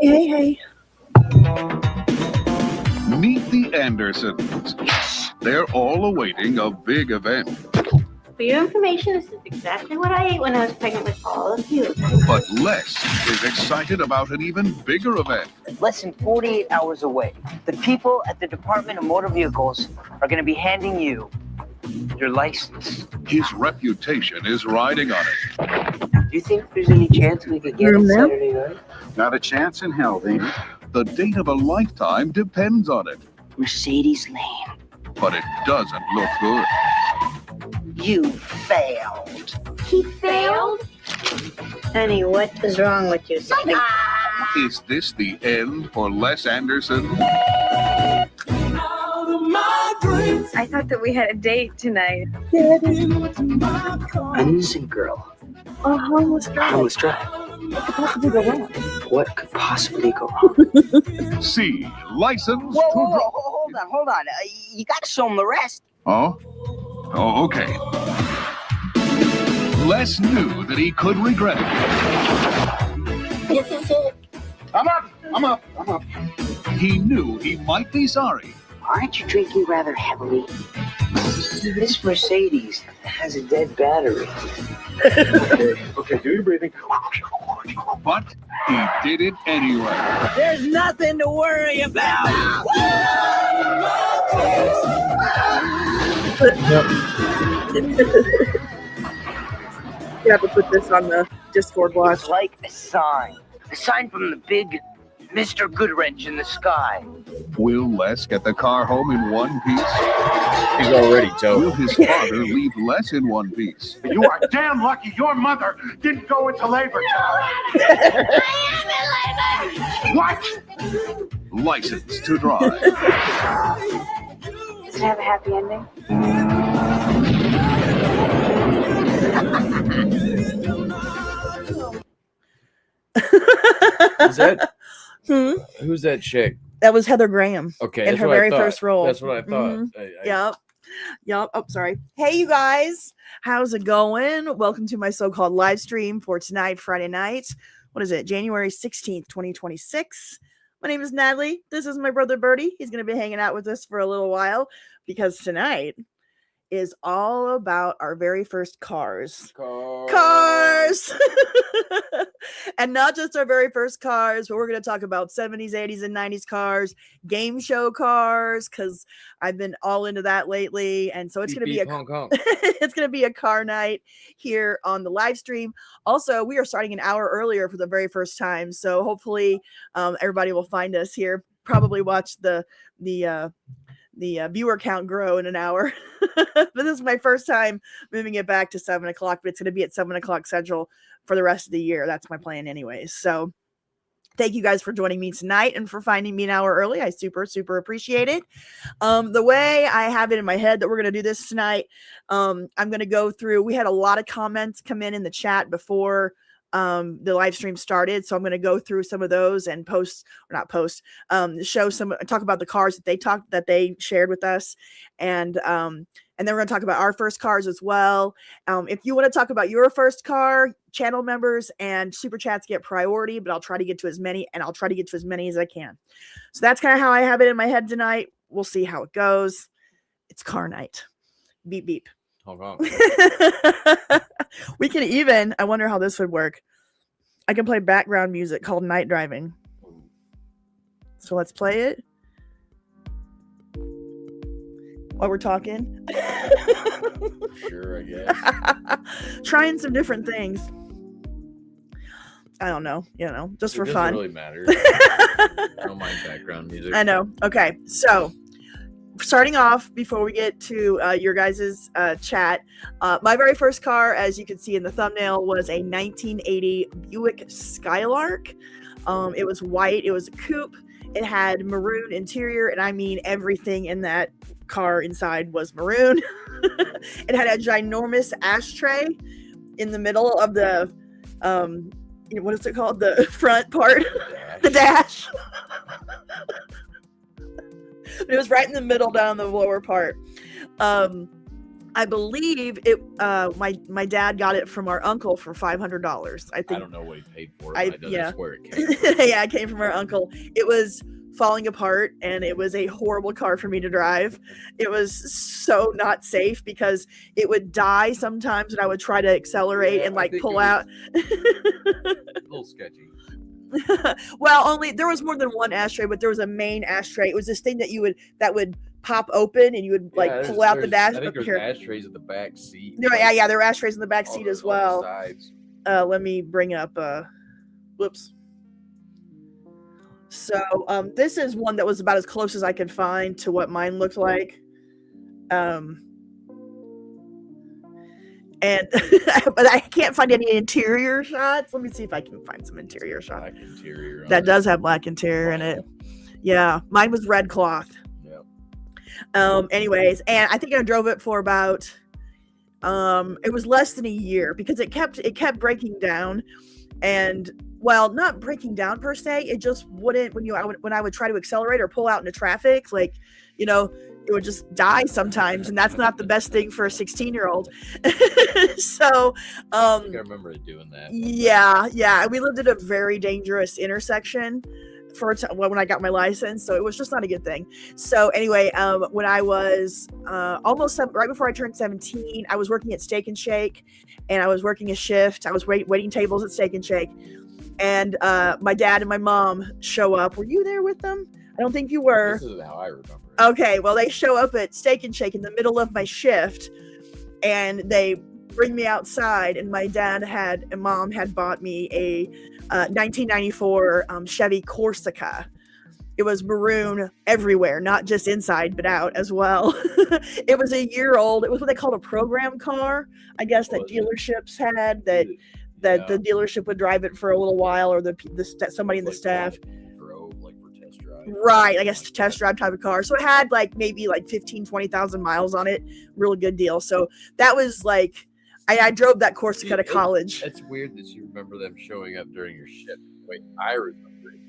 Hey, hey. Meet the Andersons. They're all awaiting a big event. For your information, this is exactly what I ate when I was pregnant with all of you. But Les is excited about an even bigger event. Less than 48 hours away, the people at the Department of Motor Vehicles are going to be handing you your license. His reputation is riding on it. Do you think there's any chance we could get it Saturday night? Not a chance in hell, David. The date of a lifetime depends on it. Mercedes Lane. But it doesn't look good. You failed. He failed? Honey, what is wrong with you? Is this the end for Les Anderson? I thought that we had a date tonight. An innocent girl. A harmless drive. Harmless drive. What could possibly go wrong? What could possibly go wrong? C. License Whoa, to drive. hold on. You gotta show them the rest. Oh? Oh, okay. Les knew that he could regret it. This is it. I'm up. He knew he might be sorry. Aren't you drinking rather heavily? This Mercedes has a dead battery. Okay, do your breathing. But he did it anyway. There's nothing to worry about. You have to put this on the Discord watch. It's like a sign from the big Mr. Goodwrench in the sky. Will Les get the car home in one piece? He's already Will towed. his father leave Les in one piece? You are damn lucky your mother didn't go into labor, child. What? License to drive. Does it have a happy ending? Is that Hmm? who's that chick? That was Heather Graham. Okay, In that's her what I very thought. first role. That's what I thought. Mhm. I- Yep. Oh, sorry. Hey, you guys. How's it going? Welcome to my so-called live stream for tonight, Friday night. What is it? January 16th, 2026. My name is Natalie. This is my brother Bertie. He's going to be hanging out with us for a little while because tonight is all about our very first cars. Cars! And not just our very first cars, but we're going to talk about 70s, 80s, and 90s cars, game show cars, because I've been all into that lately. And so it's going to be Hong Kong. it's going to be a car night here on the live stream. Also, we are starting an hour earlier for the very first time. So hopefully everybody will find us here. Probably watch the viewer count grow in an hour. But this is my first time moving it back to 7 o'clock, but it's going to be at 7 o'clock Central for the rest of the year. That's my plan anyways. So thank you guys for joining me tonight and for finding me an hour early. I super appreciate it. The way I have it in my head that we're going to do this tonight, I'm going to go through, we had a lot of comments come in the chat before the live stream started. So I'm going to go through some of those and show some, talk about the cars that they shared with us. And then we're going to talk about our first cars as well. If you want to talk about your first car, channel members and super chats get priority, but I'll try to get to as many as I can. So that's kind of how I have it in my head tonight. We'll see how it goes. It's car night. Beep, beep. Hong Kong. We can even, I wonder how this would work. I can play background music called Night Driving. So let's play it while we're talking. Sure, I guess. Trying some different things. I don't know, just for fun. It doesn't really matter. I don't mind background music. I know. Okay, so starting off, before we get to your guys' chat, my very first car, as you can see in the thumbnail, was a 1980 Buick Skylark. It was white. It was a coupe. It had maroon interior, and I mean everything in that car inside was maroon. It had a ginormous ashtray in the middle of the what is it called? The front part, the dash. It was right in the middle, down the lower part. I believe it. My dad got it from our uncle for $500. I I think. don't know what he paid for it. I- But I yeah. swear it came. From. Yeah, it came from our uncle. It was falling apart, and it was a horrible car for me to drive. It was so not safe because it would die sometimes, and I would try to accelerate Yeah, and I like think pull it was- out. A little sketchy. Well, only there was more than one ashtray, but there was a main ashtray. It was this thing that would pop open, and you would like Yeah, pull out the there's- dash. I think there's Here. ashtrays at the back seat. Yeah, there were ashtrays in the back all seat the- as all the well. sides. Let me bring up whoops. So this is one that was about as close as I could find to what mine looked like. And but I can't find any interior shots. Let me see if I can find some interior shots. Black interior. on That it. does have black interior in it. Yeah, mine was red cloth. Yep. Anyways, and I think I drove it for about it was less than a year because it kept breaking down, and well, not breaking down per se, it just wouldn't when I would try to accelerate or pull out into traffic, like, you know, it would just die sometimes, and that's not the best thing for a 16-year-old. So I think I remember it doing that. yeah, we lived at a very dangerous intersection when I got my license, so it was just not a good thing. So anyway, when I was almost right before I turned 17, I was working at Steak and Shake, and I was working a shift. I was waiting tables at Steak and Shake, and my dad and my mom show up. Were you there with them? I don't think you were. This is how I remember it. Okay, well, they show up at Steak and Shake in the middle of my shift, and they bring me outside, and my dad and mom had bought me a 1994 Chevy Corsica. It was maroon everywhere, not just inside, but out as well. It was a year old. It was what they called a program car, I guess, that dealerships had, that the dealership would drive it for a little while, or somebody in the staff. Drove like for test drive. Right, I guess test drive type of car. So it had maybe 20,000 miles on it. Really good deal. So that was I drove that Corsica to college. It's weird that you remember them showing up during your shift. Wait, I remember it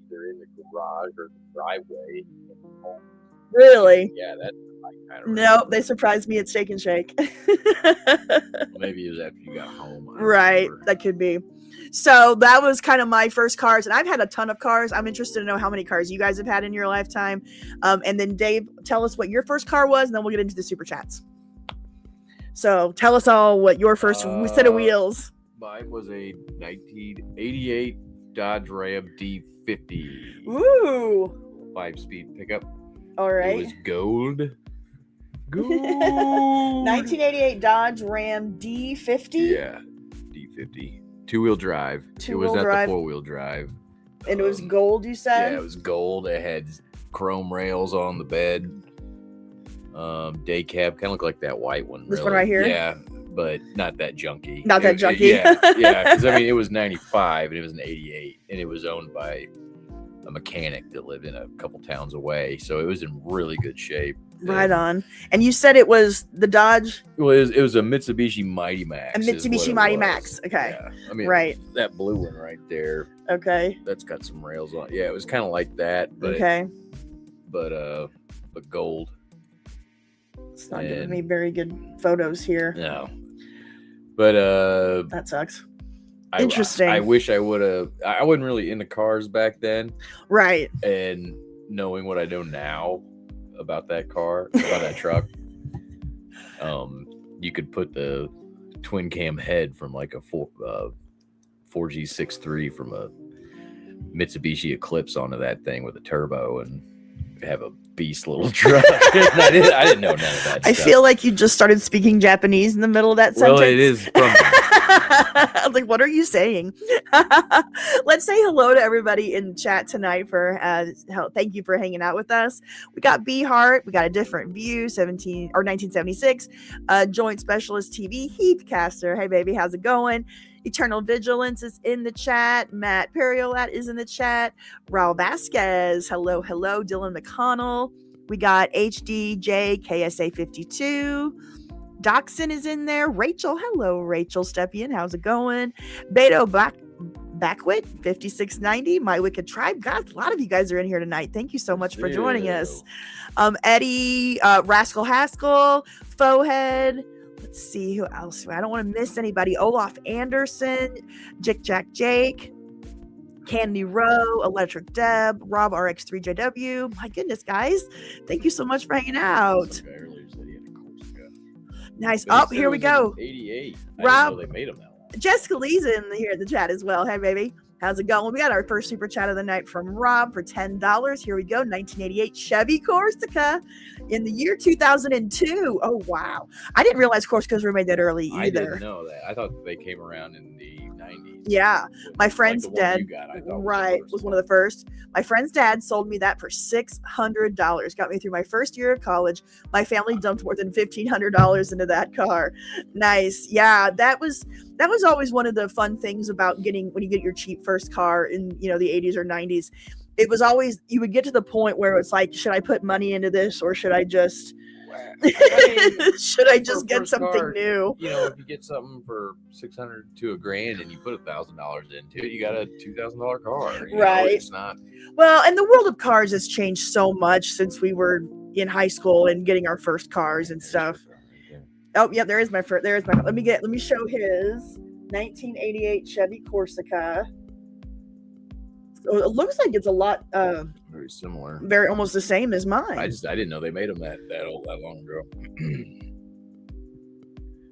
either in the garage or the driveway. Really? Yeah, that's kind of. Nope, they surprised me at Steak and Shake. Maybe it was after you got home. I don't Right, remember. that could be. So that was kind of my first cars, and I've had a ton of cars. I'm interested to know how many cars you guys have had in your lifetime. And then Dave, tell us what your first car was, and then we'll get into the super chats. So tell us all what your first set of wheels. Mine was a 1988 Dodge Ram D50. Ooh, 5-speed pickup. all right. It was gold. Gold. 1988 Dodge Ram D50. Yeah, D50. 2-wheel drive. It Two-wheel was not drive. the 4-wheel drive. And it was gold, you said? Yeah, it was gold. It had chrome rails on the bed. Day cab, kind of looked like that white one. This really. one right here? Yeah, but not that junky. Not that junky. Yeah, because I mean, it was 95 and it was an 88, and it was owned by a mechanic that lived in a couple towns away, so it was in really good shape. Right on. And you said it was the Dodge? Well, it was a Mitsubishi Mighty Max. A is what Mitsubishi it Mighty was. Max. Okay. Yeah. I mean, Right. that blue one right there. Okay. That's got some rails on. Yeah, it was kind of like that, but Okay. but gold. It's not giving And- me very good photos here. No, but That sucks. I- Interesting. I wish I would have. I wasn't really into cars back then, Right. and knowing what I know now about that car, about that truck, you could put the twin cam head from like a 4G63 from a Mitsubishi Eclipse onto that thing with a turbo and have a beast little truck. I didn't know none of that I stuff. feel like you just started speaking Japanese in the middle of that Well, sentence. it is from I was like, what are you saying? Let's say hello to everybody in chat tonight for thank you for hanging out with us. We got B Heart, we got a different view, 1976, Joint Specialist TV, Heathcaster. Hey baby, how's it going? Eternal Vigilance is in the chat. Matt Periolat is in the chat. Raul Vasquez, hello. Dylan McConnell. We got HDJ KSA 52. Dachshund is in there. Rachel, hello. Rachel Stepien, how's it going? Beto Backwit 5690, My Wicked Tribe. God, a lot of you guys are in here tonight. Thank you so much for joining us. Eddie, Rascal Haskell, Foehead. Let's see who else. I don't want to miss anybody. Olaf Anderson, Jick Jack Jake, Candy Rowe, Electric Deb, Rob RX3JW. My goodness, guys. Thank you so much for hanging out. Nice. Oh, here we go. 88. Rob, they made them that long. Jessica Lee's in here in the chat as well. Hey, baby. How's it going? We got our first super chat of the night from Rob for $10. Here we go. 1988 Chevy Corsica in the year 2002. Oh, wow. I didn't realize Corsicas were made that early either. I didn't know that. I thought they came around in the 90s. Yeah. My friend's like the one dad, you got, I thought was one of the first. My friend's dad sold me that for $600. Got me through my first year of college. My family dumped more than $1,500 into that car. Nice. Yeah, that was always one of the fun things about getting, when you get your cheap first car in, the 80s or 90s. It was always, you would get to the point where it's like, should I put money into this, or should I just should I just get something car, new? If you get something for $600 to $1,000 and you put $1,000 into it, you got a $2,000 car. Right. It's not. Well, and the world of cars has changed so much since we were in high school and getting our first cars and stuff. Oh, yeah, there is my first. Let me show his 1988 Chevy Corsica. So it looks like it's a lot Very similar. very almost the same as mine. I didn't know they made them that long ago.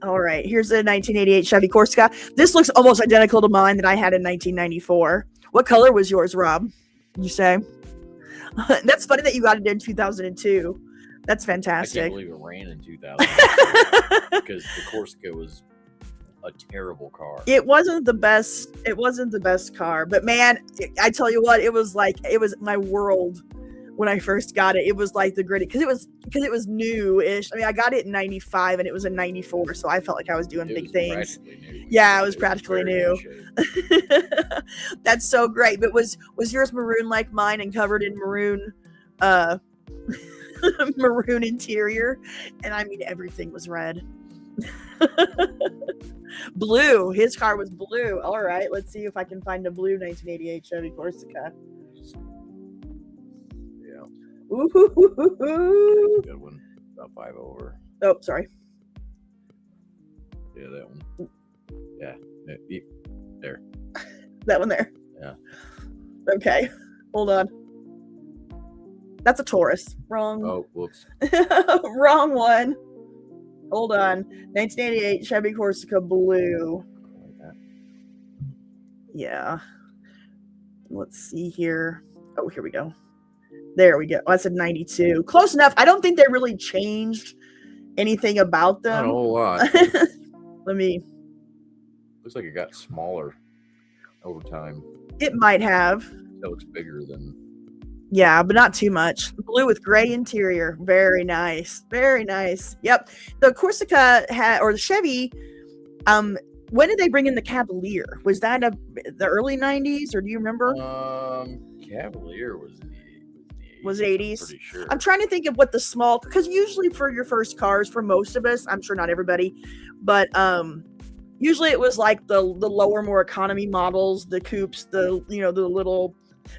All right, here's a 1988 Chevy Corsica. This looks almost identical to mine that I had in 1994. What color was yours, Rob? You say? That's funny that you got it in 2002. That's fantastic. I can't believe it ran in 2000 because the Corsica was a terrible car. It wasn't the best. It wasn't the best car, but man, I tell you what, it was my world when I first got it. It was like the gritty because it was new-ish. I mean, I got it in 95 and it was in 94, so I felt like I was doing big things. Yeah, it was practically new. That's so great. But was yours maroon like mine and covered in maroon maroon interior? And I mean, everything was red. Blue. His car was blue. All right, let's see if I can find a blue 1988 Chevy Corsica. Yeah. Ooh. Good one. About 5 over. Oh, sorry. Yeah, that one. Yeah. There. That one there. Yeah. Okay. Hold on. That's a Taurus. Wrong. Oh, whoops. Wrong one. Hold on. 1988 Chevy Corsica blue. Yeah. Let's see here. Oh, here we go. There we go. Oh, that's a 92. Close enough. I don't think they really changed anything about them. Not a whole lot. Let me. Looks like it got smaller over time. It might have. It looks bigger than. Yeah, but not too much. Blue with gray interior. Very nice. Very nice. Yep. The Corsica or the Chevy, when did they bring in the Cavalier? Was that the early 90s, or do you remember? Cavalier was in the 80s. Was 80s? Pretty sure. I'm trying to think of what the small, because usually for your first cars, for most of us, I'm sure not everybody, but usually it was like the lower, more economy models, the coupes, the little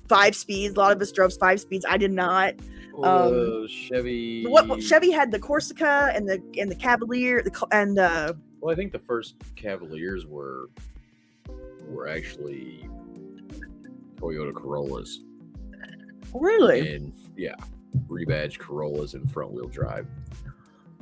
5 speeds. A lot of us drove 5 speeds. I did not. Chevy. What Chevy had the Corsica and the Cavalier Well, I think the first Cavaliers were actually Toyota Corollas. Really? And yeah, rebadged Corollas and front wheel drive,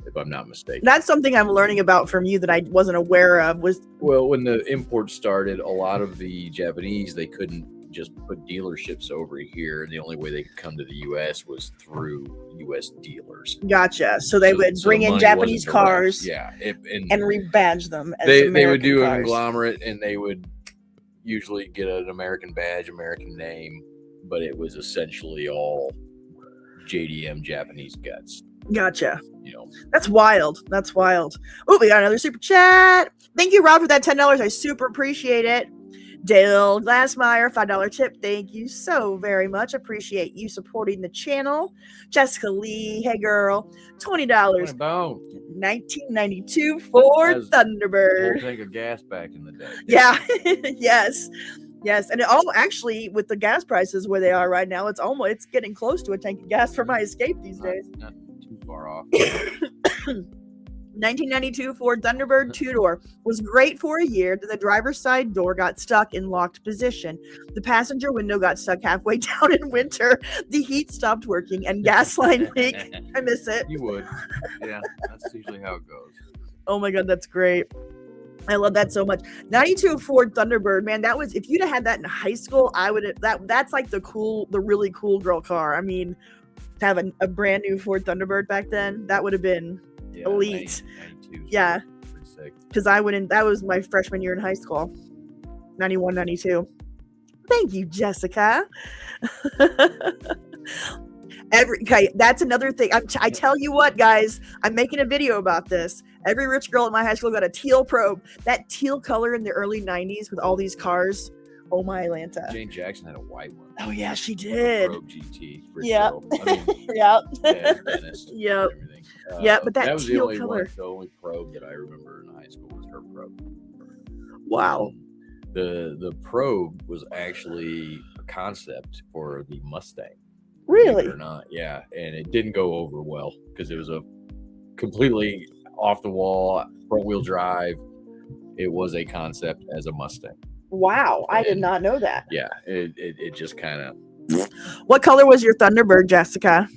if I'm not mistaken. That's something I'm learning about from you that I wasn't aware of. Well, when the import started, a lot of the Japanese, they couldn't just put dealerships over here, and the only way they could come to the U.S. was through U.S. dealers. Gotcha. So they would bring in Japanese cars, yeah, and rebadge them. As they would do cars. an conglomerate, and they would usually get an American badge, American name, but it was essentially all JDM Japanese guts. Gotcha. That's wild. That's wild. Oh, we got another super chat. Thank you, Rob, for that $10. I super appreciate it. Dale Glassmeyer, $5 tip. Thank you so very much. Appreciate you supporting the channel. Jessica Lee, hey girl, $20. 1992 Ford Thunderbird. Whole tank of gas back in the day. Yeah, yes. Yes, and actually, with the gas prices where they are right now, it's getting close to a tank of gas for my Escape these days. Not too far off. 1992 Ford Thunderbird two-door was great for a year. Then the driver's side door got stuck in locked position. The passenger window got stuck halfway down in winter. The heat stopped working and gas line leak. I miss it. You would. Yeah, that's usually how it goes. Oh my God, that's great. I love that so much. 92 Ford Thunderbird, man, that was, if you'd have had that in high school, I would have, that's like the really cool girl car. I mean, to have a brand new Ford Thunderbird back then, that would have been elite. 92, yeah. Pretty sick. Because that was my freshman year in high school. 91, 92. Thank you, Jessica. Okay, that's another thing. I tell you what, guys, I'm making a video about this. Every rich girl at my high school got a teal probe. That teal color in the early 90s with all these cars. Oh my Atlanta. Jane Jackson had a white one. Oh yeah, she did. Probe GT. Yeah. Yeah. Yep. Yeah, but that was teal the color. The only probe that I remember in high school was her probe. Wow. The probe was actually a concept for the Mustang. Really? Or not? Yeah, and it didn't go over well because it was a completely off the wall front wheel drive. It was a concept as a Mustang. Wow, I did not know that. Yeah, it just kind of. What color was your Thunderbird, Jessica?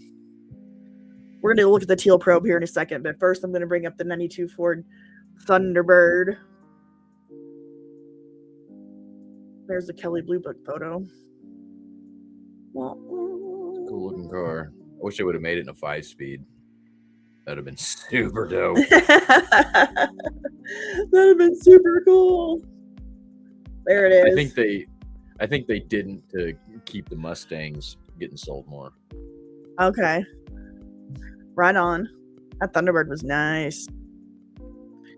We're going to look at the teal probe here in a second, but first I'm going to bring up the 92 Ford Thunderbird. There's the Kelly Blue Book photo. Cool looking car. I wish they would have made it in a 5-speed. That'd have been super dope. That'd have been super cool. There it is. I think they didn't to keep the Mustangs getting sold more. Okay. Right on. That Thunderbird was nice.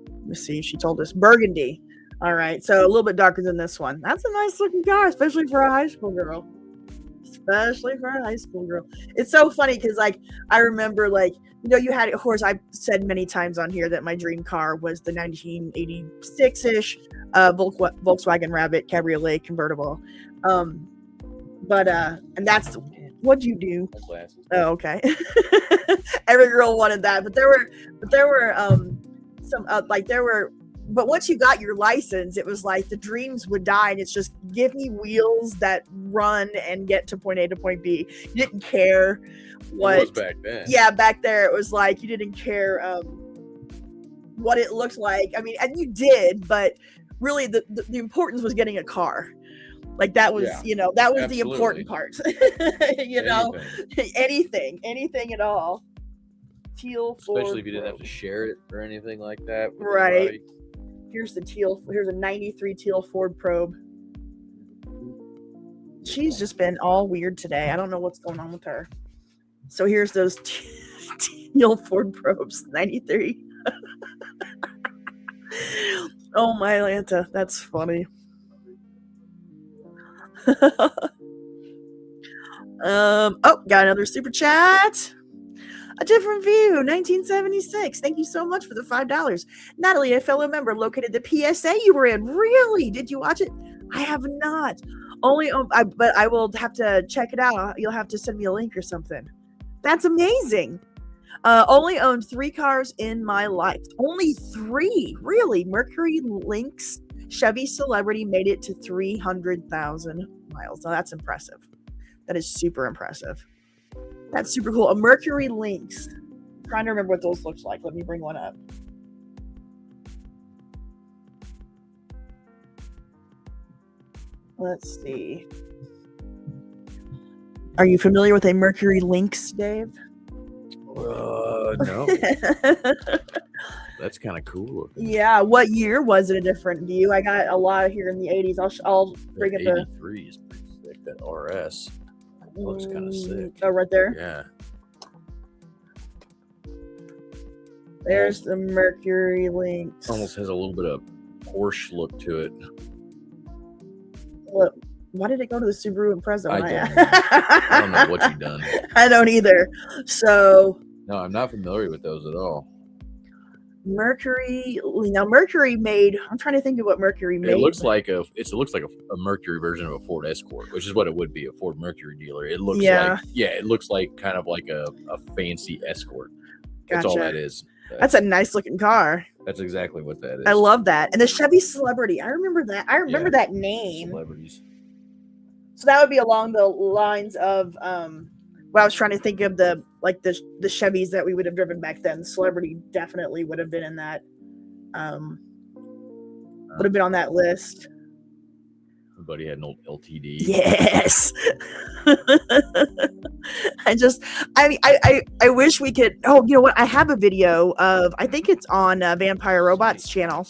Let me see. She told us burgundy. All right. So a little bit darker than this one. That's a nice looking car, especially for a high school girl. It's so funny because, like, I remember, like, you had, of course, I've said many times on here that my dream car was the 1986-ish Volkswagen Rabbit Cabriolet convertible. And that's, what'd you do? Oh, okay. Every girl wanted that, but there were but once you got your license, it was like the dreams would die, and it's just give me wheels that run and get to point A to point B. You didn't care what. It was back then. Yeah, back there it was like you didn't care what it looked like. I mean, and you did, but really the importance was getting a car. Like that was, that was the important part. Anything at all. Teal Ford, especially if you didn't have to share it or anything like that. Right. Here's a 93 teal Ford probe. She's just been all weird today. I don't know what's going on with her. So here's those teal Ford probes, 93. Oh my Atlanta, that's funny. Got another super chat. A different view, 1976. Thank you so much for the $5. Natalie, a fellow member, located the PSA you were in. Really? Did you watch it? I have not. But I will have to check it out. You'll have to send me a link or something. That's amazing. Only owned 3 cars in my life. Only 3, really? Mercury Lynx Chevy Celebrity made it to 300,000 miles. Now that's impressive. That is super impressive. That's super cool. A Mercury Lynx. I'm trying to remember what those looks like. Let me bring one up. Let's see. Are you familiar with a Mercury Lynx, Dave? No. That's kind of cool. Yeah. What year was it a different view? I got a lot here in the 80s. I'll bring up the 83 is pretty sick. That RS looks kind of sick. Oh, right there? Yeah. There's the Mercury Lynx. Almost has a little bit of Porsche look to it. What? Why did it go to the Subaru Impreza? I don't know what you've done. I don't either. So. No, I'm not familiar with those at all. Mercury. Now Mercury made. I'm trying to think of what Mercury made. It looks like a Mercury version of a Ford Escort, which is what it would be, a Ford Mercury dealer. It looks it looks like kind of like a fancy Escort. That's all that is. That's a nice looking car. That's exactly what that is. I love that. And the Chevy Celebrity. I remember that. I remember that name. Celebrities. So that would be along the lines of well, I was trying to think of the Chevys that we would have driven back then. Celebrity definitely would have been in that. Would have been on that list. Everybody had an old LTD. Yes. I wish we could. Oh, you know what? I have a video of. I think it's on Vampire Robots channel.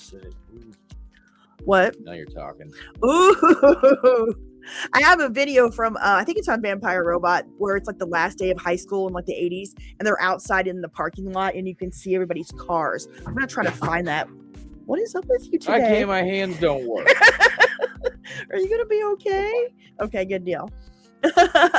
What? Now you're talking. Ooh. I have a video from I think it's on Vampire Robot where it's like the last day of high school in like the 80s and they're outside in the parking lot and you can see everybody's cars. I'm gonna try to find that. What is up with you today? I can't. My hands don't work. Are you gonna be okay? Okay, good deal.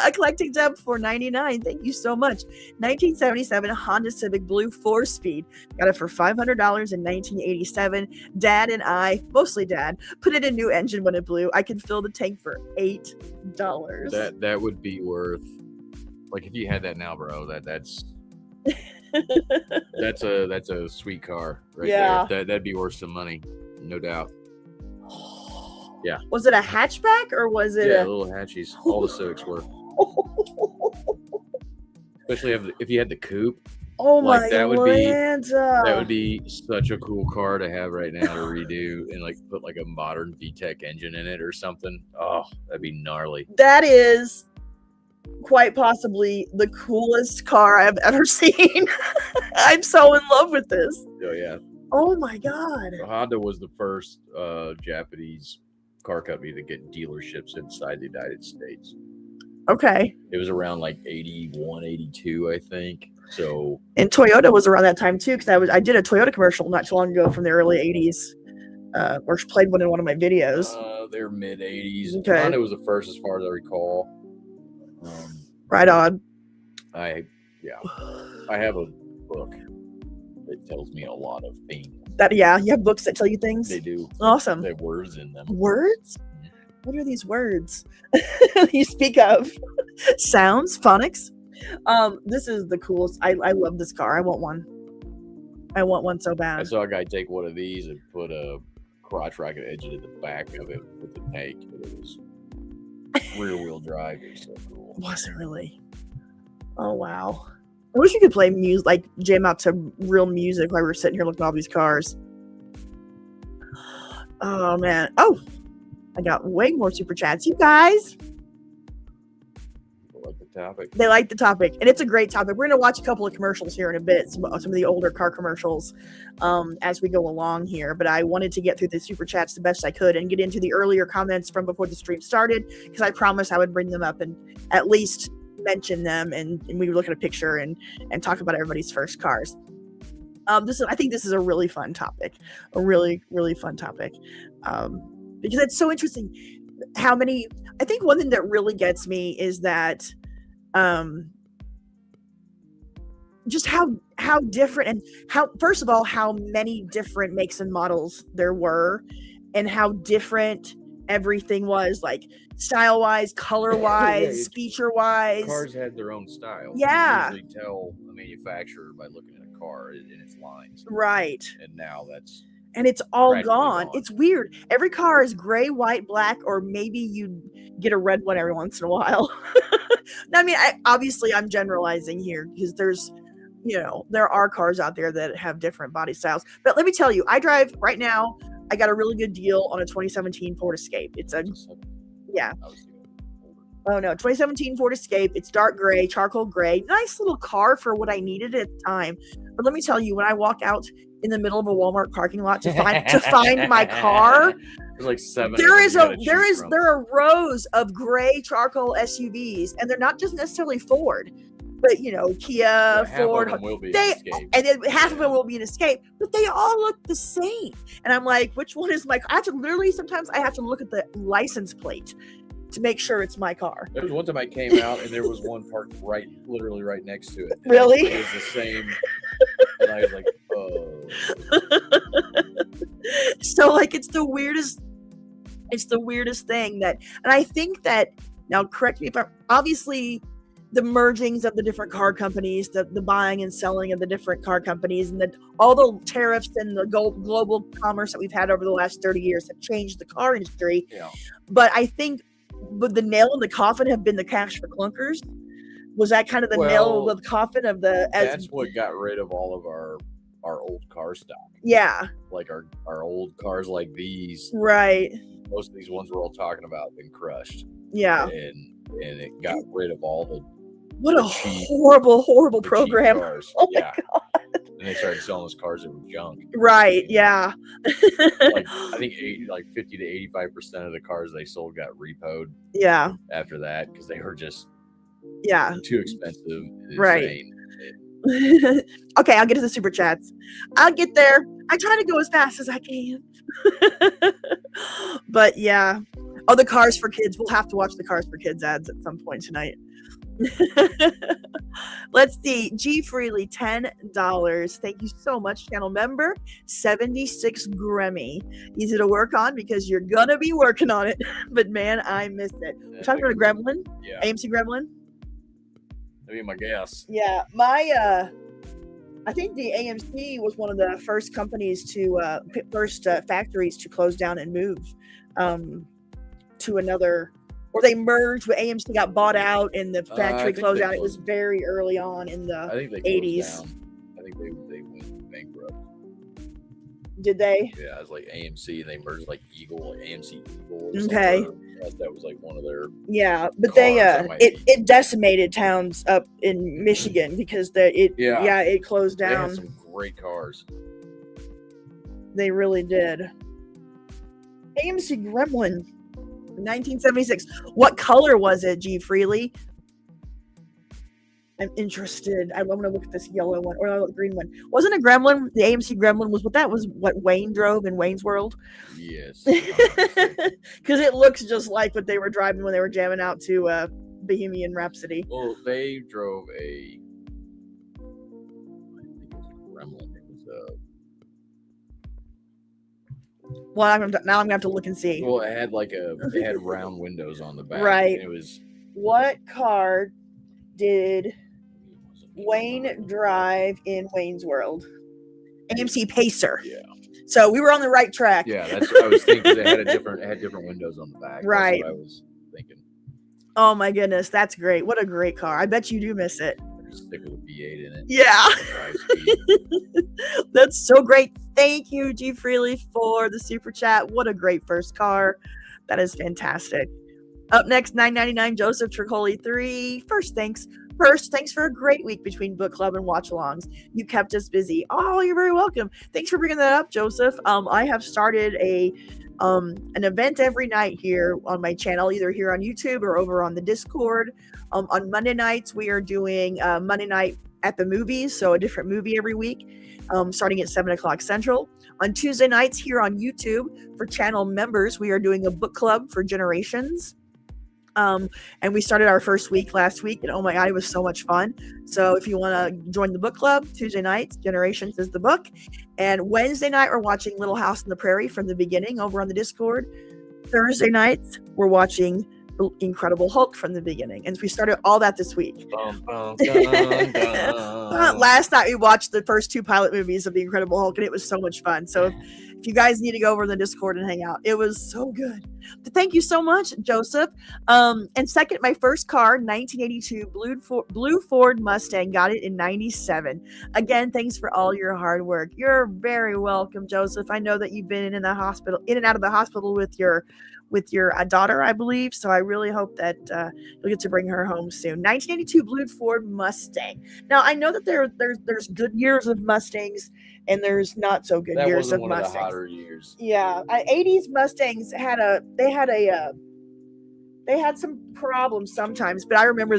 Eclectic Deb for $4.99. Thank you so much. 1977 Honda Civic Blue 4-speed. Got it for $500 in 1987. Dad and I, mostly Dad, put it in new engine when it blew. I could fill the tank for $8. That would be worth, like, if you had that now, bro. That's that's a sweet car right there. That'd be worth some money, no doubt. Yeah. Was it a hatchback or was it a little hatchies? All the Civics were. Especially if you had the coupe. Oh like, my that would be such a cool car to have right now to redo and like put like a modern VTEC engine in it or something. Oh, that'd be gnarly. That is quite possibly the coolest car I've ever seen. I'm so in love with this. Oh yeah. Oh my god. Honda was the first Japanese car company to get dealerships inside the United States. Okay. It was around like 81, 82, I think. So, and Toyota was around that time too, because I did a Toyota commercial not too long ago from the early 80s, or played one in one of my videos. They're mid 80s. Okay. Honda was the first, as far as I recall. Right on. I have a book that tells me a lot of things. You have books that tell you things? They do. Awesome. They have words in them. Words? What are these words you speak of? Sounds, phonics. This is the coolest. I love this car. I want one so bad. I saw a guy take one of these and put a crotch rocket engine in the back of it with the tank, and it was rear wheel drive. It was so cool. Was it really? Oh wow. I wish we could play music, like jam out to real music while we're sitting here looking at all these cars. Oh man. Oh, I got way more super chats. You guys. I like the topic. They like the topic, and it's a great topic. We're going to watch a couple of commercials here in a bit, some of the older car commercials as we go along here. But I wanted to get through the super chats the best I could and get into the earlier comments from before the stream started, because I promised I would bring them up and at least mention them, and we would look at a picture and talk about everybody's first cars. I think this is a really fun topic, a really, really fun topic, because it's so interesting how many. I think one thing that really gets me is that just how different, and how, first of all, how many different makes and models there were, and how different everything was, like style-wise, color-wise, feature-wise. Cars had their own style. Yeah. You usually tell a manufacturer by looking at a car in its lines. Right. And now that's... And it's all gone. It's weird. Every car is gray, white, black, or maybe you get a red one every once in a while. I mean, I'm generalizing here, because there's, there are cars out there that have different body styles. But let me tell you, I drive right now. I got a really good deal on a 2017 Ford Escape. It's a, yeah. Oh no, 2017 Ford Escape. It's dark gray, charcoal gray. Nice little car for what I needed at the time. But let me tell you, when I walk out in the middle of a Walmart parking lot to find my car, there's like 7. There are rows of gray charcoal SUVs, and they're not just necessarily Ford, but Kia, Ford. Half of them will be an Escape, but they all look the same. And I'm like, which one is my car? Sometimes I have to look at the license plate to make sure it's my car. There was one time I came out and there was one parked literally right next to it. Really? It was the same. And I was like, oh. So like it's the weirdest thing that, and I think that, now correct me if I'm, obviously the mergings of the different car companies, the buying and selling of the different car companies, and all the tariffs and the global commerce that we've had over the last 30 years have changed the car industry. Yeah. But I think the nail in the coffin have been the cash for clunkers. Was that kind of the nail in the coffin of the? That's what got rid of all of our old car stock. Yeah. Like our old cars like these. Right. Most of these ones we're all talking about have been crushed. Yeah. And it got rid of all the. What a horrible program. Oh my God. And they started selling us cars that were junk. Right. Yeah. Like, I think 50 to 85% of the cars they sold got repoed. Yeah. After that, because they were just too expensive. Right. Okay, I'll get to the super chats. I'll get there. I try to go as fast as I can. But yeah. Oh, the Cars for Kids. We'll have to watch the Cars for Kids ads at some point tonight. Let's see. G Freely, $10. Thank you so much, channel member. 76 Grammy. Easy to work on because you're gonna be working on it. But man, I miss it. We're talking about a Gremlin. Yeah. AMC Gremlin. That'd be my guess. Yeah, I think the AMC was one of the first companies factories to close down and move to another, or they merged, but AMC got bought out and the factory closed down. It was very early on in the 80s. I think they went bankrupt. Did they? Yeah, it was like AMC, and they merged like Eagle, like AMC Eagle. Okay. That was like one of their. Yeah, but it decimated towns up in Michigan because it closed down. They had some great cars. They really did. AMC Gremlin, 1976. What color was it, G Freely? I'm interested. I want to look at this yellow one or the green one. Wasn't a Gremlin? The AMC Gremlin was what Wayne drove in Wayne's World. Yes. Because it looks just like what they were driving when they were jamming out to Bohemian Rhapsody. Well, they drove I think it was a Gremlin. It was Well, now I'm gonna have to look and see. Well, it had round windows on the back. Right. It was. What car did Wayne drive in Wayne's World? AMC Pacer. Yeah. So we were on the right track. Yeah, that's what I was thinking. It had different windows on the back. Right. That's what I was thinking. Oh my goodness, that's great. What a great car. I bet you do miss it. Stick with a V8 in it. Yeah. That's so great. Thank you, G Freely, for the super chat. What a great first car. That is fantastic. Up next, $9.99, Joseph Tricoli 3. First, thanks for a great week between book club and watch-alongs. You kept us busy. Oh, you're very welcome. Thanks for bringing that up, Joseph. I have started an event every night here on my channel, either here on YouTube or over on the Discord. On Monday nights, we are doing Monday night at the movies, so a different movie every week, starting at 7 o'clock Central. On Tuesday nights here on YouTube, for channel members, we are doing a book club for Generations. And we started our first week last week, and oh my God, it was so much fun. So if you want to join the book club, Tuesday nights, Generations is the book. And Wednesday night, we're watching Little House on the Prairie from the beginning over on the Discord. Thursday nights, we're watching Incredible Hulk from the beginning. And we started all that this week. Last night, we watched the first 2 pilot movies of the Incredible Hulk, and it was so much fun. So if you guys need to go over to the Discord and hang out, it was so good. But thank you so much, Joseph. And second, my first car, 1982 blue Ford Mustang. Got it in 97. Again, thanks for all your hard work. You're very welcome, Joseph. I know that you've been in and out of the hospital with your daughter, I believe. So I really hope that you'll get to bring her home soon. 1982 blue Ford Mustang. Now I know that there's good years of Mustangs and there's not so good years of Mustangs. Of the hotter years. Yeah, 80s Mustangs had some problems sometimes, but I remember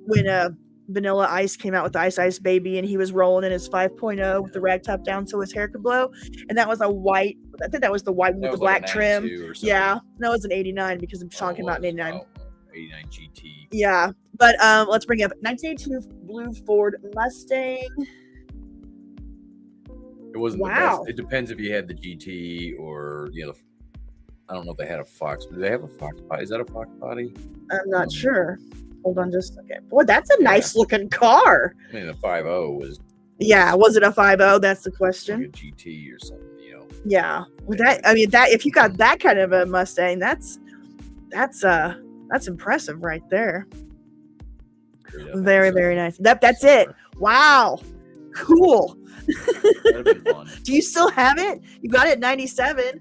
when Vanilla Ice came out with the Ice Ice Baby, and he was rolling in his 5.0 with the rag top down so his hair could blow, and that was a white. I think that was the white with the black trim. Yeah, that was an 89 because Sean came out in 89. 89 GT. Yeah, but let's bring up 1982 blue Ford Mustang. It wasn't the Wow. best. It depends if you had the GT or I don't know if they had a Fox. Do they have a Fox body? Is that a Fox body? I'm not sure. Hold on just a second. Boy, that's a nice looking car. I mean, the 5.0 was. Yeah, was it a 5.0? That's the Like question. a GT or something, Yeah. Well, if you got that kind of a Mustang, that's impressive right there. Very, very nice. That's it. Wow. Cool. That'd have been fun. Do you still have it? You got it in 97.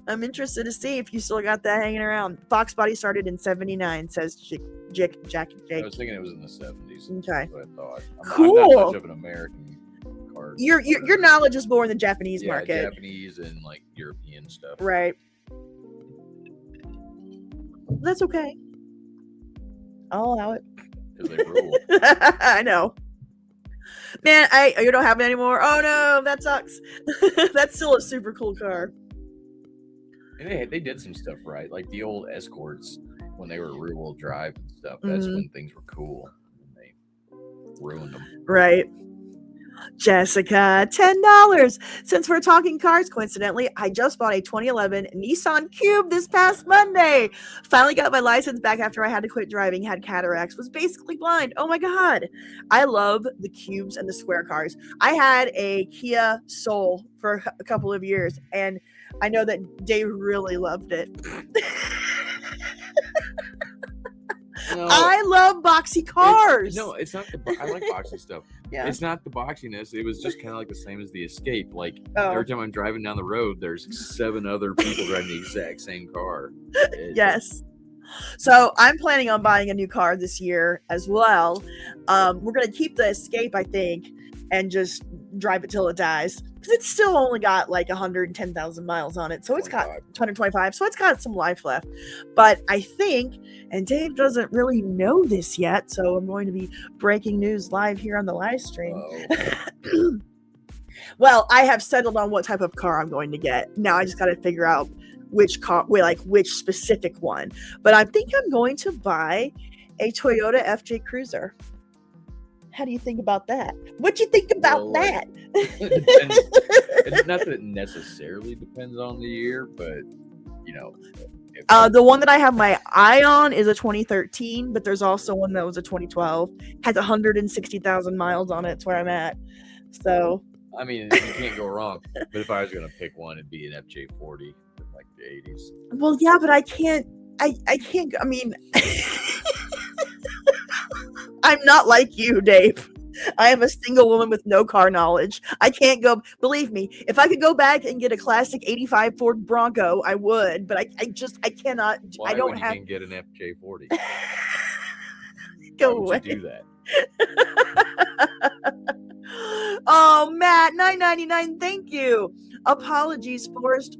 I'm interested to see if you still got that hanging around. Fox body started in 79, says Jake. I was thinking it was in the 70s. Okay. That's what I thought. Cool. I'm not much of an American car. Your knowledge is more in the Japanese market. Japanese and like European stuff. Right. That's okay. I'll allow it. Because they rule. I know. Man, you don't have it anymore. Oh no, that sucks. That's still a super cool car. And they did some stuff right, like the old Escorts when they were rear-wheel drive and stuff. That's when things were cool. And they ruined them. Right. Jessica, $10. Since we're talking cars, coincidentally, I just bought a 2011 Nissan Cube this past Monday. Finally got my license back after I had to quit driving, had cataracts, was basically blind. Oh my God. I love the Cubes and the square cars. I had a Kia Soul for a couple of years, and I know that Dave really loved it. No, I love boxy cars. It's not I like boxy stuff. Yeah. It's not the boxiness. It was just kind of like the same as the Escape. Like Oh. every time I'm driving down the road, there's 7 other people driving the exact same car. Yes. So I'm planning on buying a new car this year as well. We're going to keep the Escape, I think, and just drive it till it dies. Because it's still only got like 110,000 miles on it. So it's got 125. So it's got some life left. But I think, and Dave doesn't really know this yet, so I'm going to be breaking news live here on the live stream. Well, I have settled on what type of car I'm going to get. Now I just got to figure out which car, which specific one. But I think I'm going to buy a Toyota FJ Cruiser. How do you think about that? What do you think about that? It depends. It's not that it necessarily depends on the year, but the one that I have my eye on is a 2013, but there's also one that was a 2012. Has 160,000 miles on it. It's where I'm at. So I mean, you can't go wrong. But if I was going to pick one, it'd be an FJ40 from like the 80s. Well, yeah, but I can't. I can't. I mean, I'm not like you, Dave. I am a single woman with no car knowledge. I can't go. Believe me, if I could go back and get a classic '85 Ford Bronco, I would. But I cannot. Why I don't would have. You get an FJ40? Go Why away. would you do that? Oh, Matt, $9.99. Thank you. Apologies, Forrest.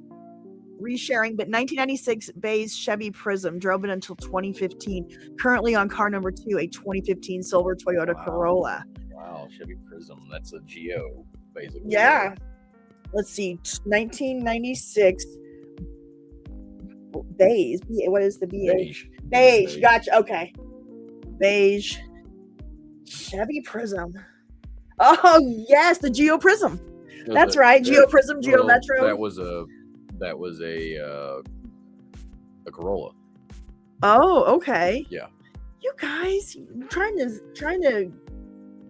Resharing, but 1996 beige Chevy Prism, drove it until 2015. Currently on car number 2, a 2015 silver Toyota Corolla. Wow, Chevy Prism. That's a Geo, basically. Yeah. Let's see, 1996 beige. What is the beige? Beige. Gotcha. Okay. Beige Chevy Prism. Oh yes, the Geo Prism. That's right. Geo Prism, Geo Metro. That was a Corolla. Oh, okay. Yeah. You guys trying to.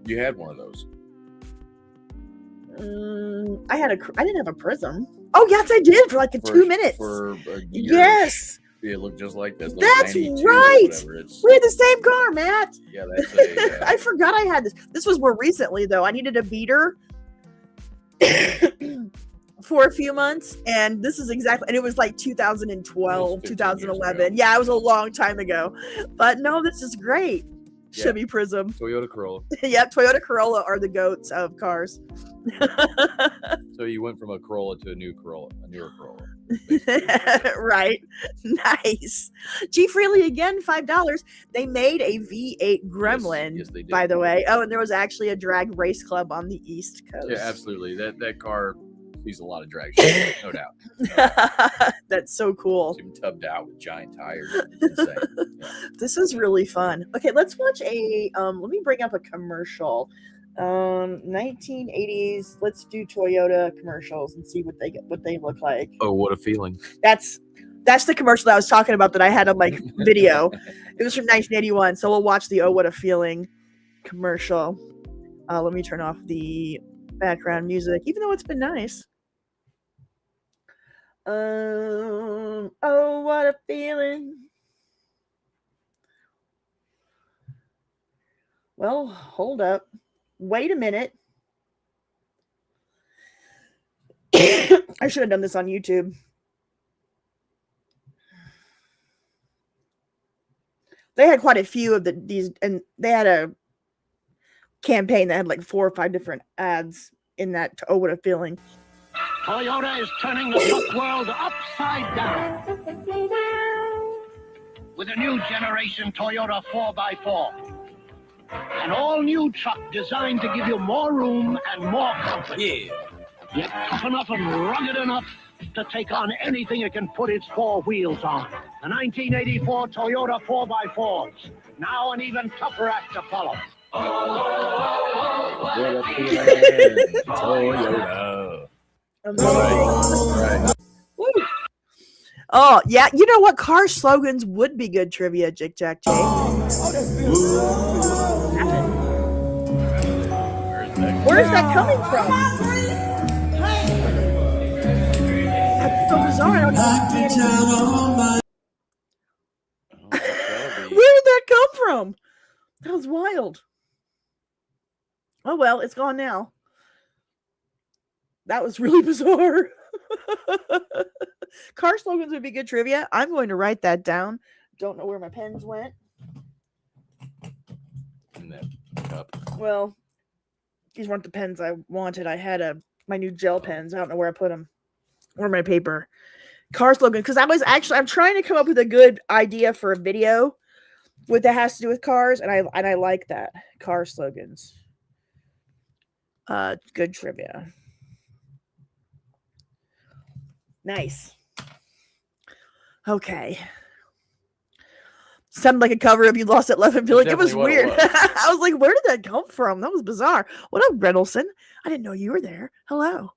You had one of those. I didn't have a Prism. Oh yes, I did for like 2 minutes. For a year. Yes. It looked just like this. That's right. We had the same car, Matt. Yeah, that's a. I forgot I had this. This was more recently though. I needed a beater for a few months, and this is exactly. And it was like 2012, 2011. Yeah, it was a long time ago. But no, this is great. Yeah. Chevy Prism. Toyota Corolla. Yep, Toyota Corolla are the goats of cars. So you went from a Corolla to a newer Corolla. Right. Nice. G Freely again, $5. They made a V8 Gremlin, yes, they did. By the way. Oh, and there was actually a drag race club on the East Coast. Yeah, absolutely. That car sees a lot of drag shows, no doubt. That's so cool. It's even tubbed out with giant tires. It's insane. Yeah. This is really fun. Okay, let's watch a let me bring up a commercial. 1980s. Let's do Toyota commercials and see what they look like. Oh, what a feeling! That's the commercial that I was talking about that I had on my video. It was from 1981. So we'll watch the "Oh What a Feeling" commercial. Let me turn off the background music, even though it's been nice. Oh, what a feeling. Well, hold up. Wait a minute. I should have done this on YouTube. They had quite a few of these, and they had a campaign that had like 4 or 5 different ads in that. Oh, what a feeling. Toyota is turning the truck world upside down with a new generation Toyota 4x4. An all-new truck designed to give you more room and more comfort. Yeah. Yet tough enough and rugged enough to take on anything it can put its 4 wheels on. The 1984 Toyota 4x4s. Now an even tougher act to follow. What a feeling! Toyota. Right. Woo. Oh, yeah. You know what? Car slogans would be good trivia, Jick Jack Jay. Where's that coming from? That's so bizarre. I don't know. Where did that come from? That was wild. Oh, well, it's gone now. That was really bizarre. Car slogans would be good trivia. I'm going to write that down. Don't know where my pens went. In that cup. Well, these weren't the pens I wanted. I had my new gel pens. I don't know where I put them. Or my paper. Car slogan. Because I'm trying to come up with a good idea for a video that has to do with cars, and I like that. Car slogans. Good trivia. Nice. Okay. Sounded like a cover of You Lost at Love and Feel Like. It was weird. I was like, where did that come from? That was bizarre. What up, Gretelson? I didn't know you were there. Hello.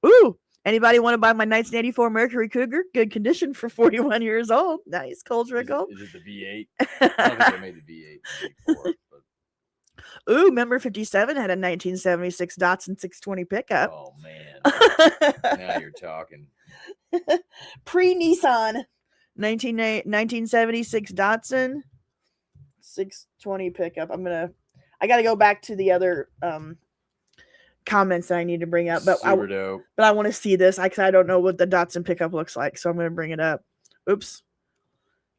Ooh. Anybody want to buy my 1984 Mercury Cougar? Good condition for 41 years old. Nice. Cold trickle. Is it the V8? I don't think they made the V8. V4, but... Ooh, member 57 had a 1976 Datsun 620 pickup. Oh, man. Now you're talking. Pre-Nissan. 1976 Datsun 620 pickup. I got to go back to the other comments that I need to bring up, but I want to see this because I don't know what the Datsun pickup looks like, so I'm going to bring it up. Oops.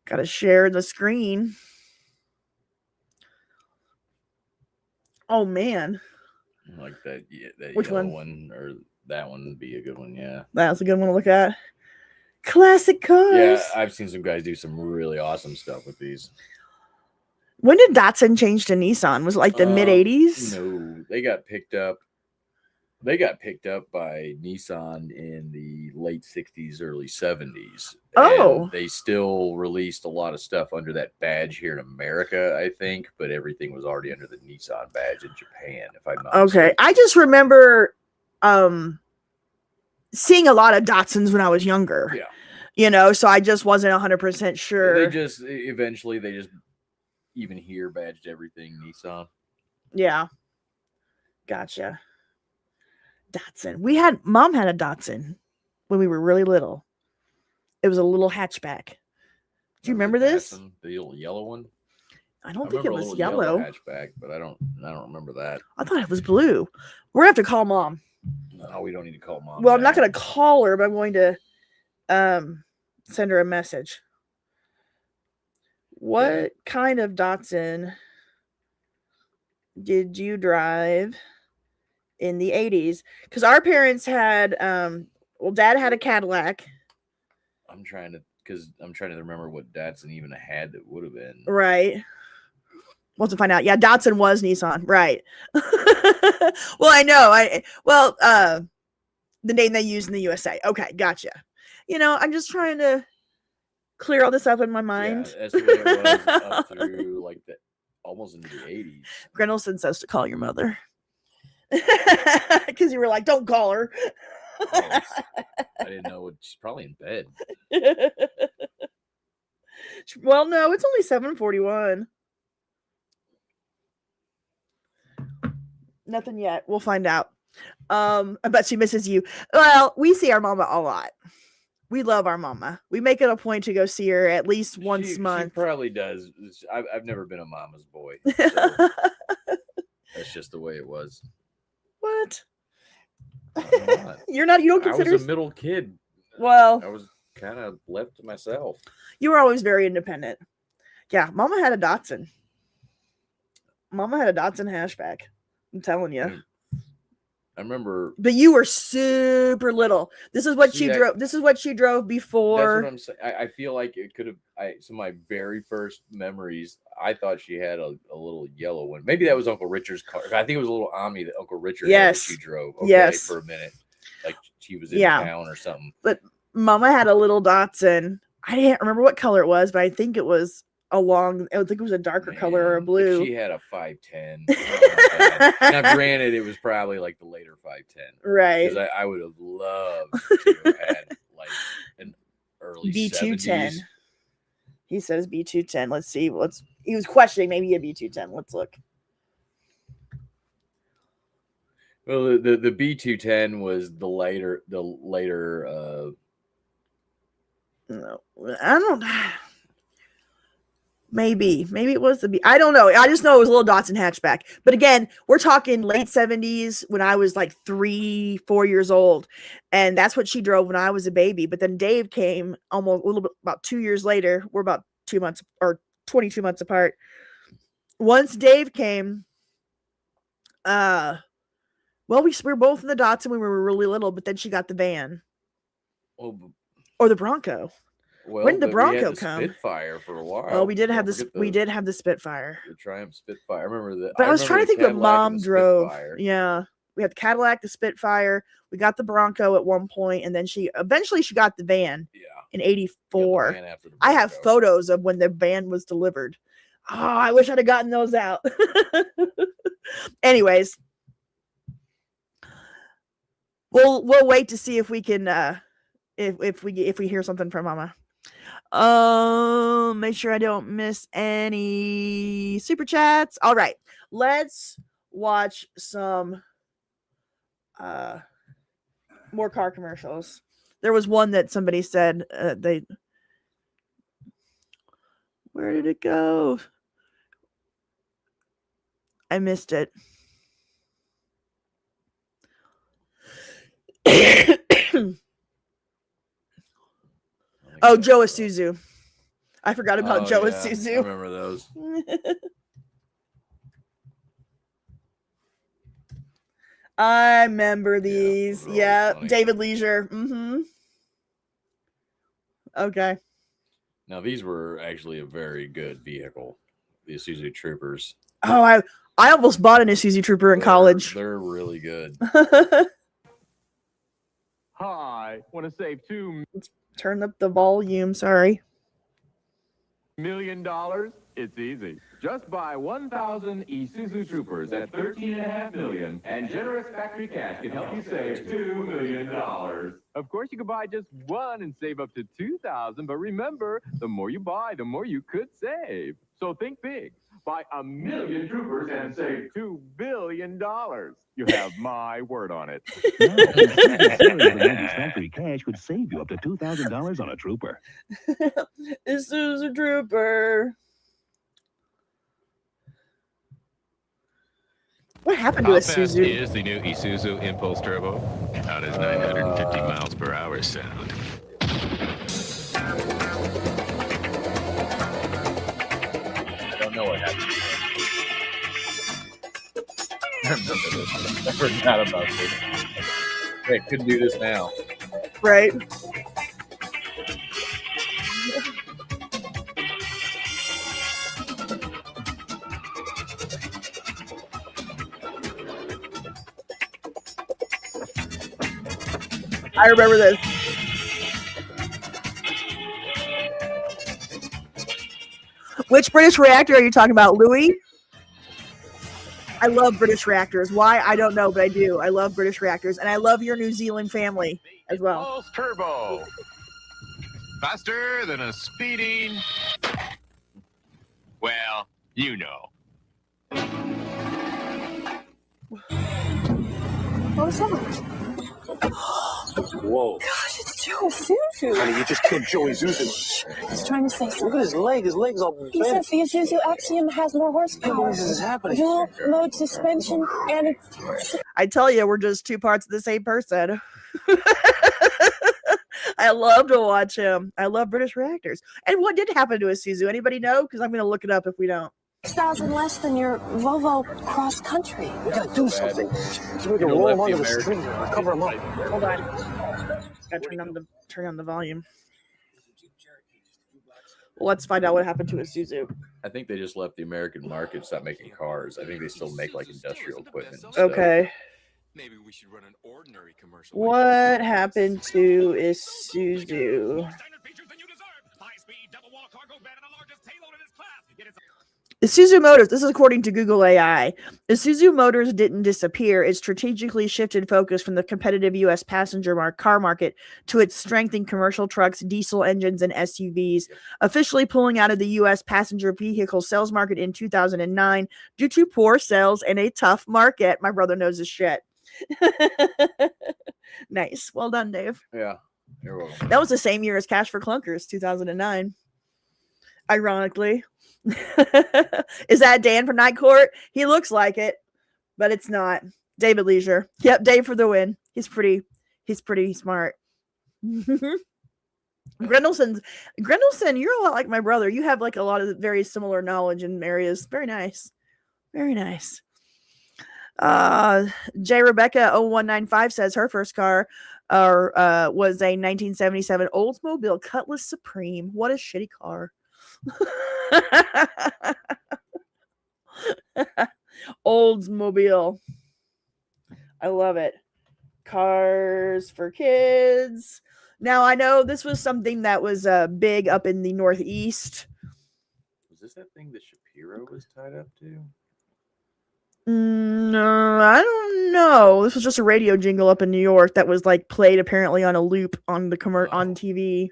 Got to share the screen. Oh man. Like that, yeah, that Which yellow one? Or that one would be a good one, yeah. That's a good one to look at. Classic cars. Yeah, I've seen some guys do some really awesome stuff with these. When did Datsun change to Nissan? Was it like the mid 80s? No, they got picked up. They got picked up by Nissan in the late 60s, early 70s. Oh. And they still released a lot of stuff under that badge here in America, I think, but everything was already under the Nissan badge in Japan, if I'm not mistaken. I just remember seeing a lot of Datsuns when I was younger. Yeah. You know, so I just wasn't 100% sure. They just even here badged everything Nissan. Yeah. Gotcha. Datsun. Mom had a Datsun when we were really little. It was a little hatchback. Do you remember this? Datsun, the little yellow one? I don't think it was yellow. Hatchback, but I don't remember that. I thought it was blue. We're going to have to call Mom. No, we don't need to call Mom. Well, I'm not going to call her, but I'm going to send her a message. What kind of Datsun did you drive in the 80s? Because our parents had, Dad had a Cadillac. I'm trying to remember what Datsun even had that would have been. Right. We'll have to find out. Yeah, Datsun was Nissan. Right. Well, I know. The name they use in the USA. Okay, gotcha. You know, I'm just trying to clear all this up in my mind. Yeah, that's what it was up through like the almost into the 80s. Grendelson says to call your mother. Because you were like, don't call her. I didn't know. She's probably in bed. Well, no, it's only 7:41. Nothing yet. We'll find out. I bet she misses you. Well, we see our mama a lot. We love our mama. We make it a point to go see her at least once a month. She probably does. I've never been a mama's boy. So that's just the way it was. What? I'm not. You're not. You don't consider. I was a middle kid. Well, I was kind of left to myself. You were always very independent. Yeah, Mama had a Datsun. Mama had a Datsun hatchback. I'm telling you. I remember. But you were super little. This is what she drove. This is what she drove before. That's what I'm saying. I feel like it could have. Some of my very first memories, I thought she had a little yellow one. Maybe that was Uncle Richard's car. I think it was a little Omni that Uncle Richard had that she drove. Okay, for a minute, like she was in town or something. But Mama had a little Datsun. I didn't remember what color it was, but I think it was I think it was a darker color or a blue. If she had a 510. Now, granted, it was probably like the later 510, right? Because I would have loved to have had like an early B210. 70s. He says B210. Let's see. He was questioning maybe a B210. Let's look. Well, the B210 was the later. No, I don't. Maybe it was the B. I don't know. I just know it was a little Datsun hatchback. But again, we're talking late 70s when I was like 3-4 years old, and that's what she drove when I was a baby. But then Dave came almost a little bit about 2 years later. We're about 2 months or 22 months apart. Once Dave came, well, we were both in the Datsun when we were really little, but then she got the van. Or the Bronco. Well, when did the Bronco come? Spitfire for a while. Well, we did have this. We did have the Spitfire. The Triumph Spitfire. I remember that. But I was trying to think what Mom drove. Yeah, we had the Cadillac, the Spitfire. We got the Bronco at one point, and then eventually she got the van. Yeah. In '84. I have photos of when the van was delivered. Oh, I wish I'd have gotten those out. Anyways, we'll wait to see if we can if we hear something from Mama. Make sure I don't miss any super chats. All right, let's watch some more car commercials. There was one that somebody said where did it go? I missed it. Oh, Joe Isuzu. I forgot about Joe Isuzu. I remember those. I remember these. Yeah, David Leisure. Okay. Now, these were actually a very good vehicle, the Isuzu Troopers. Oh, I almost bought an Isuzu Trooper in college. They're really good. Hi, want to save Let's turn up the volume. Sorry. $1 million? It's easy. Just buy 1,000 Isuzu Troopers at $13.5 million, and generous factory cash can help you save $2 million. Of course, you could buy just one and save up to 2,000, but remember, the more you buy, the more you could save. So think big. Buy 1 million Troopers and save $2 billion. You have my word on it. Factory cash could save you up to $2,000 on a Trooper. Isuzu Trooper. What happened to Isuzu? Is the new Isuzu Impulse Turbo. How does 950 miles per hour sound? I don't know what happened. I forgot about this. Hey, couldn't do this now. Right. I remember this. Which British reactor are you talking about, Louis? I love British reactors. Why? I don't know, but I do. I love British reactors, and I love your New Zealand family as well. Pulse turbo. Faster than a speeding. Well, you know. What was that? Whoa. Gosh, it's Joe Isuzu. Honey, you just killed Joey Isuzu. He's trying to say something. Look at his leg. His leg's all He bent. said the Isuzu Axiom has more horsepower. What is happening? Dual mode suspension, and it's... I tell you, we're just two parts of the same person. I love to watch him. I love British reactors. And what did happen to Isuzu? Anybody know? Because I'm going to look it up if we don't. 6,000 less than your Volvo cross country. We gotta do something. So we can roll him onto the street and cover him up. Hold on. Gotta turn on the volume. Well, let's find out what happened to Isuzu. I think they just left the American market and stopped making cars. I think they still make like industrial equipment. Okay. Maybe we should run an ordinary commercial. What happened to Isuzu? Isuzu Motors, this is according to Google AI. Isuzu Motors didn't disappear. It strategically shifted focus from the competitive U.S. passenger car market to its strength in commercial trucks, diesel engines, and SUVs, officially pulling out of the U.S. passenger vehicle sales market in 2009 due to poor sales and a tough market. My brother knows his shit. Nice. Well done, Dave. Yeah. You're welcome. That was the same year as Cash for Clunkers, 2009. Ironically. Is that Dan from Night Court? He looks like it, but it's not. David Leisure. Yep, Dave for the win. He's pretty smart. Grendelson, you're a lot like my brother. You have like a lot of very similar knowledge in areas. Very nice. Very nice. J Rebecca 0195 says her first car was a 1977 Oldsmobile Cutlass Supreme. What a shitty car. Oldsmobile. I love it. Cars for kids. Now I know this was something that was big up in the Northeast. Was this that thing that Shapiro was tied up to? No, I don't know. This was just a radio jingle up in New York that was like played apparently on a loop on the on TV.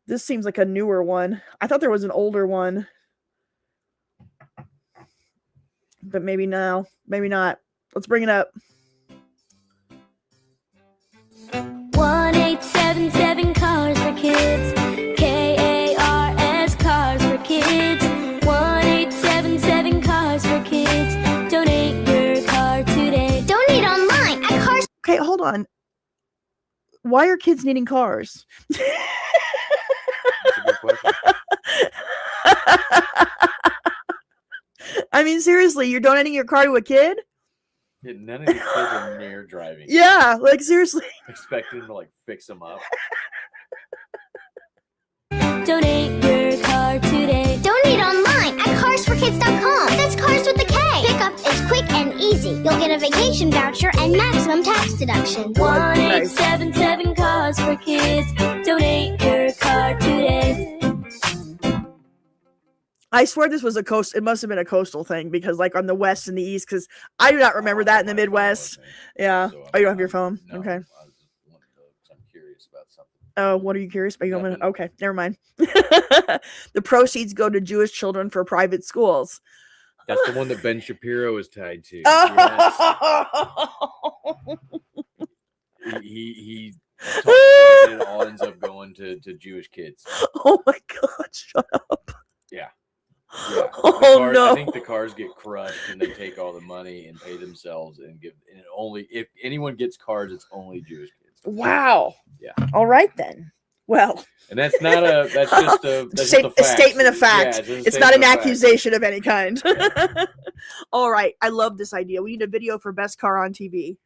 This seems like a newer one. I thought there was an older one. But maybe now. Maybe not. Let's bring it up. 1877 Cars for Kids. KARS Cars for Kids. 1877 Cars for Kids. Donate your car today. Donate online at Cars. Okay, hold on. Why are kids needing cars? That's a good question. I mean, seriously, you're donating your car to a kid? Yeah, none of these kids are near driving. Yeah, like seriously. Expecting them to like fix them up. Donate your car today. Donate online at carsforkids.com. That's cars with a K. Pickup is quick and easy. You'll get a vacation voucher and maximum tax deduction. 1877 Cars for Kids. Donate your car today. I swear this was a coast. It must have been a coastal thing because, like, on the west and the east, because I do not remember that in the Midwest. Yeah. So, oh, you don't have your phone? No, okay. I'm curious about something. Oh, what are you curious about? Okay, never mind. The proceeds go to Jewish children for private schools. That's the one that Ben Shapiro is tied to. Oh. Yes. He it all ends up going to Jewish kids. Oh my God! Shut up. Yeah. Yeah. Oh no! I think the cars get crushed and they take all the money and pay themselves and give. And only if anyone gets cars, it's only Jewish kids. Wow. Yeah. All right then. Well. And that's not a. That's just a. That's a just a statement of fact. Yeah, it's not an accusation of any kind. All right. I love this idea. We need a video for best car on TV.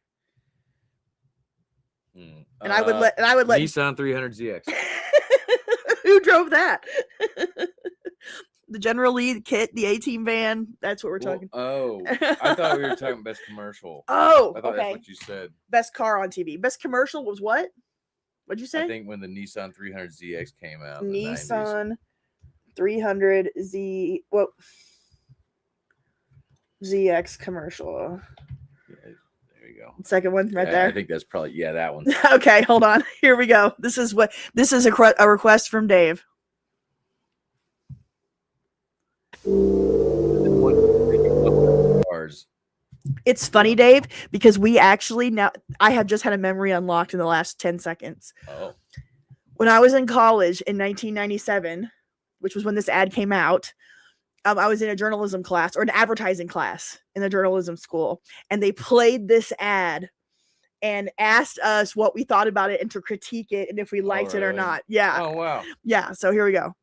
And I would let Nissan 300ZX. Who drove that? The General Lee kit, the A-Team van. That's what we're talking. Oh, I thought we were talking best commercial. Oh, I thought okay. that's what you said. Best car on TV. Best commercial was what? What'd you say? I think when the Nissan 300ZX came out. Nissan 300Z. Well, ZX commercial. Yeah, there you go. Second one right there. I think that's probably that one. Okay, hold on. Here we go. This is a request from Dave. It's funny, Dave, because we actually I have just had a memory unlocked in the last 10 seconds. Oh. When I was in college in 1997, which was when this ad came out, I was in a journalism class or an advertising class in the journalism school, and they played this ad and asked us what we thought about it and to critique it and if we liked it or not. Yeah. Oh, wow. Yeah. So here we go.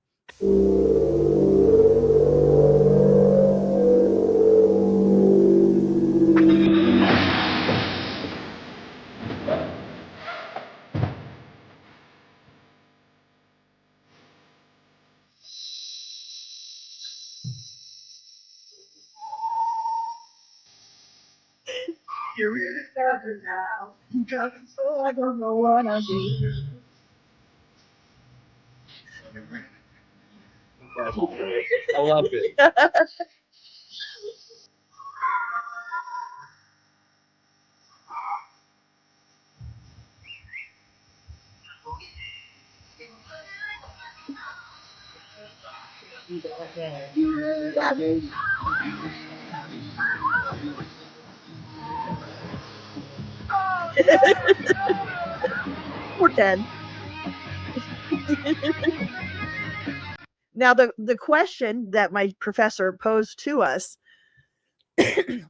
You're really starting now. So I don't know what I'll do. I love it. We're dead. Now, the question that my professor posed to us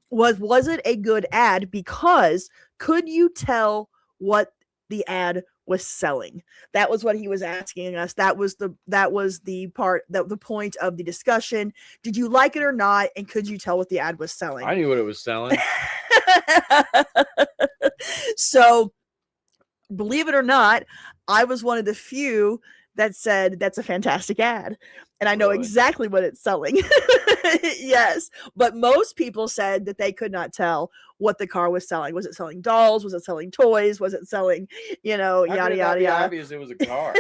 was it a good ad? Because could you tell what the ad was selling? That was what he was asking us. That was the point of the discussion. Did you like it or not? And could you tell what the ad was selling? I knew what it was selling. So, believe it or not, I was one of the few that said that's a fantastic ad, and I know exactly what it's selling. Yes, but most people said that they could not tell what the car was selling. Was it selling dolls? Was it selling toys? Was it selling, yada yada yada? Obvious it was a car.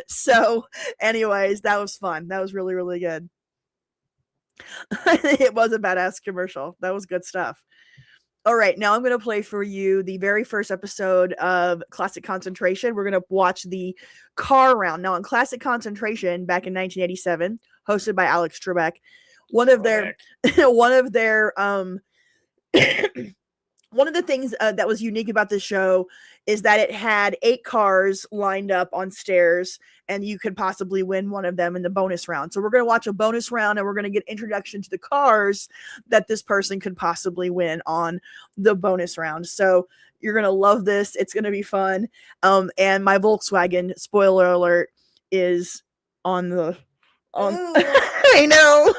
So, anyways, that was fun. That was really, really good. It was a badass commercial. That was good stuff. All right, now I'm going to play for you the very first episode of Classic Concentration. We're going to watch the car round. Now, in Classic Concentration, back in 1987, hosted by Alex Trebek, one of the things that was unique about this show is that it had 8 cars lined up on stairs, and you could possibly win one of them in the bonus round. So we're going to watch a bonus round, and we're going to get introduction to the cars that this person could possibly win on the bonus round. So you're going to love this. It's going to be fun. And my Volkswagen, spoiler alert, is on the... I know.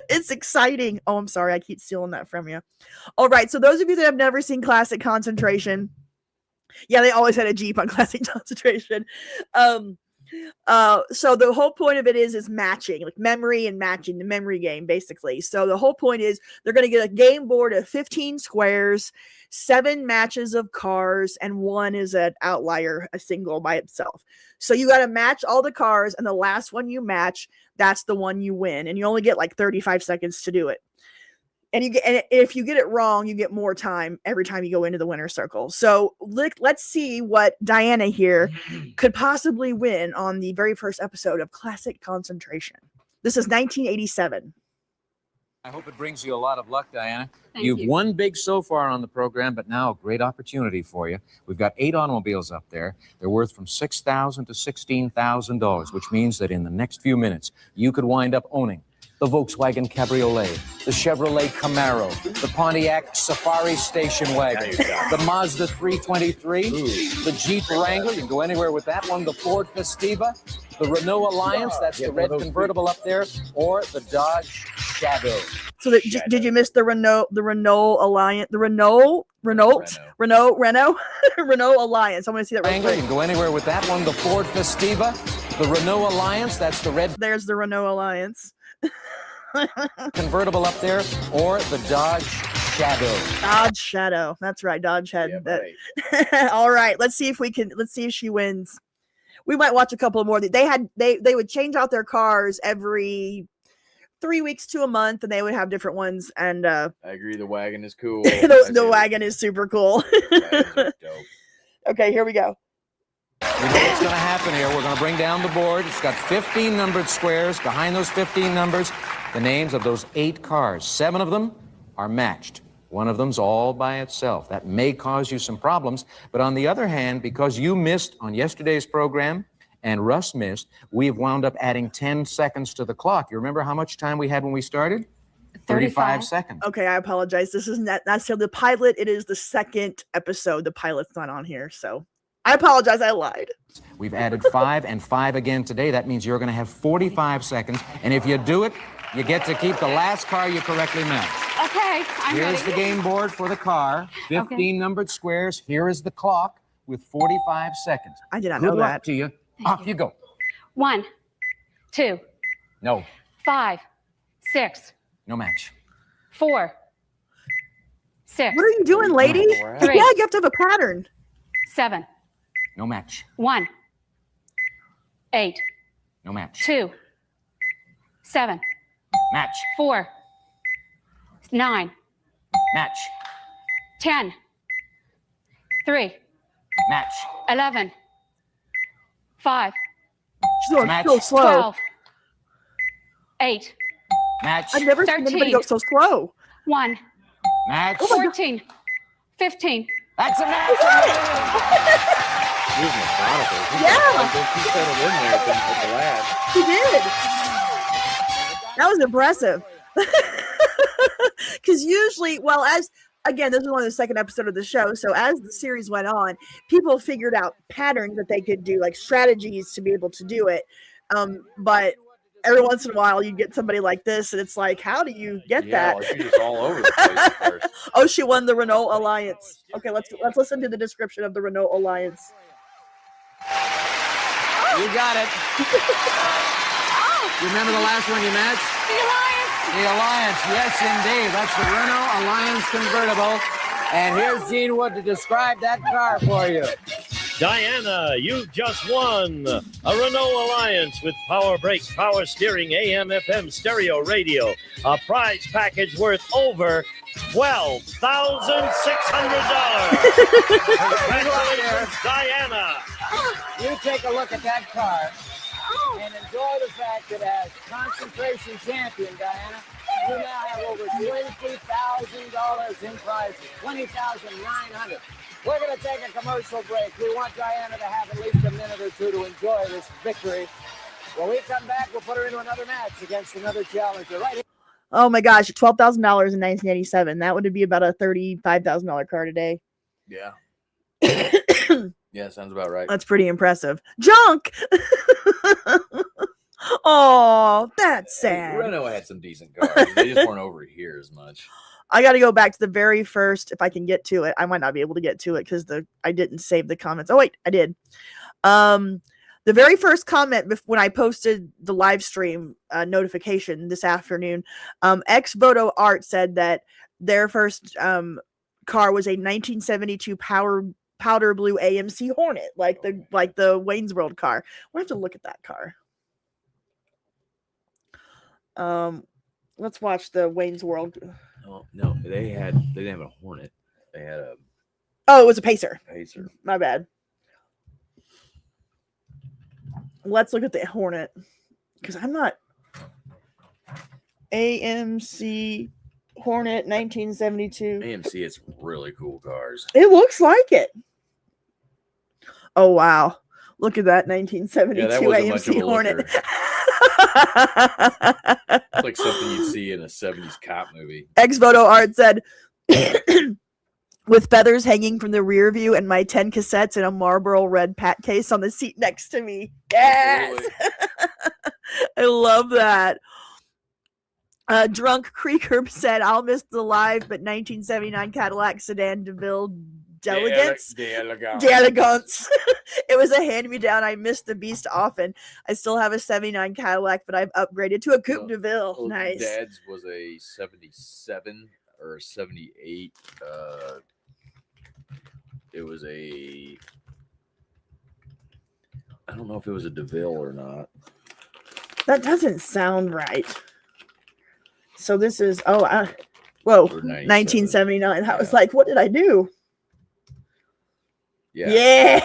It's exciting. Oh, I'm sorry. I keep stealing that from you. All right. So those of you that have never seen Classic Concentration, yeah, they always had a Jeep on Classic Concentration. So the whole point of it is matching, like memory and matching, the memory game, basically. So the whole point is they're going to get a game board of 15 squares, 7 matches of cars, and 1 is an outlier, a single by itself. So you got to match all the cars, and the last one you match, that's the one you win. And you only get like 35 seconds to do it. And if you get it wrong, you get more time every time you go into the winner's circle. So let's see what Diana here could possibly win on the very first episode of Classic Concentration. This is 1987. I hope it brings you a lot of luck, Diana. You've won big so far on the program, but now a great opportunity for you. We've got 8 automobiles up there. They're worth from $6,000 to $16,000, which means that in the next few minutes, you could wind up owning the Volkswagen Cabriolet, the Chevrolet Camaro, the Pontiac Safari Station Wagon, the Mazda 323, the Jeep Wrangler, you can go anywhere with that one, the Ford Festiva, the Renault Alliance, that's the red convertible up there, or the Dodge Shadow. So did you miss the Renault Alliance, the Renault Alliance? I want to see that. Wrangler, you can go anywhere with that one, the Ford Festiva, the Renault Alliance, that's the red. There's the Renault Alliance. Convertible up there, or the Dodge Shadow. Dodge Shadow. That's right. Dodge had that. All right. Let's see if she wins. We might watch a couple more. They would change out their cars every 3 weeks to a month, and they would have different ones. And I agree, the wagon is cool. the wagon is super cool. Okay, here we go. You know what's going to happen here. We're going to bring down the board. It's got 15 numbered squares. Behind those 15 numbers, the names of those 8 cars. 7 of them are matched. One of them's all by itself. That may cause you some problems. But on the other hand, because you missed on yesterday's program and Russ missed, we've wound up adding 10 seconds to the clock. You remember how much time we had when we started? 35 seconds. Okay, I apologize. This is not necessarily the pilot. It is the second episode. The pilot's not on here, so I apologize. I lied. We've added 5 and 5 again today. That means you're going to have 45 seconds. And if you do it, you get to keep the last car you correctly matched. Okay, I'm Here's ready. the game board for the car. 15 numbered squares. Here is the clock with 45 seconds. I did not Good know luck that. to you. Off you go. 1, 2, No. 5, 6, No match. 4, 6. What are you doing, lady? Yeah, 3, you have to have a pattern. 7, No match. 1, 8, No match. 2, 7, Match. 4, 9, Match. 10, 3, Match. 11, 5, She's going Match. so slow. 12, 8, Match. I've never seen anybody go 13. so slow. 1, Match. 14, 15. That's a match. He was methodical. He settled in there at the last. He did. That was impressive. Because usually, well, this is only the second episode of the show. So as the series went on, people figured out patterns that they could do, like strategies to be able to do it. But every once in a while, you get somebody like this, and it's like, how do you get that? Like she's just all over the place at first. Oh, she won the Renault Alliance. Okay, let's listen to the description of the Renault Alliance. You got it. You remember the last one you matched? The Alliance. The Alliance, yes, indeed. That's the Renault Alliance convertible. And here's Gene Wood to describe that car for you. Diana, you just won a Renault Alliance with power brakes, power steering, AM, FM, stereo, radio. A prize package worth over $12,600. Congratulations, Diana. You take a look at that car and enjoy the fact that as concentration champion, Diana, you now have over $20,000 in prizes, $20,900. We're going to take a commercial break. We want Diana to have at least a minute or two to enjoy this victory. When we come back, we'll put her into another match against another challenger. Right here. Oh my gosh, $12,000 in 1987. That would be about a $35,000 car today. Yeah. Yeah, sounds about right. That's pretty impressive. Junk. Oh, that's sad. Renault had some decent cars. They just weren't over here as much. I got to go back to the very first, if I can get to it. I might not be able to get to it because I didn't save the comments. Oh wait, I did. The very first comment when I posted the live stream notification this afternoon, Ex Voto Art said that their first car was a 1972 powder blue AMC Hornet, like the Wayne's World car. We'll have to look at that car. Let's watch the Wayne's World. Oh, no, they didn't have a Hornet. They had a. Oh, it was a Pacer. Pacer. My bad. Let's look at the Hornet because I'm not. AMC Hornet 1972. AMC, it's really cool cars. It looks like it. Oh wow! Look at that 1972 AMC Hornet. It's like something you'd see in a 70s cop movie. Ex Voto Art said, with feathers hanging from the rear view and my 10 cassettes and a Marlboro red pat case on the seat next to me. Yes! Really? I love that. Drunk Creeker said, I'll miss the live, but 1979 Cadillac sedan DeVille D'Elegance. D'Elegance. It was a hand-me-down. I missed the beast often. I still have a 79 Cadillac, but I've upgraded to a Coupe DeVille. Nice. Dad's was a 77 or 78. It was a... I don't know if it was a DeVille or not. That doesn't sound right. So this is 1979. I was like, what did I do? Yeah.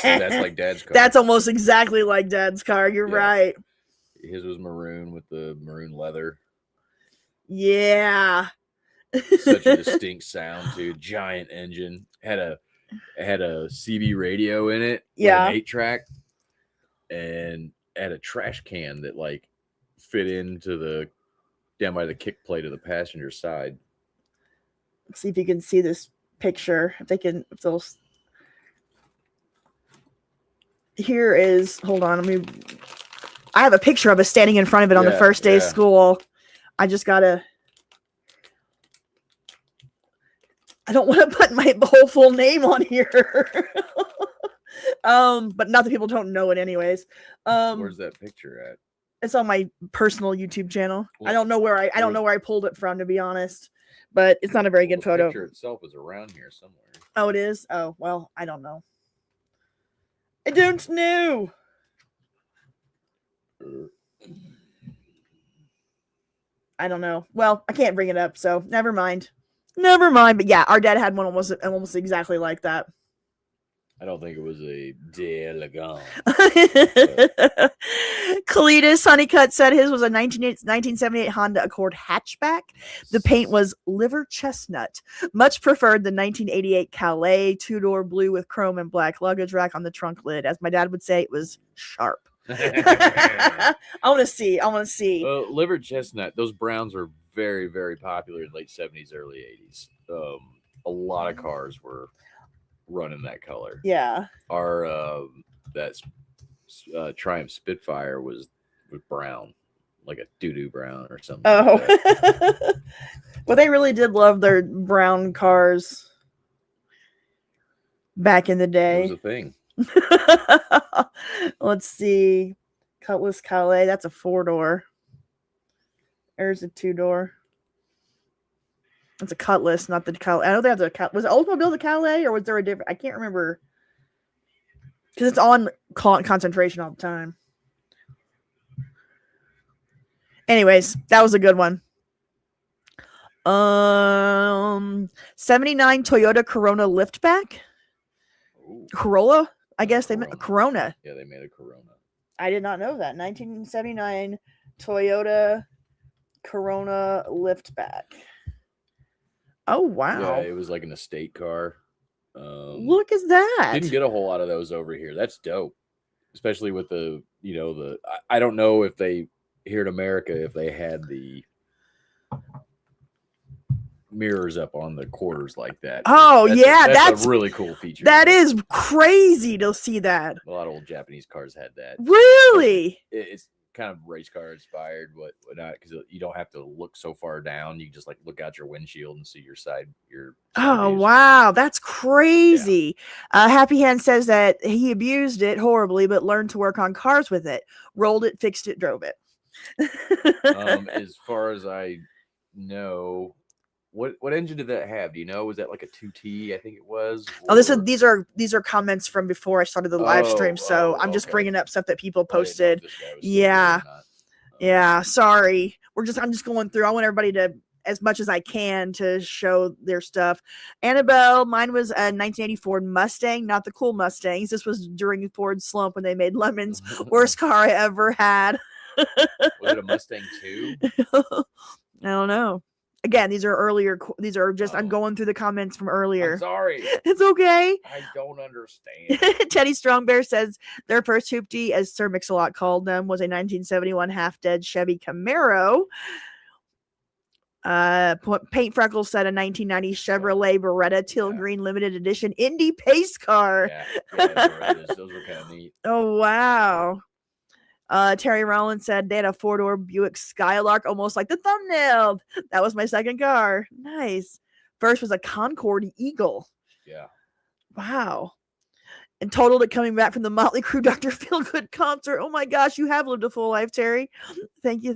That's like Dad's car. That's almost exactly like Dad's car. You're right. His was maroon with the maroon leather. Yeah. Such a distinct sound too. Giant engine. Had a CB radio in it. Yeah. An 8-track. And had a trash can that like fit into the down by the kick plate of the passenger side. Let's see if you can see this picture. If they'll. Here is, hold on, I have a picture of us standing in front of it on the first day of school. I just gotta, I don't want to put my whole full name on here. But not that people don't know it anyways. Where's that picture at? It's on my personal YouTube channel. I don't know where I pulled it from, to be honest, but it's not a very good photo. The picture itself is around here somewhere. Oh, it is? Oh, well, I don't know. I don't know. I don't know. Well, I can't bring it up, so never mind. But yeah, our dad had one almost exactly like that. I don't think it was a d'elegant. Cletus Honeycutt said his was a 1978 Honda Accord hatchback. The paint was liver chestnut. Much preferred the 1988 Calais 2-door blue with chrome and black luggage rack on the trunk lid. As my dad would say, it was sharp. I want to see. Liver chestnut. Those browns were very, very popular in late 70s, early 80s. A lot of cars were running that color. Yeah. Our Triumph Spitfire was brown, like a doo-doo brown or something. Oh. Like that. Well, they really did love their brown cars back in the day. It was a thing. Let's see. Cutlass Calais. That's a 4-door. There's a 2-door. It's a Cutlass, not the Calais. I know they have the Calais. Was it Oldsmobile the Calais, or was there a different? I can't remember. Because it's on concentration all the time. Anyways, that was a good one. 79 Toyota Corona liftback. Ooh. Corolla? I guess they meant a Corona. Yeah, they made a Corona. I did not know that. 1979 Toyota Corona liftback. Oh, wow. Yeah, it was like an estate car. Look at that. Didn't get a whole lot of those over here. That's dope. Especially with I don't know if they, here in America, if they had the mirrors up on the quarters like that. Oh, that's a really cool feature. That is crazy to see that. A lot of old Japanese cars had that. Really? It's kind of race car inspired, but not, because you don't have to look so far down. You just like look out your windshield and see your side views. Wow, that's crazy. Yeah. Happy Hand says that he abused it horribly, but learned to work on cars with it. Rolled it, fixed it, drove it. As far as I know, what engine did that have? Do you know? Was that like a 2T? I think it was. Oh, these are comments from before I started the live stream, so I'm just bringing up stuff that people posted. Yeah. Sorry, I'm just going through. I want everybody to, as much as I can, to show their stuff. Annabelle, mine was a 1980 Ford Mustang, not the cool Mustangs. This was during the Ford slump when they made Lemons. Worst car I ever had. Was it a Mustang 2? I don't know. Again, these are earlier. These are just, I'm going through the comments from earlier. I'm sorry. It's okay. I don't understand. Teddy Strongbear says their first hoopty, as Sir Mix-a-Lot called them, was a 1971 half-dead Chevy Camaro. Paint Freckles said a 1990 Chevrolet Beretta Teal Green Limited Edition Indy pace car. Yeah, those were kind of neat. Oh, wow. Terry Rollins said they had a 4-door Buick Skylark, almost like the thumbnail. That was my second car. Nice. First was a Concorde Eagle. Yeah. Wow. And totaled it coming back from the Motley Crue Dr. Feelgood concert. Oh my gosh, you have lived a full life, Terry. Thank you.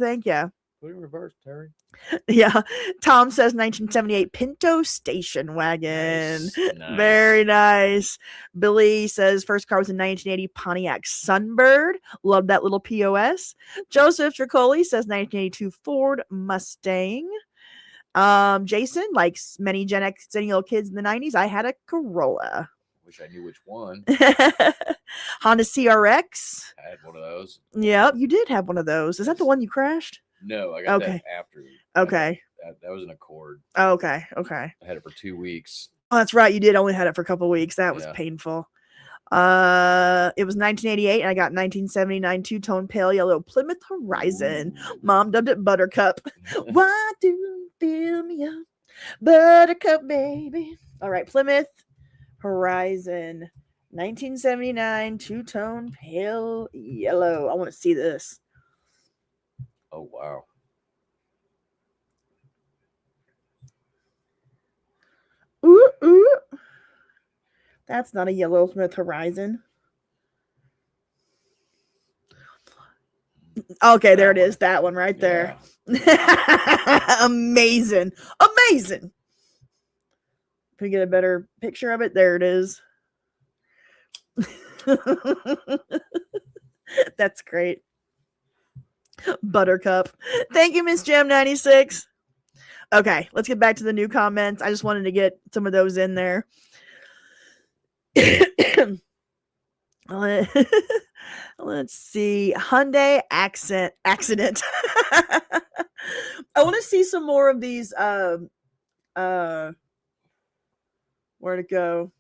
Put it in reverse, Terry. Yeah. Tom says 1978 Pinto station wagon. Nice. Very nice. Billy says first car was in 1980 Pontiac Sunbird. Love that little POS. Joseph Tricoli says 1982 Ford Mustang. Jason, like many Gen X Xennial kids in the 90s, I had a Corolla. Wish I knew which one. Honda CRX. I had one of those. Yep, you did have one of those. Is that the one you crashed? No, I got that after. Okay. That was an Accord. Oh, okay. I had it for 2 weeks. Oh, that's right. You did only had it for a couple weeks. That was painful. It was 1988, and I got 1979 two-tone pale yellow Plymouth Horizon. Mom dubbed it Buttercup. Why do you fill me up, Buttercup, baby? All right, Plymouth Horizon, 1979 two-tone pale yellow. I want to see this. Oh, wow. Ooh, ooh. That's not a yellow Plymouth Horizon. Okay, there it is. That one right there. Amazing. Amazing. Can we get a better picture of it? There it is. That's great. Buttercup. Thank you, Miss Jam 96. Okay, let's get back to the new comments. I just wanted to get some of those in there. Let's see. Hyundai accident. I want to see some more of these. Where to go?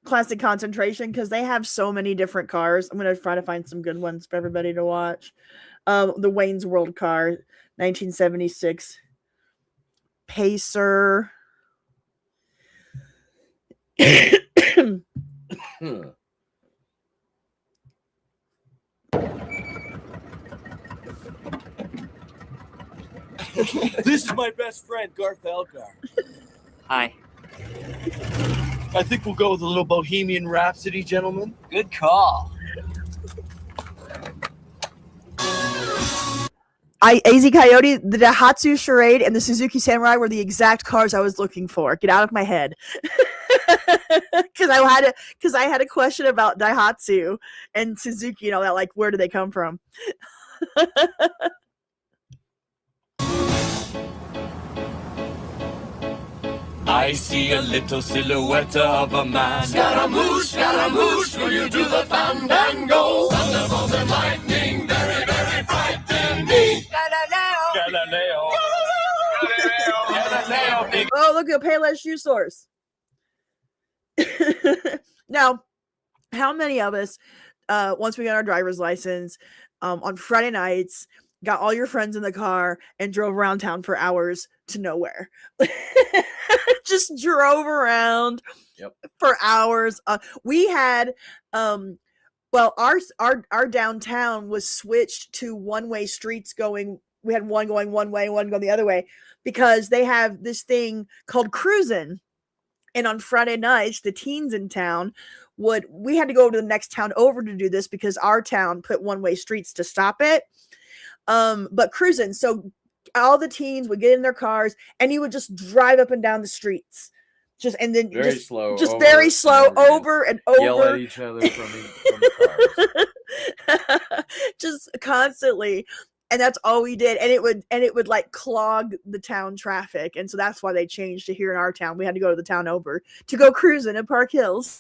Classic Concentration, because they have so many different cars. I'm going to try to find some good ones for everybody to watch. The Wayne's World car, 1976 Pacer. This is my best friend, Garth Elgar. Hi. I think we'll go with a little Bohemian Rhapsody, gentlemen. Good call. AZ Coyote, the Daihatsu Charade, and the Suzuki Samurai were the exact cars I was looking for. Get out of my head. Because I had a question about Daihatsu and Suzuki, you know, that, like, where do they come from? I see a little silhouette of a man. Scaramouche, will you do the fandango? Thunderbolts and lightning, very, very frightening. Galileo. Oh, look at Payless Shoe Source. Now, how many of us, once we got our driver's license, on Friday nights, got all your friends in the car and drove around town for hours to nowhere? Just drove around for hours. We had, well, our downtown was switched to one-way streets going. We had one going one way, one going the other way, because they have this thing called cruising. And on Friday nights, the teens in town we had to go to the next town over to do this because our town put one-way streets to stop it. But cruising, so all the teens would get in their cars and you would just drive up and down the streets, very slow over and over, yell at each other from the cars. Just constantly. And that's all we did. And it would like clog the town traffic. And so that's why they changed to here in our town. We had to go to the town over to go cruising in Park Hills.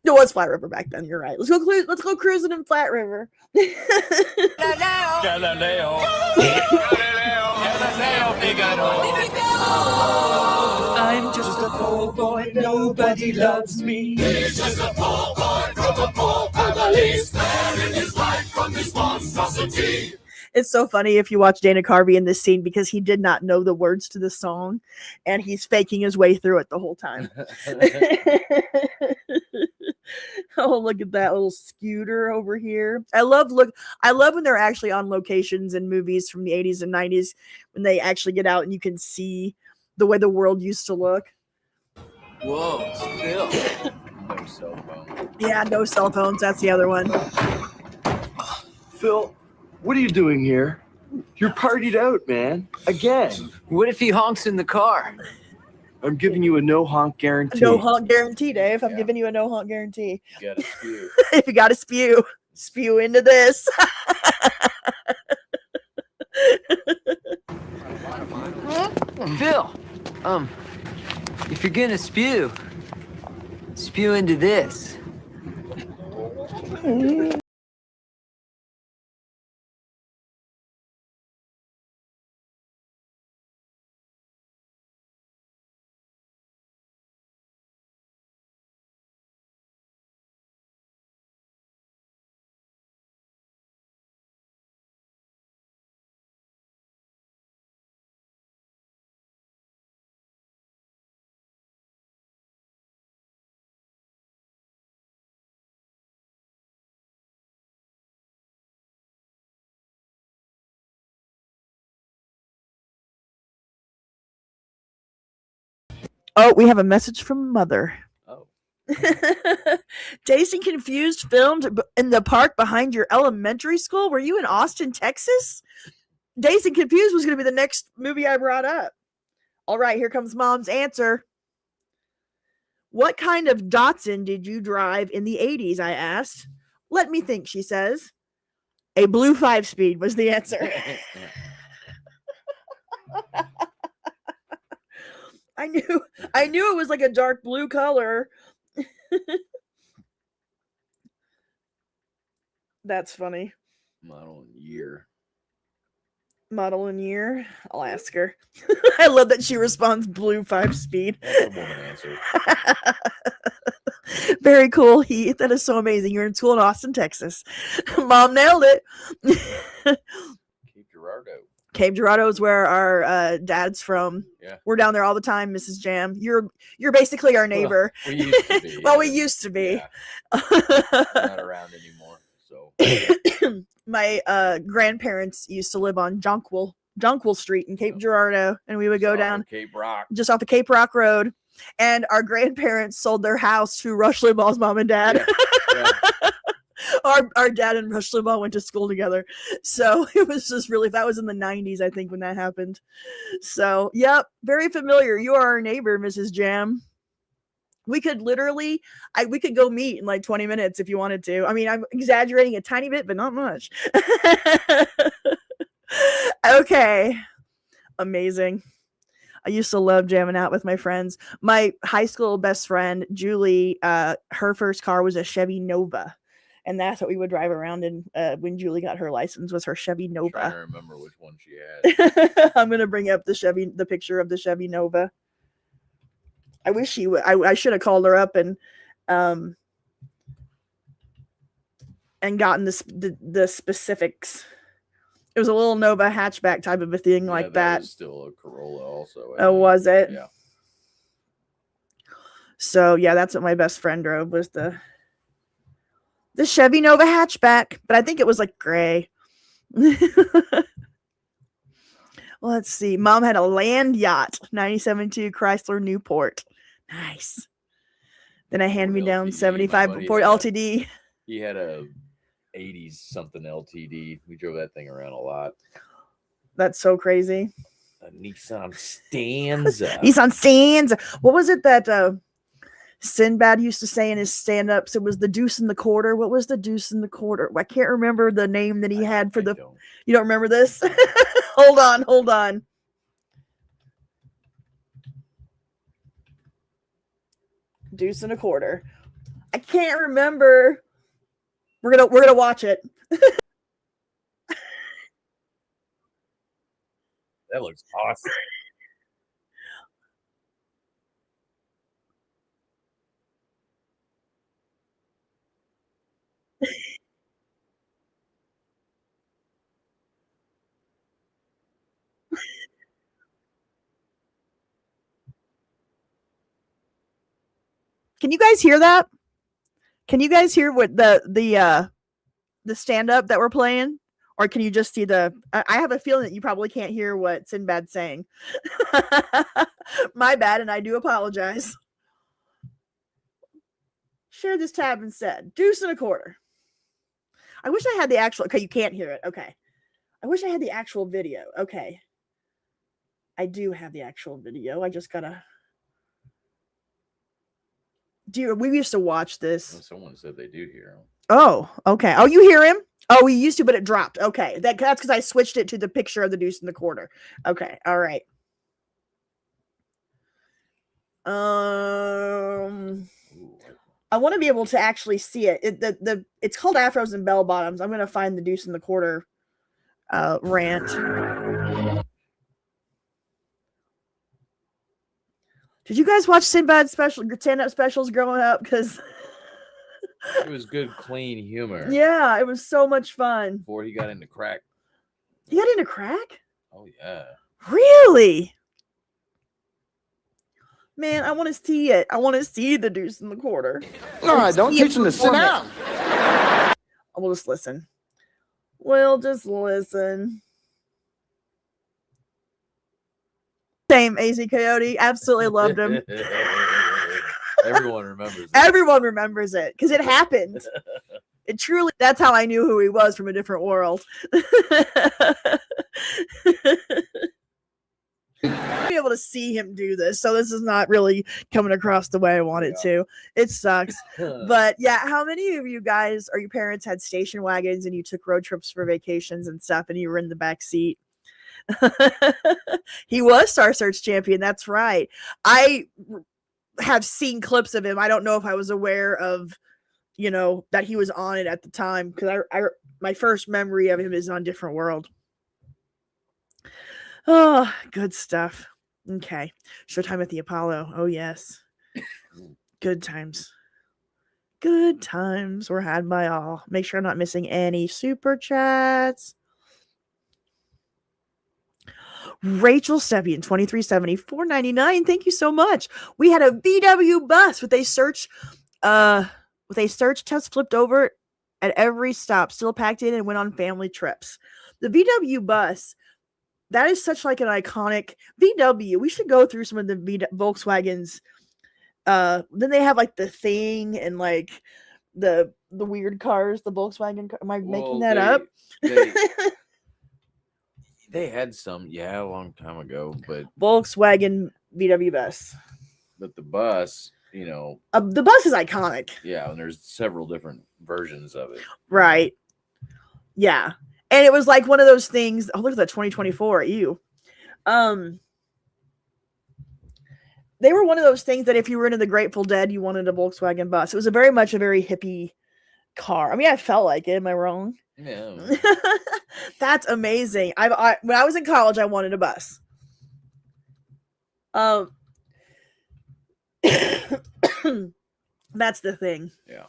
No, it's Flat River back then. You're right. Let's go cruising in Flat River. Galileo. I'm just a poor boy, nobody loves me. He's just a poor boy from a poor family, sparing his life from this monstrosity. It's so funny if you watch Dana Carvey in this scene because he did not know the words to the song and he's faking his way through it the whole time. Oh, look at that little scooter over here. I love when they're actually on locations in movies from the 80s and 90s when they actually get out and you can see the way the world used to look. Whoa, Phil. No cell phone. Yeah, no cell phones. That's the other one. Phil, what are you doing here? You're partied out, man. Again. What if he honks in the car? I'm giving you a no honk guarantee. No honk guarantee, Dave. I'm giving you a no honk guarantee. You gotta spew. If you gotta spew, spew into this. Phil, if you're gonna spew, spew into this. Oh, we have a message from Mother. Oh. Dazed and Confused filmed in the park behind your elementary school. Were you in Austin, Texas? Dazed and Confused was going to be the next movie I brought up. All right, here comes Mom's answer. What kind of Datsun did you drive in the 80s, I asked. Let me think, she says. A blue 5-speed was the answer. I knew it was like a dark blue color. That's funny. Model and year. Model and year. I'll ask her. I love that she responds blue 5-speed. That's a woman answer. Very cool, Heath. That is so amazing. You're in school in Austin, Texas. Mom nailed it. Cape Girardeau. Cape Girardeau is where our dad's from. Yeah. We're down there all the time, Mrs. Jam. You're basically our neighbor. Well, we used to be. Well, we used to be. Yeah. Not around anymore. So My grandparents used to live on Jonquil Street in Cape Girardeau, and we would go down Cape Rock. just off the Cape Rock Road. And our grandparents sold their house to Rush Limbaugh's mom and dad. Yeah. Our dad and Rush Limbaugh went to school together. So it was just really, that was in the 90s, I think, when that happened. So, yep, very familiar. You are our neighbor, Mrs. Jam. We could literally, we could go meet in like 20 minutes if you wanted to. I mean, I'm exaggerating a tiny bit, but not much. Okay. Amazing. I used to love jamming out with my friends. My high school best friend, Julie, her first car was a Chevy Nova. And that's what we would drive around in when Julie got her license, was her Chevy Nova. I'm trying to remember which one she had. I'm going to bring up the picture of the Chevy Nova. I wish she would. I should have called her up and gotten the specifics. It was a little Nova hatchback type of a thing, like that. Was still a Corolla also. Oh, was it? Yeah. So yeah, that's what my best friend drove, was the Chevy Nova hatchback, but I think it was like gray. Let's see. Mom had a land yacht, 97.2 Chrysler Newport. Nice. Then a hand-me-down 75 Ford LTD. He had a 80s something LTD. We drove that thing around a lot. That's so crazy. A Nissan Stanza. Nissan Stanza. What was it that Sinbad used to say in his stand-ups? It was the deuce in the quarter. What was the deuce in the quarter? I can't remember the name that he had for the... You don't remember this? Hold on. Deuce and a quarter. I can't remember. We're gonna watch it. That looks awesome. Can you guys hear that? Can you guys hear what the stand-up that we're playing? Or can you just see I have a feeling that you probably can't hear what Sinbad's saying. My bad, and I do apologize. Share this tab instead. Deuce and a quarter. I wish I had the actual. Okay, you can't hear it. Okay. I wish I had the actual video. Okay. I do have the actual video. I just gotta. We used to watch this. Well, someone said they do hear him. Oh, okay. Oh, you hear him? Oh, we used to, but it dropped. Okay. That's because I switched it to the picture of the deuce and the quarter. Okay. All right. I want to be able to actually see it. It's called Afros and Bell Bottoms. I'm going to find the deuce and the quarter rant. Did you guys watch Sinbad stand-up specials growing up? Because it was good, clean humor. Yeah, it was so much fun. Before he got into crack. He got into crack? Oh, yeah. Really? Man, I want to see it. I want to see the deuce and the quarter. All right, don't teach him to sit down. We'll just listen. We'll just listen. Same AZ Coyote. Absolutely loved him. Everyone remembers it. Everyone remembers it because it happened. It truly, that's how I knew who he was from a different world. Be able to see him do this, so this is not really coming across the way I want it to. It sucks. But yeah, how many of you guys or your parents had station wagons and you took road trips for vacations and stuff and you were in the back seat? He was Star Search champion. That's right. I have seen clips of him. I don't know if I was aware of, that he was on it at the time, because my first memory of him is on Different World. Oh, good stuff. Okay. Showtime at the Apollo. Oh, yes. Good times. Good times were had by all. Make sure I'm not missing any super chats. Rachel Sebian, 2370, $4.99. Thank you so much. We had a VW bus with a search test flipped over at every stop, still packed in and went on family trips. The VW bus, that is such like an iconic VW. We should go through some of the Volkswagens. Then they have like the Thing and like the weird cars, the Volkswagen. Am I making that up? They had some, a long time ago, but Volkswagen VW bus. But the bus, the bus is iconic. Yeah, and there's several different versions of it. Right. Yeah. And it was like one of those things. Oh, look at that 2024. Ew. They were one of those things that if you were into the Grateful Dead, you wanted a Volkswagen bus. It was a very hippie car. I mean, I felt like it. Am I wrong? Yeah. That's amazing. When I was in college, I wanted a bus. That's the thing. Yeah.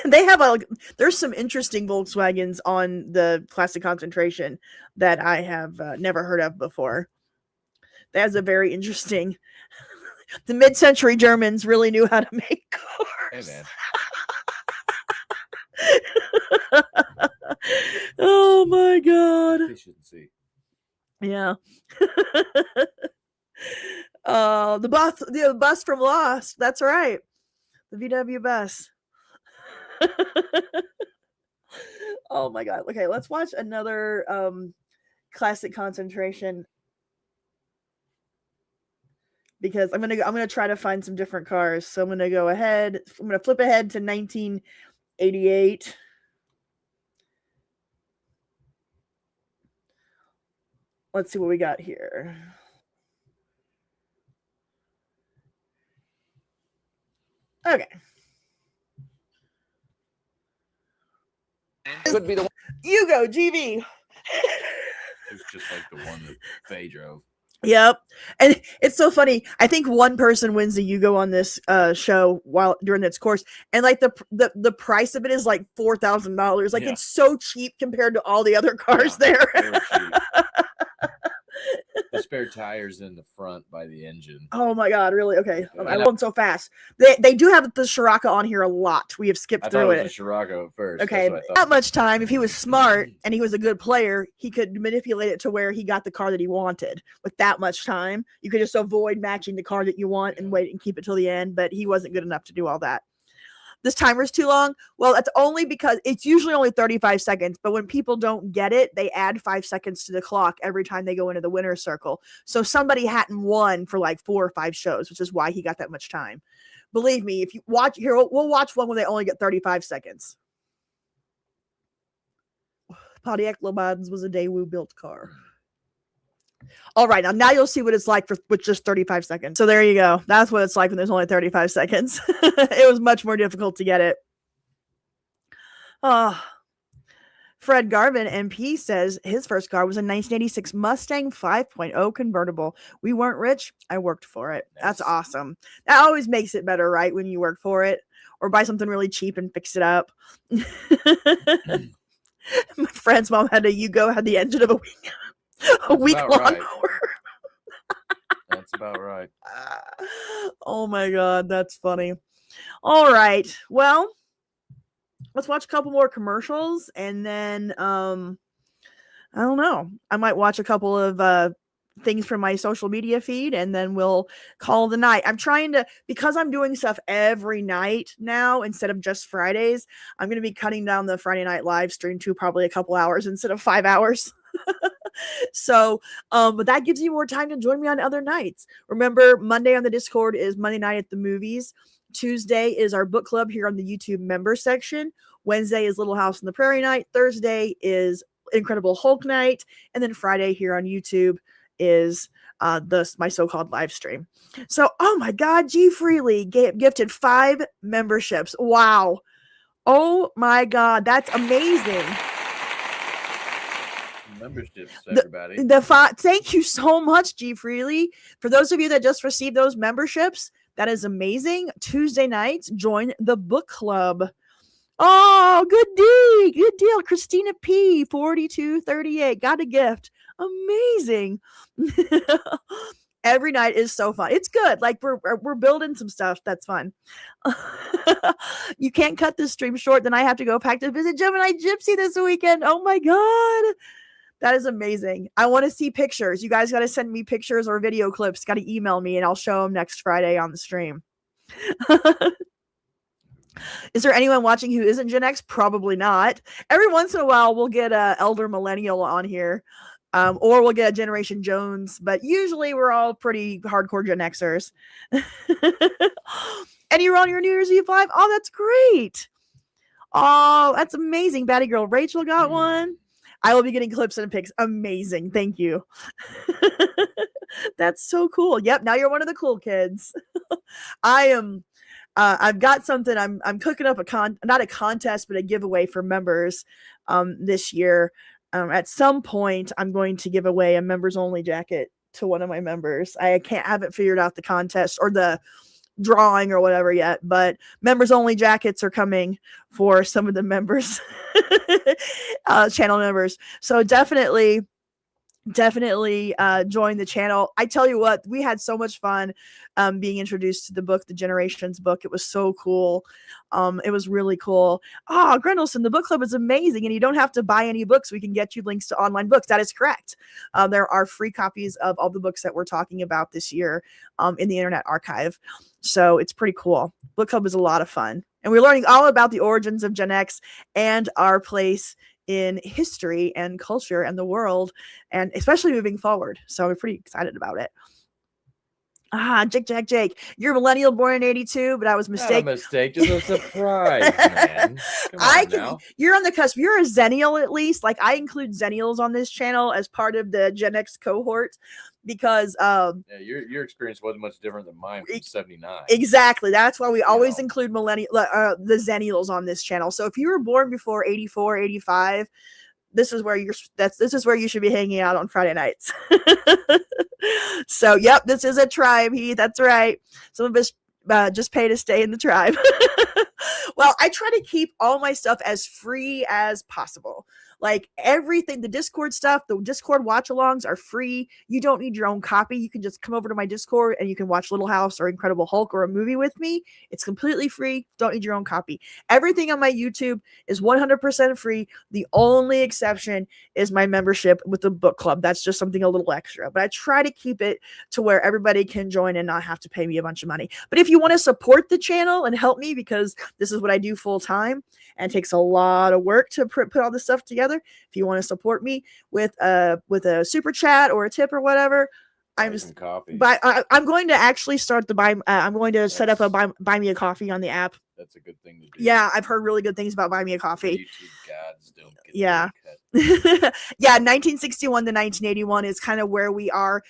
They have there's some interesting Volkswagens on the Classic Concentration that I have never heard of before. That's a very interesting. The mid-century Germans really knew how to make cars. Hey, man. Oh my god. Efficiency. Yeah. The bus from Lost. That's right. The VW bus. Oh my god. Okay, let's watch another Classic Concentration, because I'm gonna try to find some different cars. So I'm gonna go ahead. I'm gonna flip ahead to 1988. Let's see what we got here. Okay. Could be the one. You go, GV. It's just like the one that Faye drove. Yep. And it's so funny. I think one person wins the Yugo on this show during its course, and like the price of it is like $4,000. Like it's so cheap compared to all the other cars there. The spare tires in the front by the engine. Oh my god, really? Okay. I'm going so fast. They do have the Scirocco on here a lot. We have skipped through it. I thought it was a Scirocco at first. Okay, not much time. If he was smart and he was a good player, he could manipulate it to where he got the car that he wanted. With that much time, you could just avoid matching the car that you want and wait and keep it till the end, but he wasn't good enough to do all that. this timer's too long. Well, that's only because it's usually only 35 seconds, but when people don't get it, they add 5 seconds to the clock every time they go into the winner's circle. So somebody hadn't won for like 4 or 5 shows, which is why he got that much time. Believe me, if you watch here, we'll watch one when they only get 35 seconds. Pontiac Le Mans was a Daewoo built car. All right, now you'll see what it's like with just 35 seconds. So there you go. That's what it's like when there's only 35 seconds. It was much more difficult to get it. Fred Garvin MP says his first car was a 1986 Mustang 5.0 convertible. We weren't rich. I worked for it. Nice. That's awesome. That always makes it better, right? When you work for it or buy something really cheap and fix it up. My friend's mom had a Yugo, had the engine of a week lawnmower. That's about right. Oh my God, that's funny. All right, well, let's watch a couple more commercials, and then I don't know. I might watch a couple of things from my social media feed, and then we'll call the night. I'm trying to, because I'm doing stuff every night now instead of just Fridays, I'm going to be cutting down the Friday night live stream to probably a couple hours instead of 5 hours. So, but that gives you more time to join me on other nights. Remember, Monday on the Discord is Monday Night at the Movies. Tuesday is our book club here on the YouTube member section. Wednesday is Little House on the Prairie night. Thursday is Incredible Hulk night. And then Friday here on YouTube is my so-called live stream. So, oh my God, G Freely gifted 5 memberships. Wow. Oh my God, that's amazing. Memberships, everybody. Thank you so much, G Freely. For those of you that just received those memberships, that is amazing. Tuesday nights, join the book club. Oh, good deal. Christina P, 4238, got a gift. Amazing. Every night is so fun. It's good. Like we're building some stuff that's fun. You can't cut this stream short. Then I have to go back to visit Gemini Gypsy this weekend. Oh my God. That is amazing. I want to see pictures. You guys got to send me pictures or video clips. Got to email me and I'll show them next Friday on the stream. Is there anyone watching who isn't Gen X? Probably not. Every once in a while, we'll get an elder millennial on here. Or we'll get a Generation Jones. But usually we're all pretty hardcore Gen Xers. And you're on your New Year's Eve live? Oh, that's great. Oh, that's amazing. Batty Girl Rachel got one. I will be getting clips and pics. Amazing. Thank you. That's so cool. Yep. Now you're one of the cool kids. I am. I've got something. I'm cooking up not a contest, but a giveaway for members this year. At some point, I'm going to give away a members only jacket to one of my members. I haven't figured out the contest or the drawing or whatever yet, but members only jackets are coming for some of the members, channel members. So definitely join the channel. I tell you what, we had so much fun being introduced to the book, the Generations book. It was so cool. It was really cool. Grendelson, the book club is amazing, and you don't have to buy any books. We can get you links to online books. That is correct. There are free copies of all the books that we're talking about this year in the Internet Archive. So it's pretty cool. Book club is a lot of fun. And we're learning all about the origins of Gen X and our place in history and culture and the world, and especially moving forward. So we're pretty excited about it. Jake, you're a millennial born in 82, but I was mistaken. Not a mistake, just a surprise, man. You're on the cusp. You're a Zennial at least. Like I include Zennials on this channel as part of the Gen X cohort because your experience wasn't much different than mine from 79. Exactly. That's why we always include the Zennials on this channel. So if you were born before 84, 85, this is where you should be hanging out on Friday nights. So, yep, this is a tribe, Heath. That's right. Some of us just pay to stay in the tribe. Well, I try to keep all my stuff as free as possible. Like everything, the Discord stuff, the Discord watch-alongs are free. You don't need your own copy. You can just come over to my Discord and you can watch Little House or Incredible Hulk or a movie with me. It's completely free. Don't need your own copy. Everything on my YouTube is 100% free. The only exception is my membership with the book club. That's just something a little extra. But I try to keep it to where everybody can join and not have to pay me a bunch of money. But if you want to support the channel and help me, because this is what I do full time and it takes a lot of work to put all this stuff together. If you want to support me with a super chat or a tip or whatever, I'm going to actually start I'm going to set up a buy me a coffee on the app. That's a good thing to do. Yeah, I've heard really good things about buy me a coffee. YouTube gods don't get yeah. Yeah, 1961 to 1981 is kind of where we are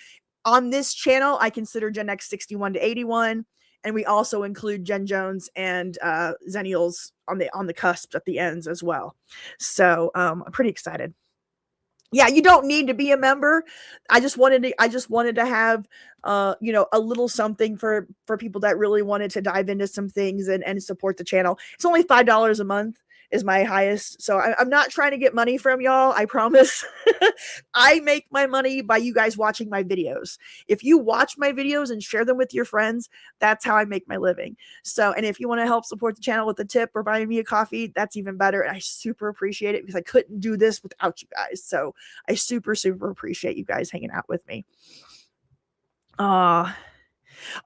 on this channel. I consider Gen X 61 to 81. And we also include Gen Jones and Zennials on the cusp at the ends as well. So I'm pretty excited. Yeah, you don't need to be a member. I just wanted to have a little something for people that really wanted to dive into some things and support the channel. It's only $5 a month is my highest. So I'm not trying to get money from y'all. I promise. I make my money by you guys watching my videos. If you watch my videos and share them with your friends, that's how I make my living. So, and if you want to help support the channel with a tip or buying me a coffee, that's even better. And I super appreciate it because I couldn't do this without you guys. So I super, super appreciate you guys hanging out with me.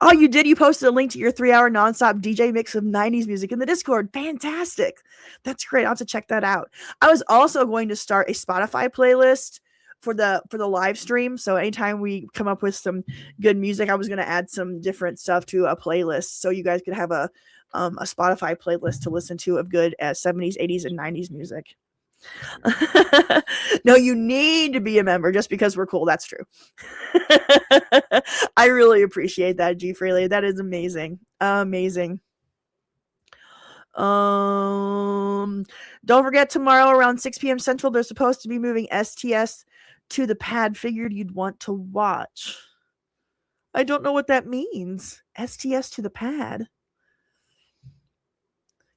Oh, you did. You posted a link to your 3-hour nonstop DJ mix of 90s music in the Discord. Fantastic. That's great. I'll have to check that out. I was also going to start a Spotify playlist for the live stream. So anytime we come up with some good music, I was going to add some different stuff to a playlist so you guys could have a Spotify playlist to listen to of good 70s, 80s, and 90s music. No, you need to be a member just because we're cool. That's true. I really appreciate that, G Freely. That is amazing. Amazing. Don't forget tomorrow around 6 p.m. Central, they're supposed to be moving STS to the pad. Figured you'd want to watch. I don't know what that means. STS to the pad.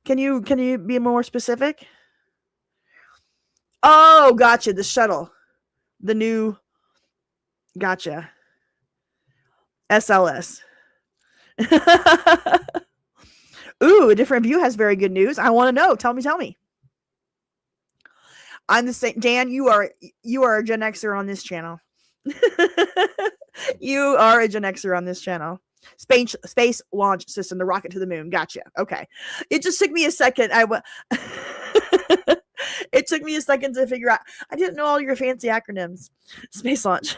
Can you be more specific? Oh, gotcha. The shuttle. The new. Gotcha. SLS. Ooh, a different view has very good news. I want to know. Tell me. I'm the same. Dan, you are a Gen Xer on this channel. You are a Gen Xer on this channel. Space launch system, the rocket to the moon. Gotcha. Okay. It just took me a second. It took me a second to figure out. I didn't know all your fancy acronyms. Space launch.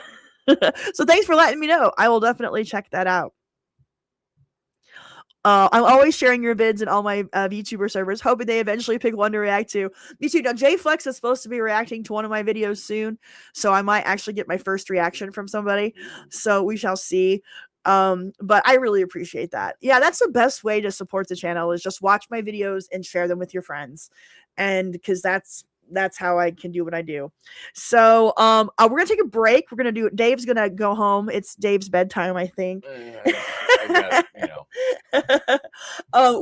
So thanks for letting me know. I will definitely check that out. I'm always sharing your vids in all my VTuber servers, hoping they eventually pick one to react to. Me too. Now, JFlex is supposed to be reacting to one of my videos soon, so I might actually get my first reaction from somebody. So we shall see. But I really appreciate that. Yeah, that's the best way to support the channel is just watch my videos and share them with your friends. And because that's how I can do what I do. So we're gonna take a break. We're gonna do Dave's gonna go home. It's Dave's bedtime, I think.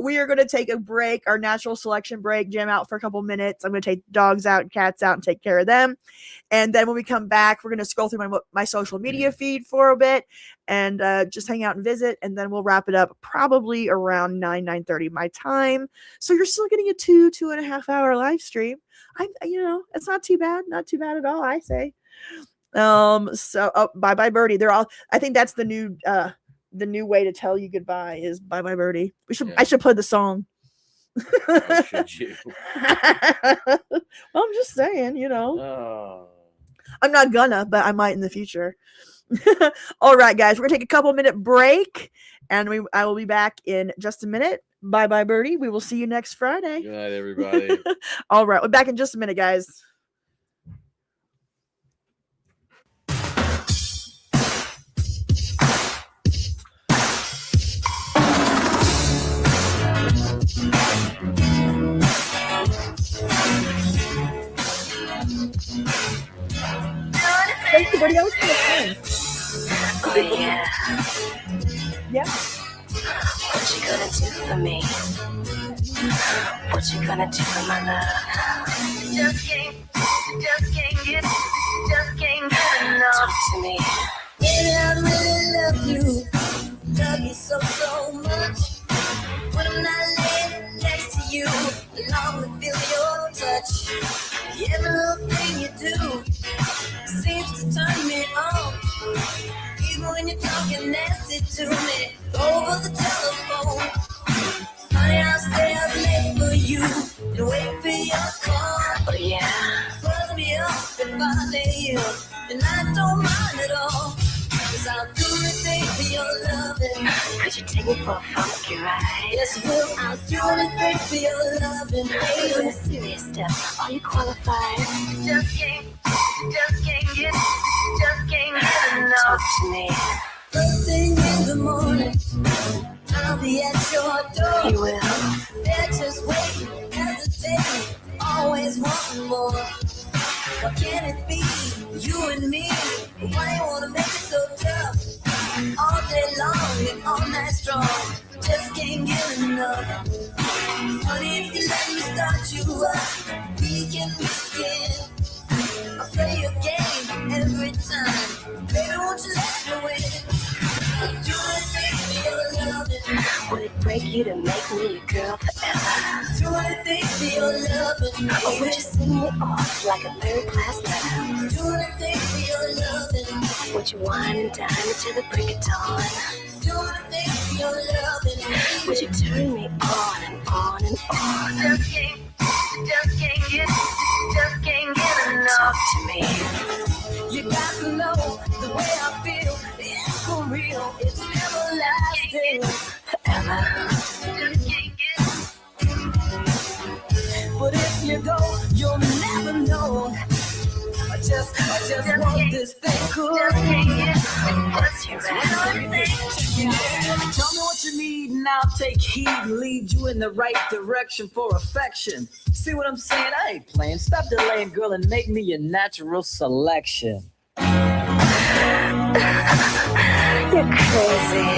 We are gonna take a break, our natural selection break, jam out for a couple minutes. I'm gonna take dogs out and cats out and take care of them. And then when we come back, we're gonna scroll through my social media feed for a bit and just hang out and visit, and then we'll wrap it up probably around 9:30 my time. So you're still getting a 2.5 hour live stream. It's not too bad at all, I say. So bye Birdie. I think that's the new way to tell you goodbye is bye Birdie. I should play the song. Should you? Well, I'm just saying, I'm not gonna, but I might in the future. All right, guys, we're gonna take a couple minute break, and I will be back in just a minute. Bye, Birdie. We will see you next Friday. Good night, everybody. All right, we're back in just a minute, guys. Thank you, buddy. That was kind of fun. Oh, yeah. Yeah. What you gonna do for me? What you gonna do for my love? Just kidding. just can't get enough. Talk to me. Baby, I really love you so much. When I'm not laying next to you, I long to feel your touch. Every little thing you do seems to turn me on. Even when you're talking nasty to me over the telephone. Honey, I'll stay up late for you and wait for your call. Oh yeah. Buzz me up if I lay you, and I don't mind at all. 'Cause I'll do anything for your loving. Could you take me for a funky ride? Yes, will. I'll do anything for your loving. Hey, on a serious step, are you qualified? Just can't get enough. Talk to me. First thing in the morning, I'll be at your door. You will. They're just waiting, hesitating, always wanting more. What can it be? You and me. Why you wanna make it so tough? All day long and all night strong. Just can't get enough. Honey, if you let me start you up, we can begin. I'll play your game every time. Baby, won't you let me win? I'll do anything for your loving. Would it break you to make me your girl forever? Do anything for your loving. Or would you sing me off like a third-class letter? Do anything for your loving. Would you wine and dine until the break of dawn? Do anything for your loving. Would you turn me on and on and on? Just can't get enough. Talk to me. You got to know the way I feel. It's for real. It's everlasting. Forever. But if you go, you'll never know. I just want this thing cool. What's your everything? Tell me what you need and I'll take heed and lead you in the right direction for affection. See what I'm saying? I ain't playing. Stop delaying, girl, and make me your natural selection. You're crazy.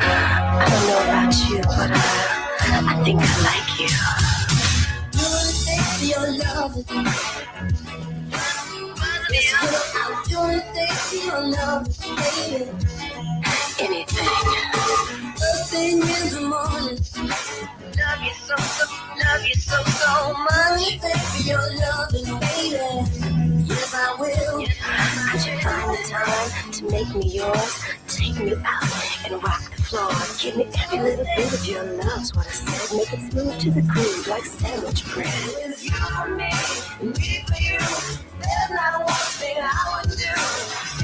I don't know about you, but I think I like you. Do anything for your love. Yes, I'll do anything for your love, baby. Anything. First thing in the morning. Love you so much. Anything for your loving, baby. Yes, I will. Could you find the time to make me yours? Take me out and rock the floor. Give me every little bit of your love's what I said. Make it smooth to the groove like sandwich bread. It's you for me, and me for you. There's not one thing I would do.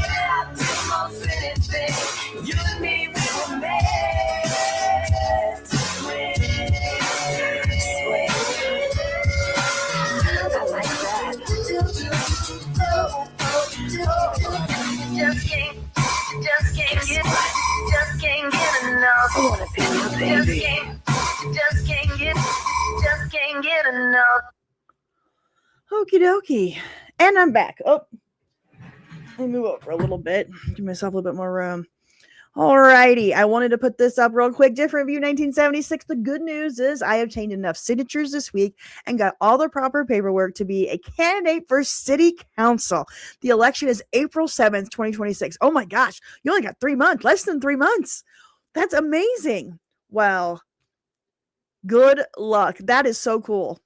Baby, I'd do most anything. You and me, we were made to swing. I like that. Just can't get enough. I wanna be your baby. Just can't get enough. Okie dokie. And I'm back. Oh, let me move over a little bit. Give myself a little bit more room. Alrighty. I wanted to put this up real quick. Different View 1976. The good news is I obtained enough signatures this week and got all the proper paperwork to be a candidate for city council. The election is April 7th, 2026. Oh my gosh. You only got 3 months, less than 3 months. That's amazing. Well, good luck. That is so cool.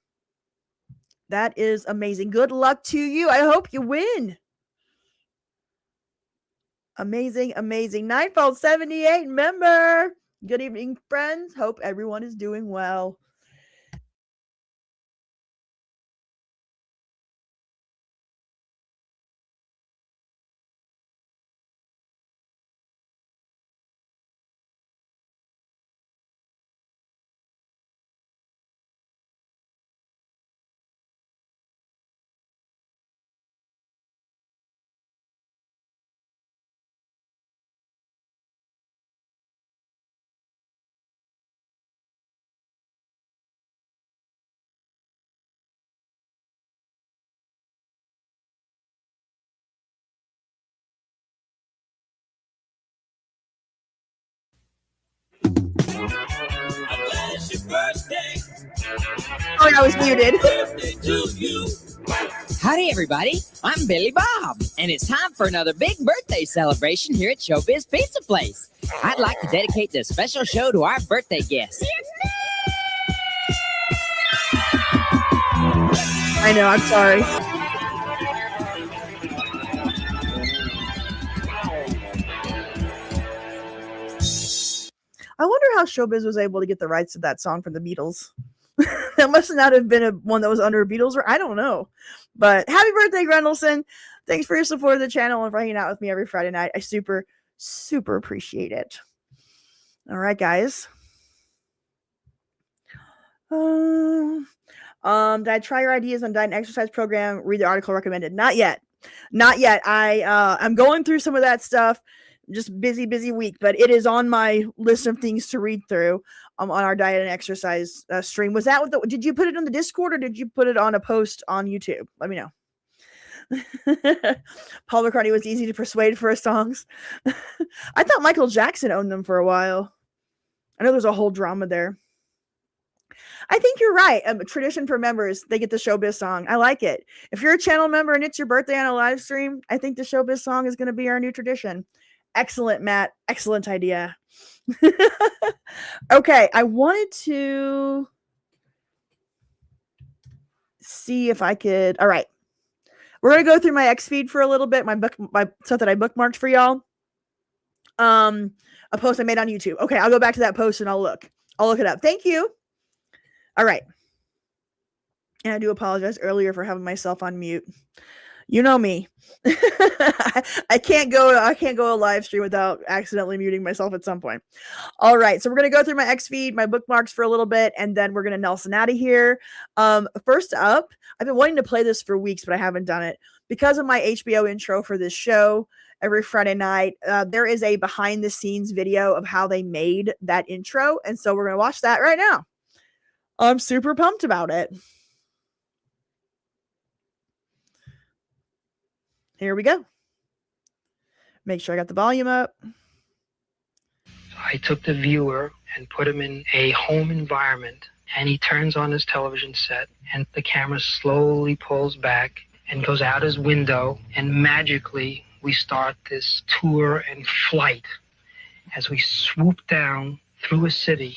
That is amazing. Good luck to you. I hope you win. Amazing, amazing. Nightfall 78 member. Good evening, friends. Hope everyone is doing well. Oh, I was muted. Howdy, everybody. I'm Billy Bob, and it's time for another big birthday celebration here at Showbiz Pizza Place. I'd like to dedicate this special show to our birthday guest. I know, I'm sorry. I wonder how Showbiz was able to get the rights to that song from the Beatles. That must not have been one that was under Beatles, or I don't know. But happy birthday, Grendelson. Thanks for your support of the channel and for hanging out with me every Friday night. I super, super appreciate it. All right, guys. Did I try your ideas on diet and exercise program? Read the article recommended. Not yet. Not yet. I'm going through some of that stuff. Just busy week, but it is on my list of things to read through on our diet and exercise stream. Was that did you put it on the Discord or did you put it on a post on YouTube? Let me know. Paul McCartney was easy to persuade for his songs. I thought Michael Jackson owned them for a while. I know there's a whole drama there. I think you're right. Tradition for members, they get the Showbiz song. I like it. If you're a channel member and it's your birthday on a live stream, I think the Showbiz song is going to be our new tradition. Excellent, Matt. Excellent idea. Okay, I wanted to see if I could. All right, we're gonna go through my X feed for a little bit. My stuff that I bookmarked for y'all. A post I made on YouTube. Okay, I'll go back to that post and I'll look it up. Thank you. All right, and I do apologize earlier for having myself on mute. You know me. I can't go a live stream without accidentally muting myself at some point. All right, so we're gonna go through my X feed, my bookmarks for a little bit, and then we're gonna Nelson out of here. First up, I've been wanting to play this for weeks, but I haven't done it because of my HBO intro for this show. Every Friday night, there is a behind the scenes video of how they made that intro, and so we're gonna watch that right now. I'm super pumped about it. Here we go. Make sure I got the volume up. I took the viewer and put him in a home environment, and he turns on his television set, and the camera slowly pulls back and goes out his window, and magically we start this tour and flight as we swoop down through a city.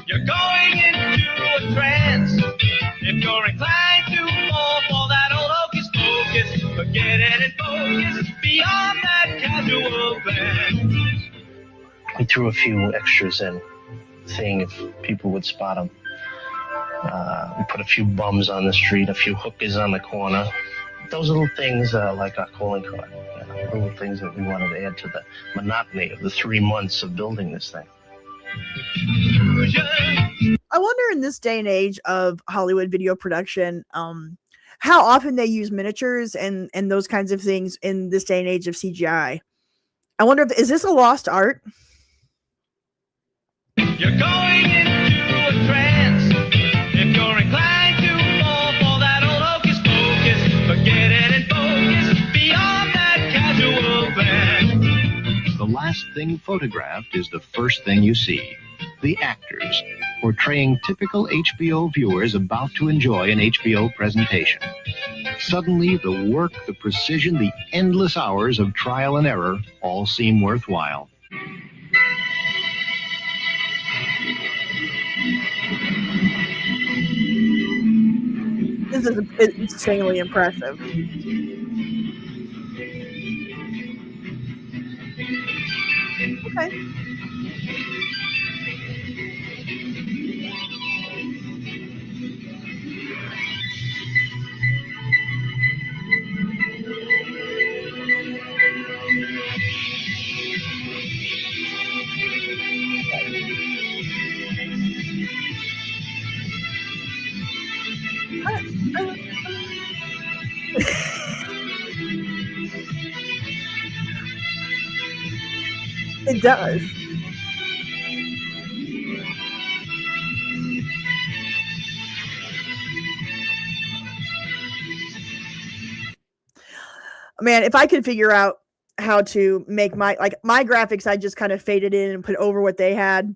You're going into a trance. If you're inclined to fall for that old hocus pocus, forget it and focus beyond that casual glance. We threw a few extras in, seeing if people would spot them. We put a few bums on the street, a few hookers on the corner. Those little things like our calling card. Little things that we wanted to add to the monotony of the 3 months of building this thing. I wonder in this day and age of Hollywood video production, how often they use miniatures and those kinds of things in this day and age of CGI. I wonder is this a lost art? You're going into a trance. If you're inclined to fall for that old hocus pocus, forget it and focus beyond that casual glance. The last thing photographed is the first thing you see. The actors, portraying typical HBO viewers about to enjoy an HBO presentation. Suddenly, the work, the precision, the endless hours of trial and error all seem worthwhile. This is insanely impressive. Okay. It does. Man, if I could figure out how to make my graphics, I just kind of faded in and put over what they had.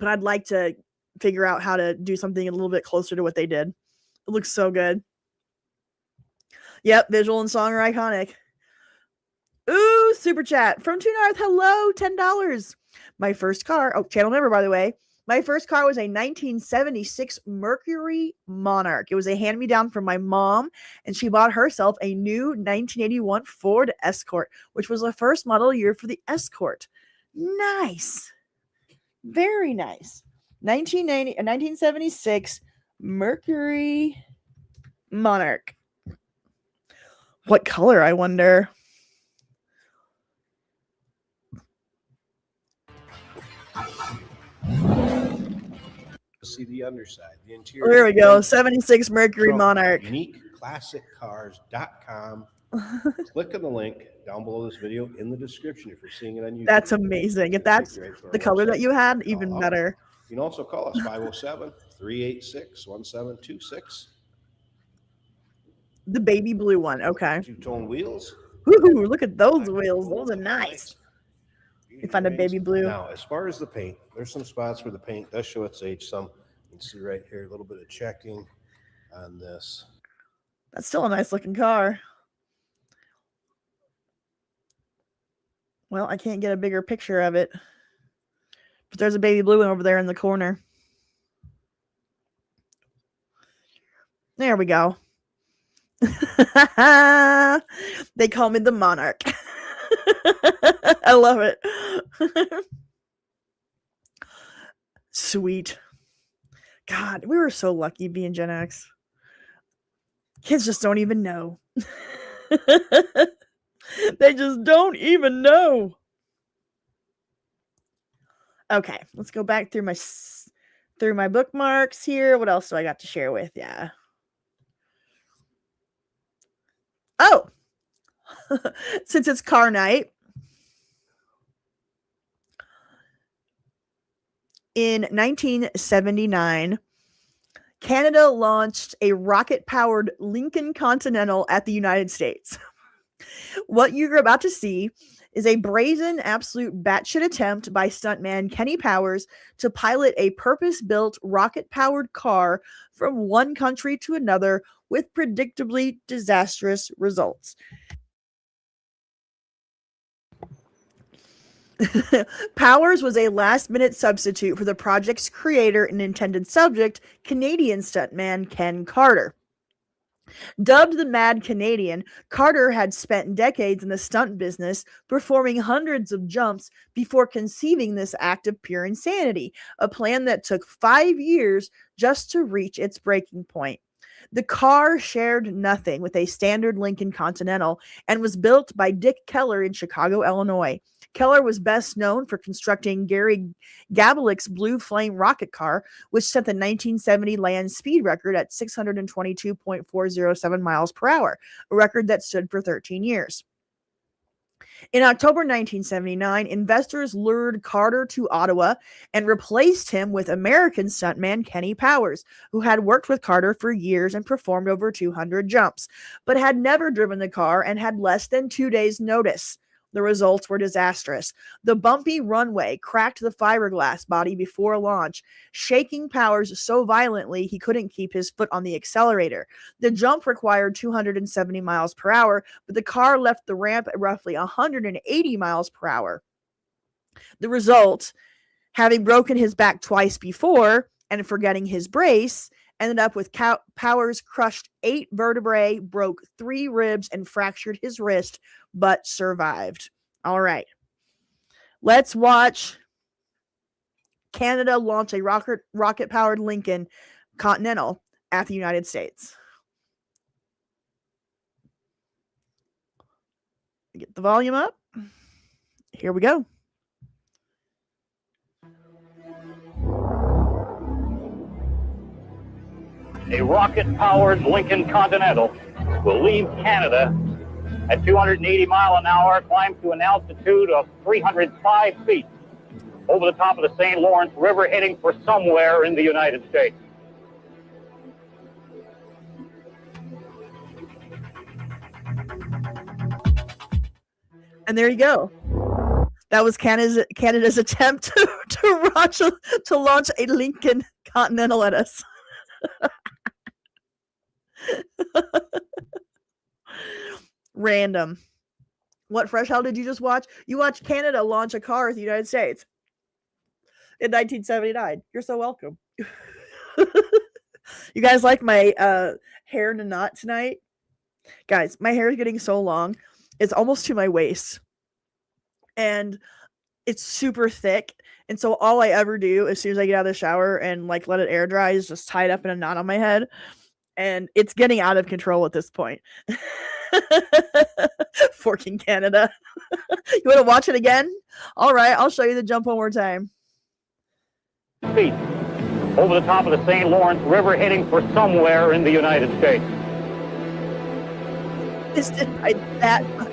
but I'd like to figure out how to do something a little bit closer to what they did. It looks so good. Yep, visual and song are iconic. Ooh, super chat from Tune North. Hello, $10. My first car, channel member, by the way. My first car was a 1976 Mercury Monarch. It was a hand-me-down from my mom, and she bought herself a new 1981 Ford Escort, which was the first model year for the Escort. Nice. Very nice. 1976 Mercury Monarch. What color, I wonder? See the underside, the interior. There we go. 76 Mercury Monarch. UniqueClassicCars.com. Click on the link down below this video in the description if you're seeing it on YouTube. That's amazing. If that's the color that you had, even better. You can also call us 507-386-1726. The baby blue one. Okay. Two-tone wheels. Ooh, look at those wheels. Those are nice. You find a baby blue. Now, as far as the paint, there's some spots where the paint does show its age. Some you can see right here, a little bit of checking on this. That's still a nice looking car. Well, I can't get a bigger picture of it. But there's a baby blue one over there in the corner. There we go. They call me the Monarch. I love it. Sweet. God, we were so lucky being Gen X. Kids just don't even know. They just don't even know. Okay, let's go back through my bookmarks here. What else do I got to share with you? Oh, since it's car night, in 1979, Canada launched a rocket-powered Lincoln Continental at the United States. What you're about to see is a brazen, absolute batshit attempt by stuntman Kenny Powers to pilot a purpose-built rocket-powered car from one country to another with predictably disastrous results. Powers was a last-minute substitute for the project's creator and intended subject, Canadian stuntman Ken Carter. Dubbed the Mad Canadian, Carter had spent decades in the stunt business, performing hundreds of jumps before conceiving this act of pure insanity, a plan that took 5 years just to reach its breaking point. The car shared nothing with a standard Lincoln Continental and was built by Dick Keller in Chicago, Illinois. Keller was best known for constructing Gary Gabalick's Blue Flame rocket car, which set the 1970 land speed record at 622.407 miles per hour, a record that stood for 13 years. In October 1979, investors lured Carter to Ottawa and replaced him with American stuntman Kenny Powers, who had worked with Carter for years and performed over 200 jumps, but had never driven the car and had less than 2 days' notice. The results were disastrous. The bumpy runway cracked the fiberglass body before launch, shaking Powers so violently he couldn't keep his foot on the accelerator. The jump required 270 miles per hour, but the car left the ramp at roughly 180 miles per hour. The result, having broken his back twice before and forgetting his brace, ended up with Powers crushed 8 vertebrae, broke 3 ribs, and fractured his wrist, but survived. All right. Let's watch Canada launch a rocket-powered Lincoln Continental at the United States. Get the volume up. Here we go. A rocket-powered Lincoln Continental will leave Canada at 280 miles an hour, climb to an altitude of 305 feet over the top of the St. Lawrence River, heading for somewhere in the United States. And there you go. That was Canada's attempt to to launch a Lincoln Continental at us. Random. What Fresh Hell did you just watch? You watched Canada launch a car at the United States in 1979. You're so welcome. You guys like my hair in a knot tonight? Guys, my hair is getting so long. It's almost to my waist. And it's super thick. And so all I ever do as soon as I get out of the shower and like let it air dry is just tie it up in a knot on my head. And it's getting out of control at this point. Forking Canada. You want to watch it again? All right, I'll show you the jump one more time. Feet over the top of the St. Lawrence River, heading for somewhere in the United States. This didn't bite that much.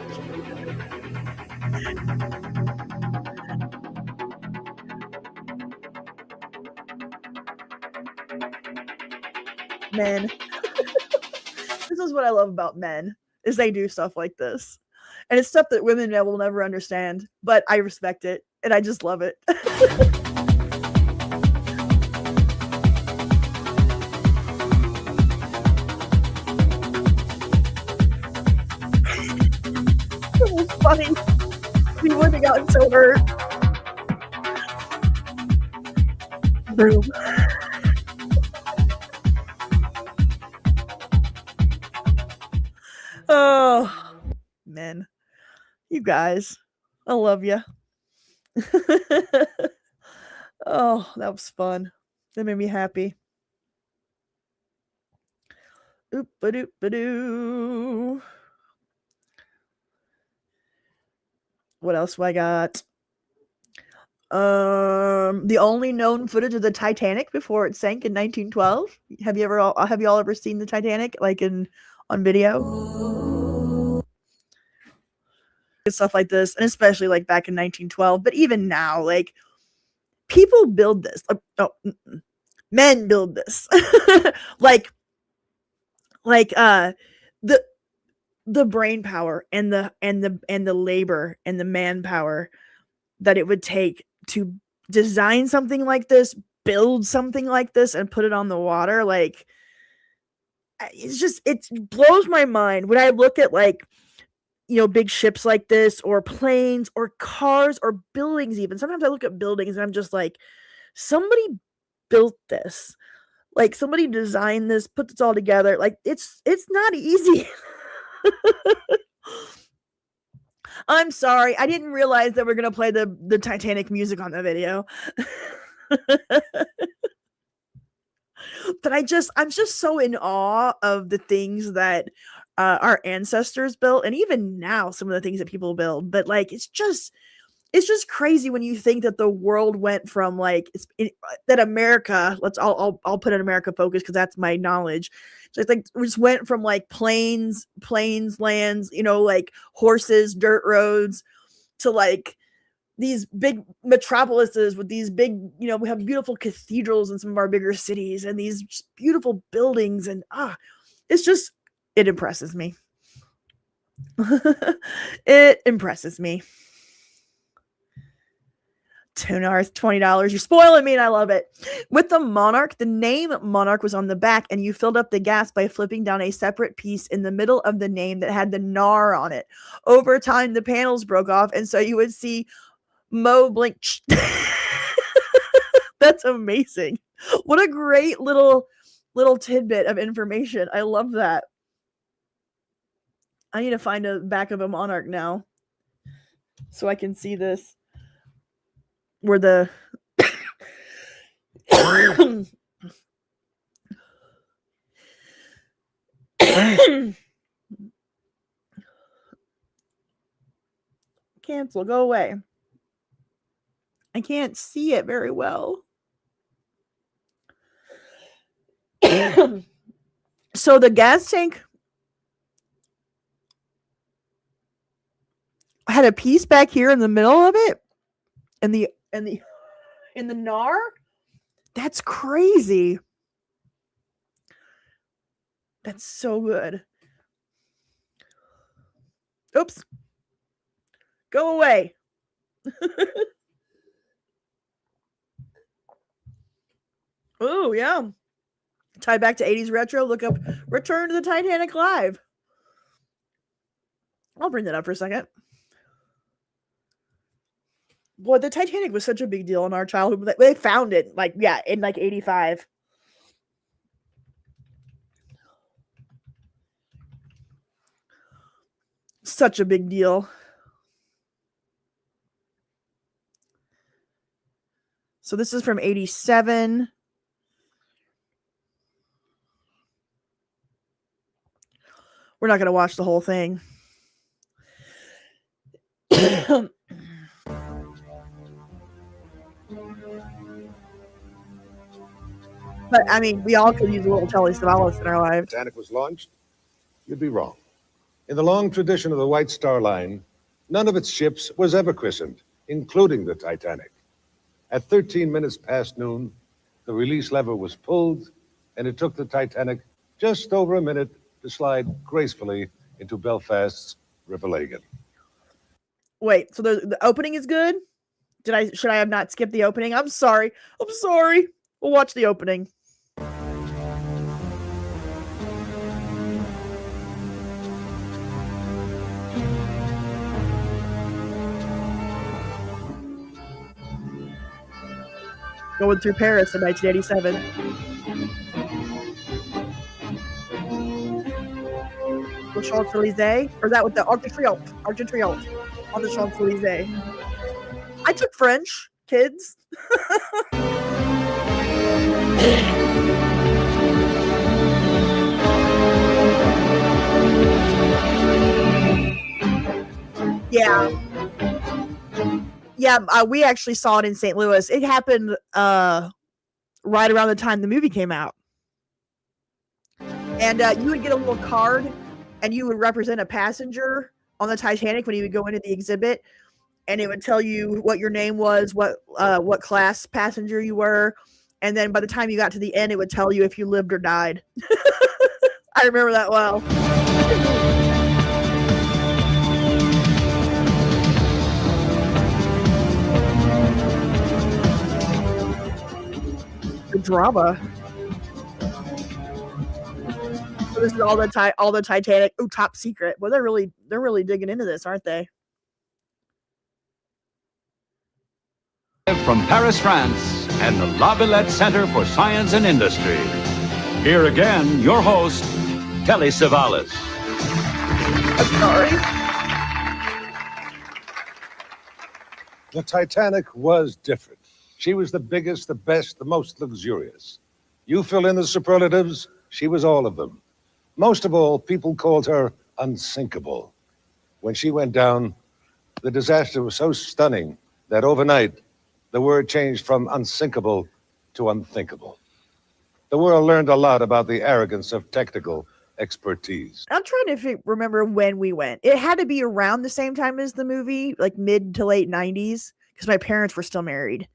Men. This is what I love about men, is they do stuff like this. And it's stuff that women will never understand, but I respect it, and I just love it. It was funny. We wouldn't have gotten so hurt. Boom. Oh, men. You guys. I love you. Oh, that was fun. That made me happy. Oop-a-doop-a-doo. What else do I got? The only known footage of the Titanic before it sank in 1912. Have you all ever seen the Titanic like on video? Stuff like this, and especially like back in 1912, but even now, like people build this. Men build this. like the brain power and the labor and the manpower that it would take to design something like this, build something like this, and put it on the water. Like, it blows my mind when I look at like, big ships like this, or planes, or cars, or buildings even. Sometimes I look at buildings and I'm just like, somebody built this. Like, somebody designed this, put this all together. Like, it's not easy. I'm sorry. I didn't realize that we're going to play the Titanic music on the video. But I'm just so in awe of the things that our ancestors built, and even now some of the things that people build. But like, it's just crazy when you think that the world went from like that America. I'll put in America focus because that's my knowledge. So it's like we just went from like plains, lands, like horses, dirt roads, to like these big metropolises with these big, we have beautiful cathedrals in some of our bigger cities and these beautiful buildings, and it impresses me. It impresses me. $2, $20. You're spoiling me, and I love it. With the Monarch, the name Monarch was on the back, and you filled up the gas by flipping down a separate piece in the middle of the name that had the NAR on it. Over time, the panels broke off, and so you would see Mo blink. That's amazing. What a great little tidbit of information. I love that. I need to find a back of a Monarch now so I can see this. Where the cancel, go away. I can't see it very well. So the gas tank had a piece back here in the middle of it, and the NAR. That's crazy. That's so good. Oops. Go away. Oh, yeah. Tie back to 80s retro. Look up Return to the Titanic Live. I'll bring that up for a second. Boy, the Titanic was such a big deal in our childhood. They found it, in 85. Such a big deal. So this is from 87. We're not going to watch the whole thing. But, I mean, we all could use a little Telly Savalas in our lives. Titanic was launched, you'd be wrong. In the long tradition of the White Star Line, none of its ships was ever christened, including the Titanic. At 13 minutes past noon, the release lever was pulled, and it took the Titanic just over a minute to slide gracefully into Belfast's River Lagan. Wait, so the opening is good? Should I have not skipped the opening? I'm sorry. We'll watch the opening. Going through Paris in 1987. The Champs-Elysees? Or is that with the Arc de Triomphe? Arc de Triomphe on the Champs-Elysees. I took French, kids. Yeah. Yeah, we actually saw it in St. Louis. It happened right around the time the movie came out. And you would get a little card, and you would represent a passenger on the Titanic when you would go into the exhibit, and it would tell you what your name was, what class passenger you were, and then by the time you got to the end, it would tell you if you lived or died. I remember that well. The drama. So this is all the Titanic. Oh, top secret. Well, they're really digging into this, aren't they? From Paris, France, and the La Villette Center for Science and Industry. Here again, your host, Telly Savalas. I'm sorry. The Titanic was different. She was the biggest, the best, the most luxurious. You fill in the superlatives, she was all of them. Most of all, people called her unsinkable. When she went down, the disaster was so stunning that overnight, the word changed from unsinkable to unthinkable. The world learned a lot about the arrogance of technical expertise. I'm trying to remember when we went. It had to be around the same time as the movie, like mid to late 90s, because my parents were still married.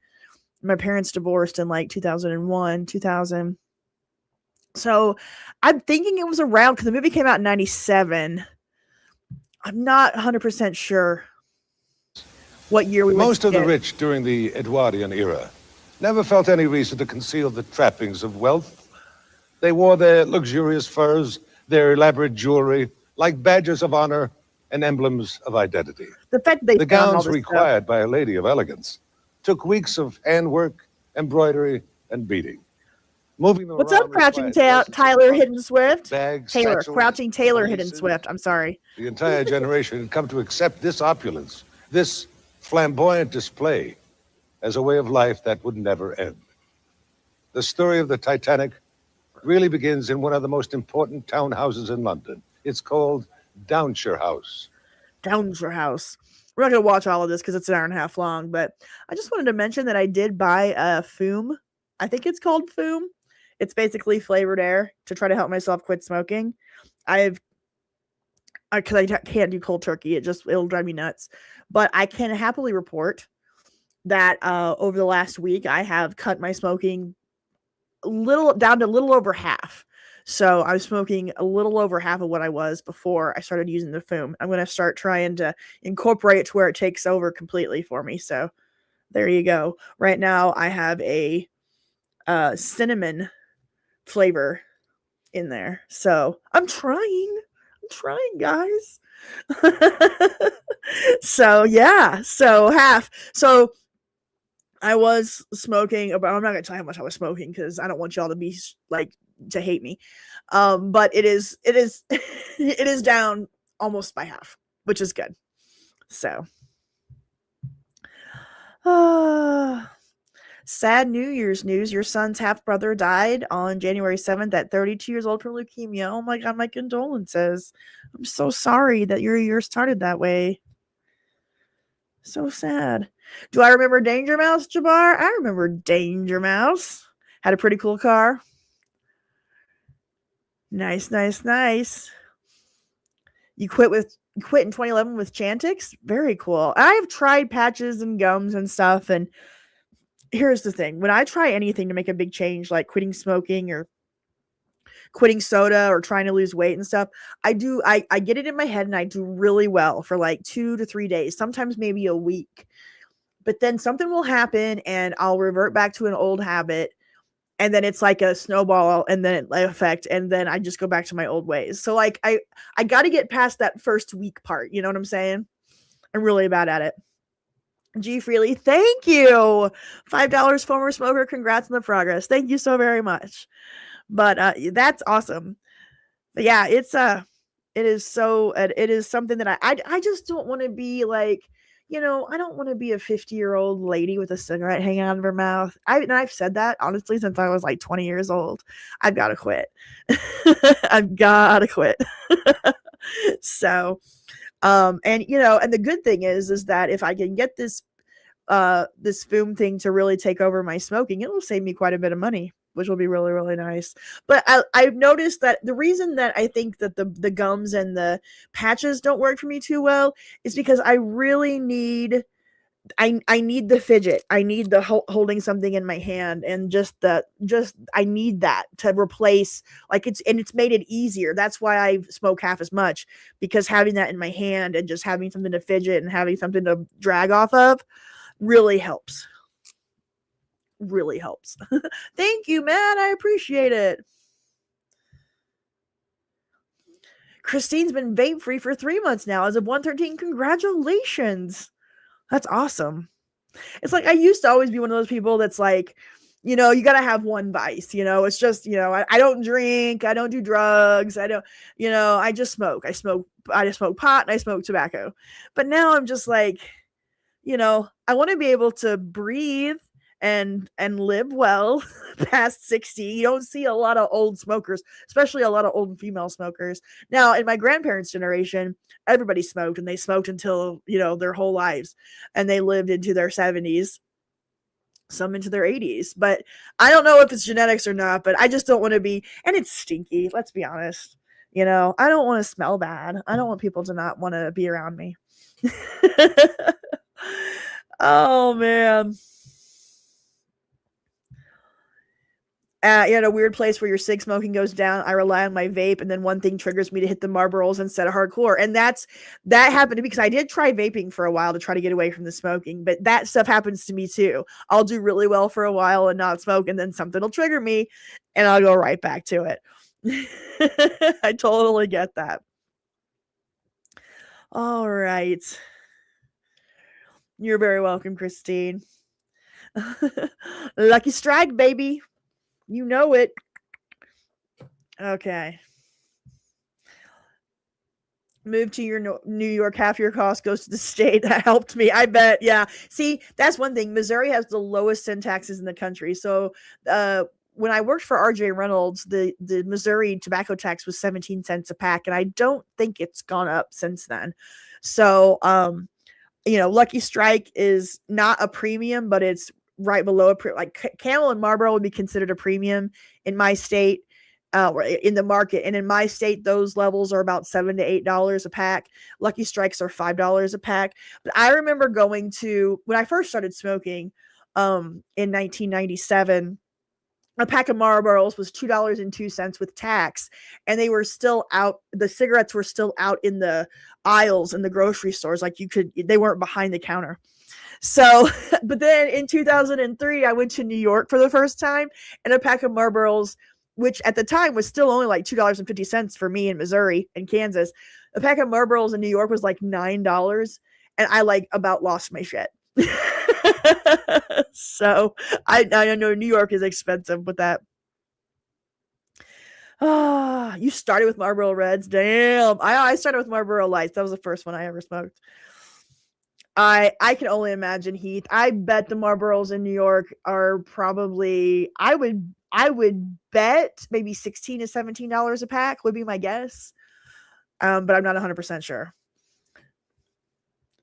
My parents divorced in like 2001, 2000. So I'm thinking it was around, because the movie came out in 97. I'm not 100% sure what year we went. Most of the rich during the Edwardian era never felt any reason to conceal the trappings of wealth. They wore their luxurious furs, their elaborate jewelry, like badges of honor and emblems of identity. The fact that the gowns required by a lady of elegance took weeks of handwork, embroidery, and beading. Moving them What's up, Crouching Tyler Hidden Swift? Bags, Taylor, satchels, Crouching Taylor valises. Hidden Swift. I'm sorry. The entire generation had come to accept this opulence, this flamboyant display, as a way of life that would never end. The story of the Titanic really begins in one of the most important townhouses in London. It's called Downshire House. Downshire House. We're not going to watch all of this because it's an hour and a half long, but I just wanted to mention that I did buy a Fume. I think it's called Fume. It's basically flavored air to try to help myself quit smoking. Because I can't do cold turkey. It'll drive me nuts. But I can happily report that over the last week, I have cut my smoking down to a little over half. So I'm smoking a little over half of what I was before I started using the Fume. I'm going to start trying to incorporate it to where it takes over completely for me. So there you go. Right now I have a cinnamon flavor in there. So I'm trying, guys. So yeah, so half. So I was smoking, but I'm not gonna tell you how much I was smoking because I don't want y'all to be like to hate me. But it is it is down almost by half, which is good. So sad New Year's news. Your son's half brother died on January 7th at 32 years old from leukemia. Oh my God, my condolences. I'm so sorry that your year started that way. So sad. Do I remember Danger Mouse, Jabbar? I remember Danger Mouse. Had a pretty cool car. Nice. You quit in 2011 with Chantix? Very cool. I've tried patches and gums and stuff, and here's the thing. When I try anything to make a big change, like quitting smoking or quitting soda or trying to lose weight and stuff, I get it in my head and I do really well for like 2 to 3 days, sometimes maybe a week. But then something will happen and I'll revert back to an old habit. And then it's like a snowball and then effect. And then I just go back to my old ways. So like, I got to get past that first week part. You know what I'm saying? I'm really bad at it. G Freely, thank you. $5 former smoker. Congrats on the progress. Thank you so very much. But that's awesome. But yeah, it is something that I just don't want to be like, you know, I don't want to be a 50-year-old lady with a cigarette hanging out of her mouth. I've said that honestly since I was like 20 years old. I've got to quit. I've got to quit. So, and you know, and the good thing is that if I can get this Foom thing to really take over my smoking, it will save me quite a bit of money, which will be really, really nice. But I've noticed that the reason that I think that the gums and the patches don't work for me too well is because I really need, I need the fidget. I need the holding something in my hand, and I need that to replace, like, it's made it easier. That's why I smoke half as much, because having that in my hand and just having something to fidget and having something to drag off of really helps. Really helps. Thank you, man. I appreciate it. Christine's been vape free for 3 months now as of 1/13. Congratulations. That's awesome. It's like I used to always be one of those people that's like, you know, you got to have one vice, you know, it's just, you know, I don't drink, I don't do drugs, I don't, you know, I just smoke. I just smoke pot and I smoke tobacco. But now I'm just like, you know, I want to be able to breathe and live well past 60. You don't see a lot of old smokers, especially a lot of old female smokers. Now, in my grandparents' generation, everybody smoked, and they smoked until, you know, their whole lives, and they lived into their 70s, some into their 80s. But I don't know if it's genetics or not, but I just don't want to be, and it's stinky, let's be honest. You know, I don't want to smell bad. I don't want people to not want to be around me. Oh, man. In a weird place where your cig smoking goes down, I rely on my vape, and then one thing triggers me to hit the Marlboros instead of hardcore. And that happened to me because I did try vaping for a while to try to get away from the smoking, but that stuff happens to me too. I'll do really well for a while and not smoke, and then something will trigger me and I'll go right back to it. I totally get that. All right. You're very welcome, Christine. Lucky strike, baby. You know it. Okay. Move to your New York, half your cost goes to the state. That helped me, I bet. Yeah. See, that's one thing. Missouri has the lowest sin taxes in the country. So when I worked for RJ Reynolds, the Missouri tobacco tax was 17 cents a pack, and I don't think it's gone up since then. So, you know, Lucky Strike is not a premium, but it's right below like Camel and Marlboro would be considered a premium in my state, in the market. And in my state, those levels are about $7 to $8 a pack. Lucky Strikes are $5 a pack. But I remember going to, when I first started smoking, in 1997, a pack of Marlboros was $2.02 with tax, and they were still out. The cigarettes were still out in the aisles in the grocery stores. Like they weren't behind the counter. So, but then in 2003, I went to New York for the first time, and a pack of Marlboros, which at the time was still only like $2.50 for me in Missouri and Kansas. A pack of Marlboros in New York was like $9, and I like about lost my shit. So I know New York is expensive with that. Ah, you started with Marlboro Reds. Damn. I started with Marlboro Lights. That was the first one I ever smoked. I can only imagine, Heath. I bet the Marlboros in New York are probably, I would bet maybe $16 to $17 a pack would be my guess. But I'm not 100% sure.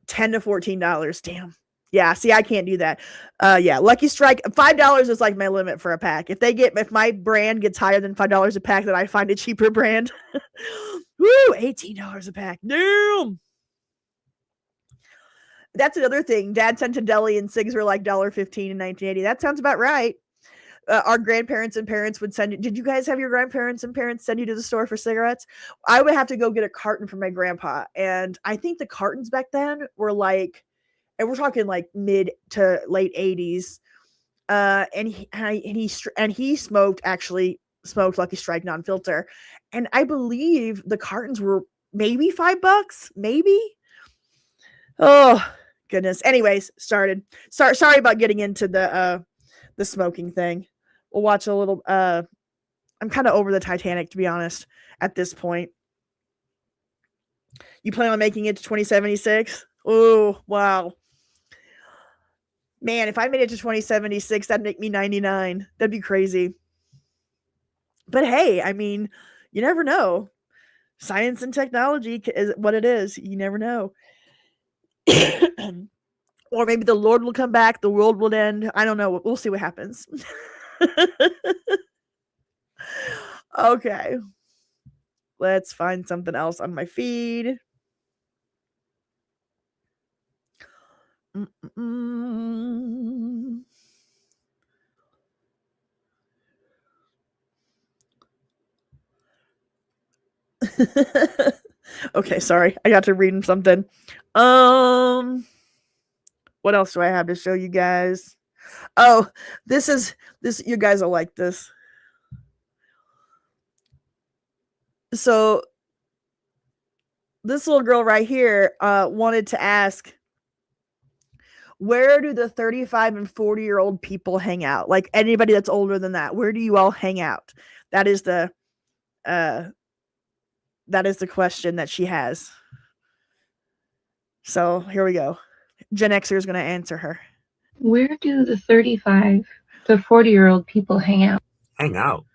$10 to $14. Damn. Yeah, see, I can't do that. Yeah, Lucky Strike, $5 is like my limit for a pack. If my brand gets higher than $5 a pack, then I find a cheaper brand. Woo, $18 a pack. Damn. That's another thing. Dad sent to deli and cigs were like $1.15 in 1980. That sounds about right. Our grandparents and parents would send you. Did you guys have your grandparents and parents send you to the store for cigarettes? I would have to go get a carton for my grandpa. And I think the cartons back then were like, and we're talking like mid to late 80s. And he smoked Lucky Strike non-filter. And I believe the cartons were maybe $5, maybe. Oh goodness. Anyways, sorry about getting into the smoking thing. We'll watch a little. I'm kind of over the Titanic, to be honest, at this point. You plan on making it to 2076? Oh, wow. Man, if I made it to 2076, that'd make me 99. That'd be crazy. But hey, I mean, you never know. Science and technology is what it is. You never know. Or maybe the Lord will come back. The world will end. I don't know. We'll see what happens. Okay. Let's find something else on my feed. Okay, sorry. I got to read something. What else do I have to show you guys? Oh, this you guys will like this. So this little girl right here wanted to ask, where do the 35 and 40-year-old people hang out? Like anybody that's older than that, where do you all hang out? That is the question that she has. So here we go. Gen Xer is going to answer her. Where do the 35 to 40-year-old people hang out? Hang out?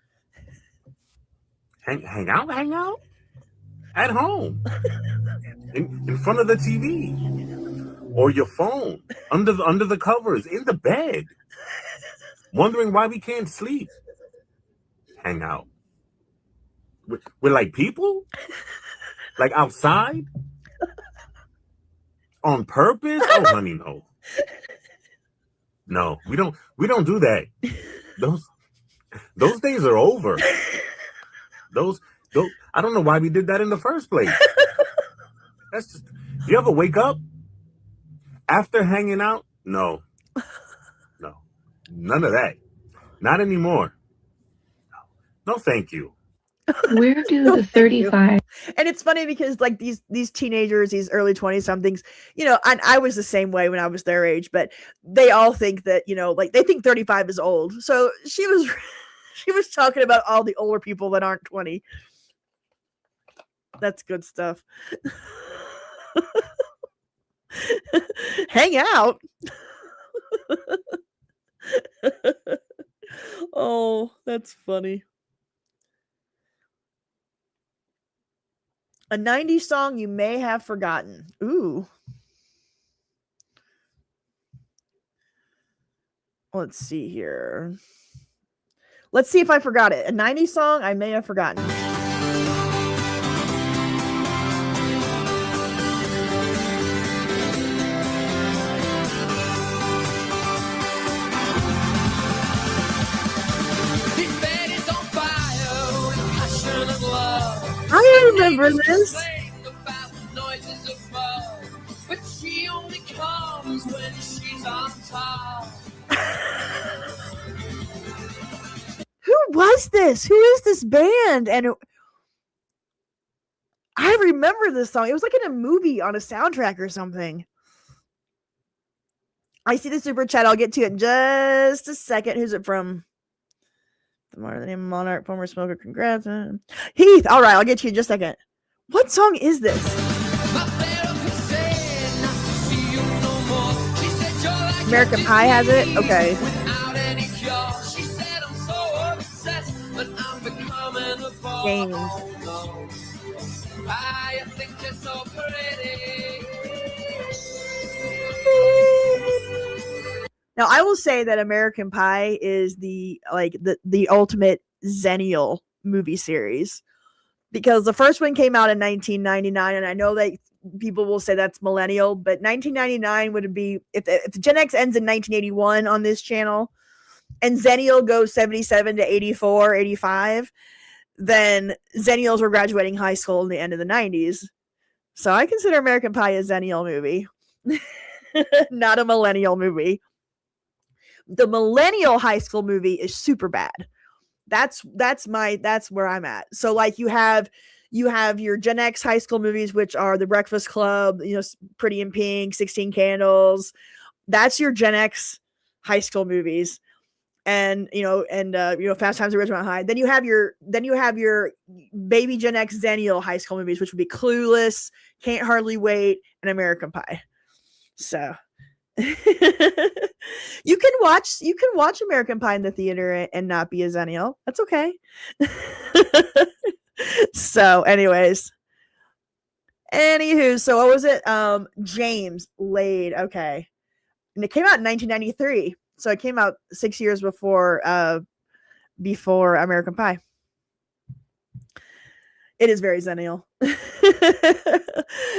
Hang out? At home. in front of the TV. Or your phone. Under the covers. In the bed. Wondering why we can't sleep. Hang out. We're like people? Like outside? On purpose? Oh, honey, no. No, we don't do that. Those days are over. Those I don't know why we did that in the first place. That's just, you ever wake up after hanging out? No. None of that. Not anymore. No, thank you. Where do the 35? And it's funny because like these teenagers, these early 20 somethings, and I was the same way when I was their age, but they all think that, like they think 35 is old. So she was talking about all the older people that aren't 20. That's good stuff. Hang out. Oh, that's funny. A 90s song you may have forgotten. Ooh. Let's see here. Let's see if I forgot it. A 90s song I may have forgotten. I remember this. But she only comes when she's Who was this? Who is this band? And I remember this song. It was like in a movie on a soundtrack or something. I see the super chat. I'll get to it in just a second. Who's it from? The more the name of Monarch, former smoker. Congrats. Heath. All right, I'll get to you in just a second. What song is this? American Pie has it? Okay. James. Now, I will say that American Pie is the ultimate Zennial movie series, because the first one came out in 1999, and I know that people will say that's millennial, but 1999 would be if Gen X ends in 1981 on this channel, and Zennial goes 77 to 84, 85, then Zennials were graduating high school in the end of the 90s. So I consider American Pie a Zennial movie, not a millennial movie. The millennial high school movie is Superbad. That's where I'm at. So like you have your Gen X high school movies, which are The Breakfast Club, Pretty in Pink, 16 Candles. That's your Gen X high school movies. And Fast Times at Ridgemont High. Then you have your baby Gen X Zennial high school movies, which would be Clueless, Can't Hardly Wait, and American Pie. So you can watch American Pie in the theater and not be a Zennial. That's okay. So, anyways. Anywho, so what was it? James Laid. Okay. And it came out in 1993. So it came out 6 years before American Pie. It is very Zennial.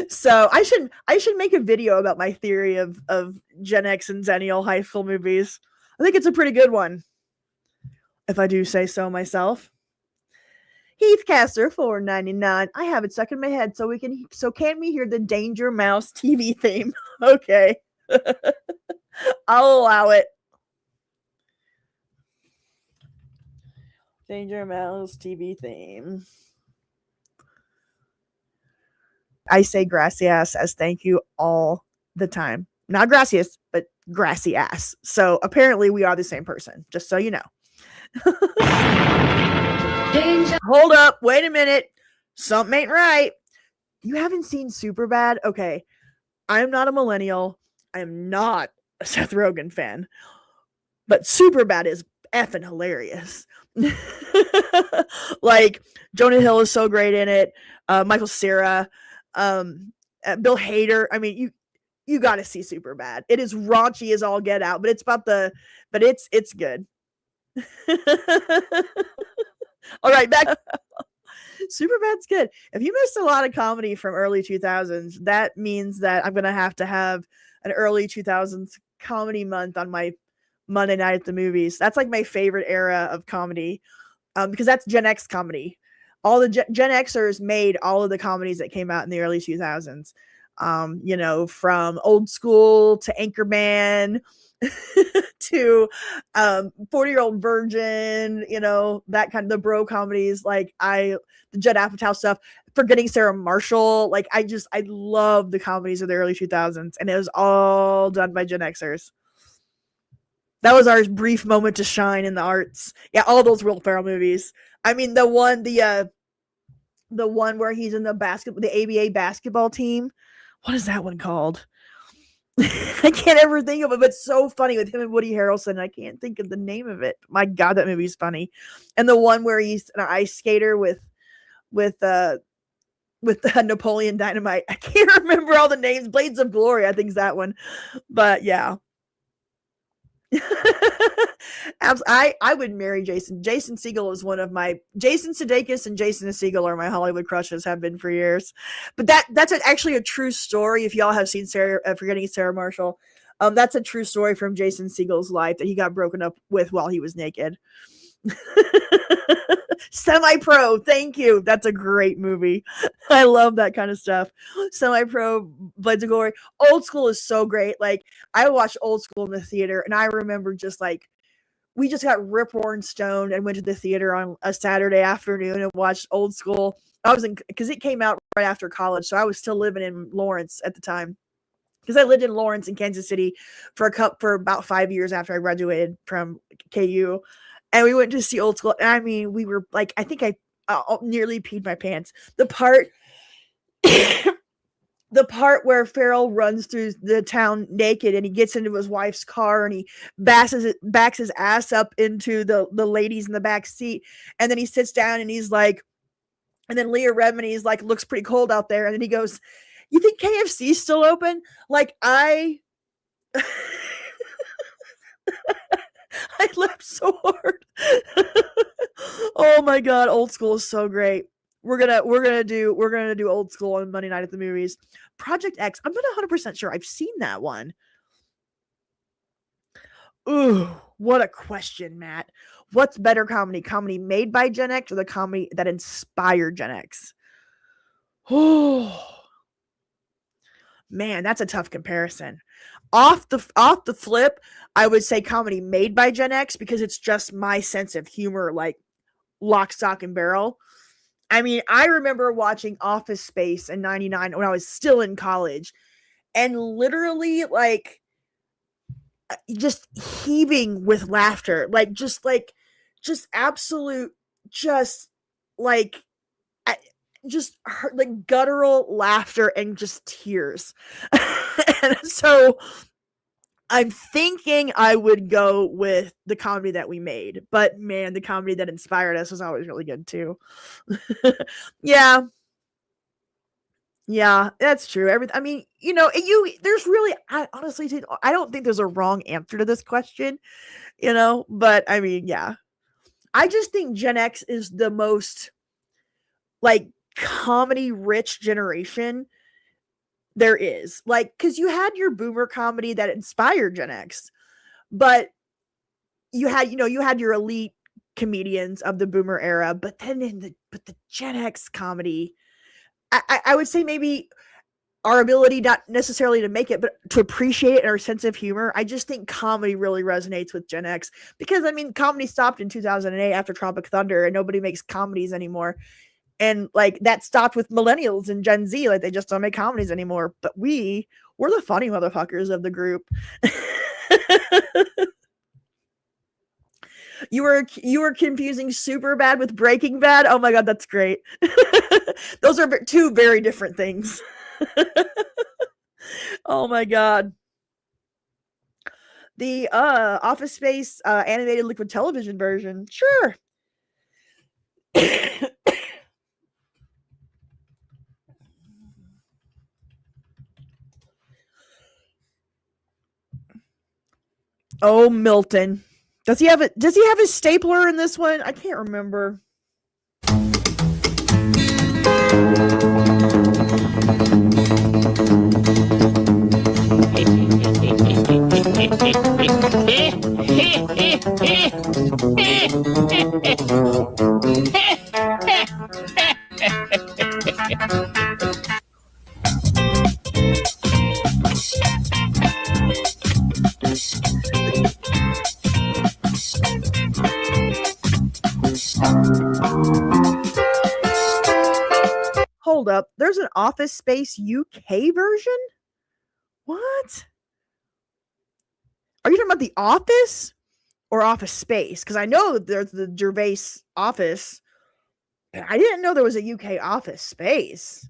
So I should make a video about my theory of Gen X and Zennial high school movies. I think it's a pretty good one, if I do say so myself. Heathcaster $4.99. I have it stuck in my head, so can we hear the Danger Mouse TV theme? Okay. I'll allow it. Danger Mouse TV theme. I say gracias as thank you all the time. Not gracias, but gracias. So apparently we are the same person, just so you know. Hold up. Wait a minute. Something ain't right. You haven't seen Superbad? Okay. I am not a millennial. I am not a Seth Rogen fan. But Superbad is effing hilarious. Like Jonah Hill is so great in it. Michael Cera, Bill Hader. I mean, you got to see Superbad. It is raunchy as all get out, but it's good. All right, back. Superbad's good. If you missed a lot of comedy from early 2000s, that means that I'm gonna have to have an early 2000s comedy month on my Monday night at the movies. That's like my favorite era of comedy, because that's Gen X comedy. All the Gen Xers made all of the comedies that came out in the early 2000s. From Old School to Anchorman to 40-Year-Old Virgin, that kind of the bro comedies, like the Judd Apatow stuff, Forgetting Sarah Marshall. Like I love the comedies of the early 2000s, and it was all done by Gen Xers. That was our brief moment to shine in the arts. Yeah, all those Will Ferrell movies. I mean, the one where he's in the ABA basketball team. What is that one called? I can't ever think of it, but it's so funny with him and Woody Harrelson. I can't think of the name of it. My God, that movie's funny. And the one where he's an ice skater with the Napoleon Dynamite. I can't remember all the names. Blades of Glory, I think is that one. But yeah. I would marry Jason. Jason Segel is one of my Jason Sudeikis and Jason Segel are my Hollywood crushes, have been for years. But that's actually a true story. If y'all have seen Forgetting Sarah Marshall, that's a true story from Jason Segel's life that he got broken up with while he was naked. Semi-Pro, thank you. That's a great movie. I love that kind of stuff. Semi-Pro, Blades of Glory. Old School is so great. Like, I watched Old School in the theater, and I remember just like, we just got rip-roaring stoned and went to the theater on a Saturday afternoon and watched Old School. Because it came out right after college, so I was still living in Lawrence at the time. Because I lived in Lawrence in Kansas City for about 5 years after I graduated from KU. And we went to see Old School. And I mean, we were like, I think I nearly peed my pants. The part where Farrell runs through the town naked and he gets into his wife's car and he backs his ass up into the ladies in the back seat. And then he sits down and he's like, and then Leah Remini's like, looks pretty cold out there. And then he goes, "You think KFC's still open?" Like, I laughed so hard. Oh my God. Old School is so great. We're gonna do Old School on Monday night at the movies. Project X. I'm not 100% sure I've seen that one. Ooh, what a question, Matt. What's better comedy? Comedy made by Gen X or the comedy that inspired Gen X? Oh, man, that's a tough comparison. Off the flip, I would say comedy made by Gen X because it's just my sense of humor, like lock, stock, and barrel. I mean, I remember watching Office Space in '99 when I was still in college, and literally like just heaving with laughter, just absolute, just like guttural laughter and just tears. And so I'm thinking I would go with the comedy that we made, but man, the comedy that inspired us was always really good too. Yeah, that's true. I mean, there's really, I don't think there's a wrong answer to this question, but I mean, yeah, I just think Gen X is the most like comedy rich generation there is. Like, because you had your boomer comedy that inspired Gen X, but you had your elite comedians of the boomer era, but then the Gen X comedy, I would say maybe our ability not necessarily to make it, but to appreciate our sense of humor. I just think comedy really resonates with Gen X because, I mean, comedy stopped in 2008 after Tropic Thunder and nobody makes comedies anymore. And like that stopped with millennials and Gen Z. Like they just don't make comedies anymore. But we're the funny motherfuckers of the group. You were confusing Superbad with Breaking Bad. Oh my God, that's great. Those are two very different things. Oh my God. The Office Space animated liquid television version. Sure. Oh, Milton. Does he have his stapler in this one? I can't remember. Hold up. There's an Office Space UK version? What? Are you talking about The Office or Office Space? Because I know there's the Gervais Office, but I didn't know there was a UK Office Space.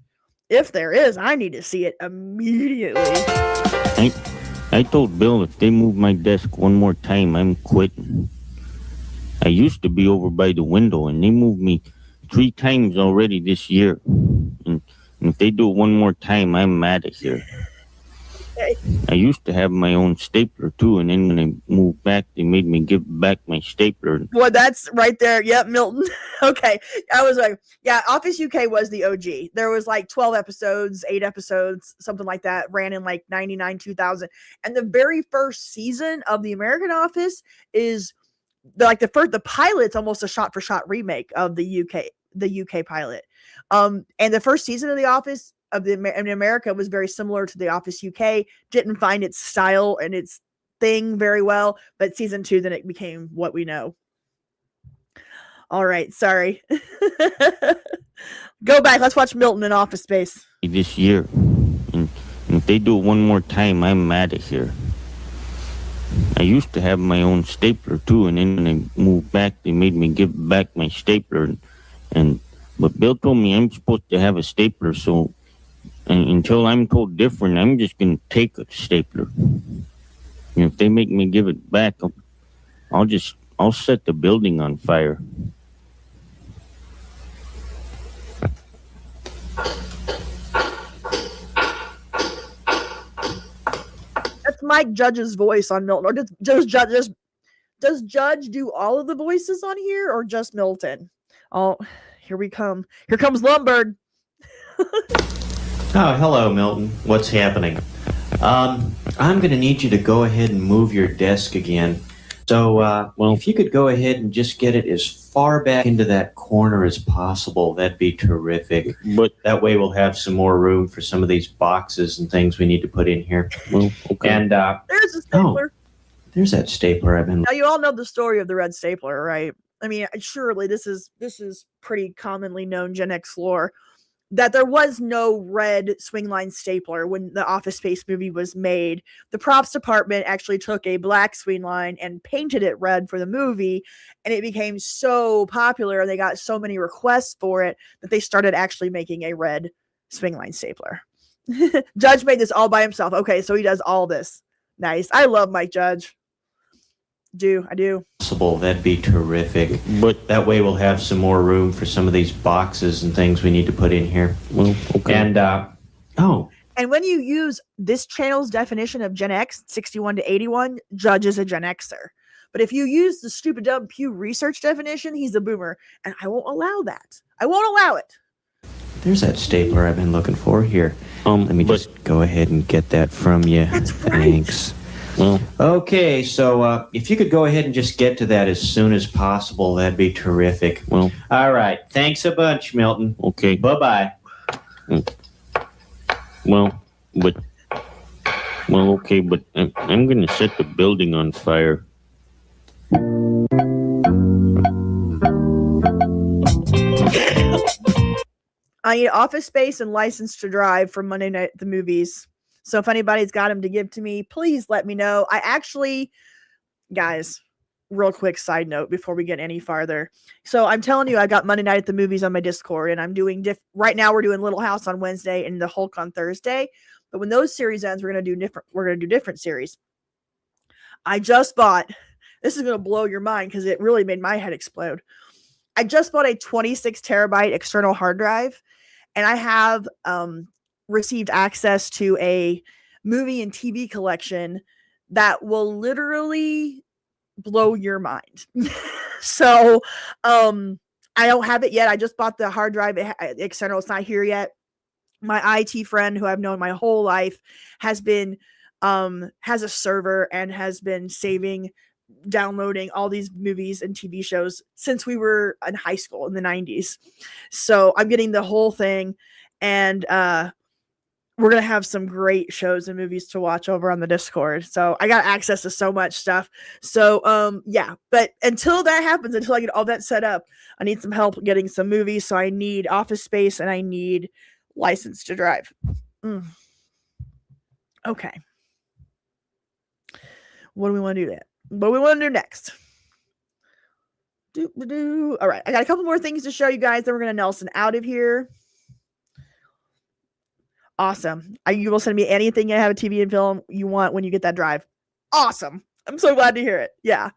If there is, I need to see it immediately. I told Bill if they move my desk one more time, I'm quitting. I used to be over by the window, and they moved me 3 times already this year. And if they do it one more time, I'm mad at here. I used to have my own stapler too, and then when I moved back, they made me give back my stapler. Well, that's right there. Yep, Milton. Okay. I was like, yeah, Office UK was the OG. There was like 12 episodes, 8 episodes, something like that, ran in like 99, 2000. And the very first season of the American Office is the pilot's almost a shot for shot remake of the UK pilot. And the first season of The Office in America was very similar to The Office UK. Didn't find its style and its thing very well, but season 2 then it became what we know. All right, sorry. Go back. Let's watch Milton in Office Space. This year. And if they do it one more time, I'm out of here. I used to have my own stapler too, and then when I moved back, they made me give back my stapler. But Bill told me I'm supposed to have a stapler, so until I'm told different, I'm just going to take a stapler. And if they make me give it back, I'll set the building on fire. That's Mike Judge's voice on Milton. Or does Judge do all of the voices on here, or just Milton? Oh, here we come. Here comes Lumberg. Oh, hello, Milton. What's happening? I'm going to need you to go ahead and move your desk again. So, if you could go ahead and just get it as far back into that corner as possible, that'd be terrific. But that way we'll have some more room for some of these boxes and things we need to put in here. Well, okay. And, there's a stapler. There's that stapler I've been... Now, you all know the story of the red stapler, right? I mean, surely this is pretty commonly known Gen X lore, that there was no red swing line stapler when the Office Space movie was made. The props department actually took a black swing line and painted it red for the movie, and it became so popular and they got so many requests for it that they started actually making a red swing line stapler. Judge made this all by himself. Okay, so he does all this. Nice. I love Mike Judge. I do. Possible, that'd be terrific. But that way we'll have some more room for some of these boxes and things we need to put in here. Well, okay. And, And when you use this channel's definition of Gen X, 61 to 81, Judge is a Gen Xer. But if you use the stupid dumb Pew Research definition, he's a boomer. And I won't allow that. I won't allow it. There's that stapler I've been looking for here. Let me just go ahead and get that from you. That's Thanks. Right. Well, okay, so if you could go ahead and just get to that as soon as possible, that'd be terrific. Well, all right. Thanks a bunch, Milton. Okay. Bye-bye. Okay, but I'm going to set the building on fire. I need Office Space and License to Drive for Monday Night at the Movies. So if anybody's got them to give to me, please let me know. I actually, guys, real quick side note before we get any farther. So I'm telling you, I got Monday Night at the Movies on my Discord, and I'm doing right now we're doing Little House on Wednesday and the Hulk on Thursday. But when those series ends, we're gonna do different series. I just bought, this is gonna blow your mind because it really made my head explode. I just bought a 26 terabyte external hard drive, and I have received access to a movie and TV collection that will literally blow your mind. So I don't have it yet. I just bought the hard drive external. It's not here yet. My IT friend who I've known my whole life has a server and has been downloading all these movies and TV shows since we were in high school in the 90s. So I'm getting the whole thing, and we're going to have some great shows and movies to watch over on the Discord. So I got access to so much stuff. So, yeah, but until that happens, until I get all that set up, I need some help getting some movies. So I need Office Space and I need License to Drive. Okay. What do we want to do then? What do we want to do next? All right. I got a couple more things to show you guys. Then we're going to Nelson out of here. Awesome. You will send me anything you have a TV and film you want when you get that drive. Awesome. I'm so glad to hear it. Yeah.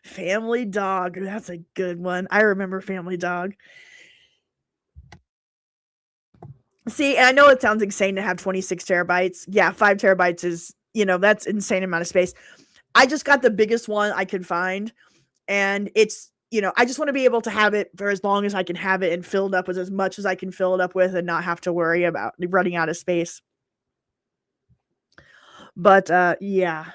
Family Dog. That's a good one. I remember Family Dog. See, and I know it sounds insane to have 26 terabytes. Yeah, 5 terabytes is, that's an insane amount of space. I just got the biggest one I could find. And it's, I just want to be able to have it for as long as I can have it and filled up with as much as I can fill it up with and not have to worry about running out of space. But, yeah.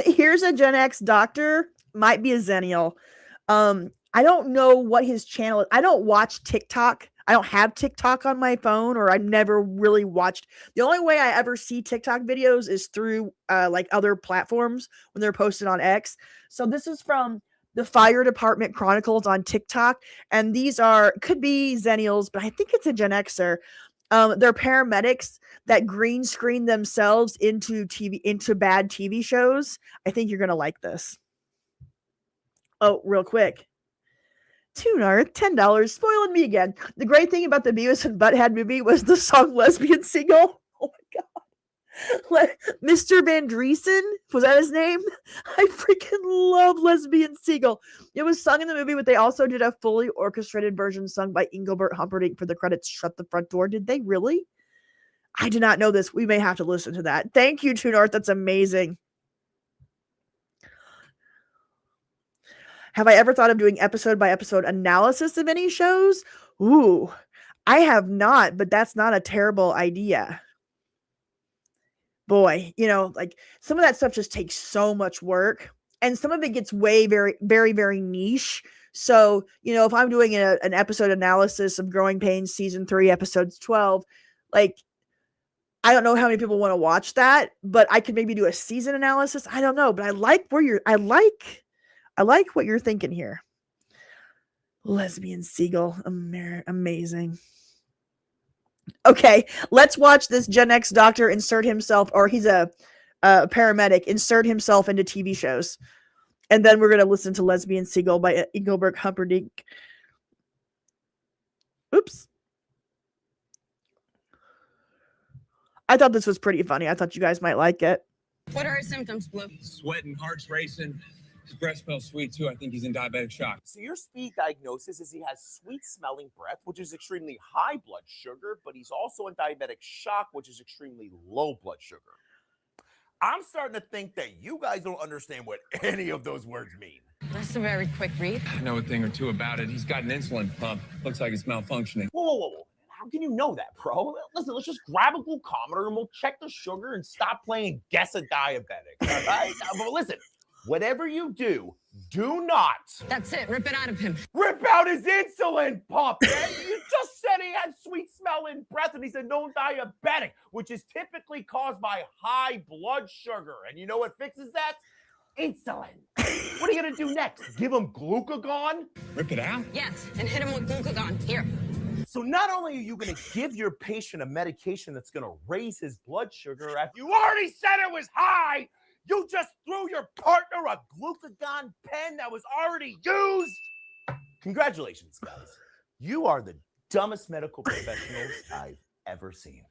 Here's a Gen X doctor, might be a Zennial. I don't know what his channel is. I don't watch TikTok. I don't have TikTok on my phone, or I've never really watched. The only way I ever see TikTok videos is through like other platforms when they're posted on X. So this is from the Fire Department Chronicles on TikTok, and these could be Zennials, but I think it's a Gen Xer. They're paramedics that green screen themselves into bad TV shows. I think you're gonna like this. Oh, real quick. Tunarth, $10, spoiling me again. The great thing about the Beavis and Butthead movie was the song Lesbian Seagull. Oh my god. Mr. Van Driesen, was that his name? I freaking love Lesbian Seagull. It was sung in the movie, but they also did a fully orchestrated version sung by Engelbert Humperdinck for the credits. Shut the front door. Did they really? I did not know this. We may have to listen to that. Thank you, Tunarth. That's amazing. Have I ever thought of doing episode by episode analysis of any shows? Ooh, I have not, but that's not a terrible idea. Boy, like some of that stuff just takes so much work, and some of it gets very, very niche. So, if I'm doing an episode analysis of Growing Pains season 3, episodes 12, like, I don't know how many people want to watch that, but I could maybe do a season analysis. I don't know, but I like what you're thinking here. Lesbian Seagull, amazing. Okay, let's watch this Gen X doctor insert himself, or he's a paramedic, insert himself into TV shows. And then we're going to listen to Lesbian Seagull by Engelbert Humperdinck. Oops. I thought this was pretty funny. I thought you guys might like it. What are his symptoms, Blue? Sweating, heart's racing. His breath smells sweet, too. I think he's in diabetic shock. So your speed diagnosis is he has sweet-smelling breath, which is extremely high blood sugar, but he's also in diabetic shock, which is extremely low blood sugar. I'm starting to think that you guys don't understand what any of those words mean. That's a very quick read. I know a thing or two about it. He's got an insulin pump. Looks like it's malfunctioning. Whoa. How can you know that, bro? Listen, let's just grab a glucometer and we'll check the sugar and stop playing guess a diabetic, all right? But listen, whatever you do, do not. That's it. Rip it out of him. Rip out his insulin pump, man. You just said he had sweet-smelling breath and he's a known diabetic, which is typically caused by high blood sugar. And you know what fixes that? Insulin. What are you going to do next? Give him glucagon? Rip it out? Yes, and hit him with glucagon. Here. So not only are you going to give your patient a medication that's going to raise his blood sugar after you already said it was high, you just threw your partner a glucagon pen that was already used. Congratulations, guys. You are the dumbest medical professionals I've ever seen.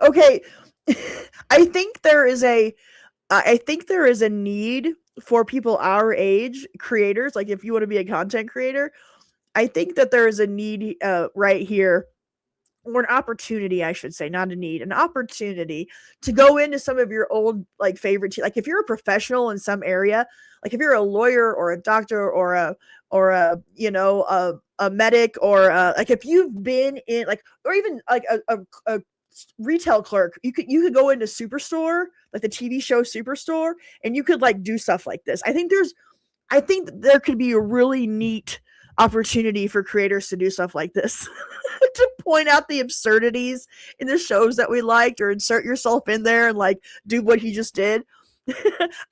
Okay. I think there is a need for people our age, creators, like if you want to be a content creator, I think that there is a need right here, or an opportunity, I should say, not a need, an opportunity to go into some of your old like favorite, like if you're a professional in some area, like if you're a lawyer or a doctor or a medic, or like if you've been in like, or even like a retail clerk, you could go into Superstore, like the TV show Superstore, and you could like do stuff like this. I think there could be a really neat opportunity for creators to do stuff like this, to point out the absurdities in the shows that we liked, or insert yourself in there and like do what he just did.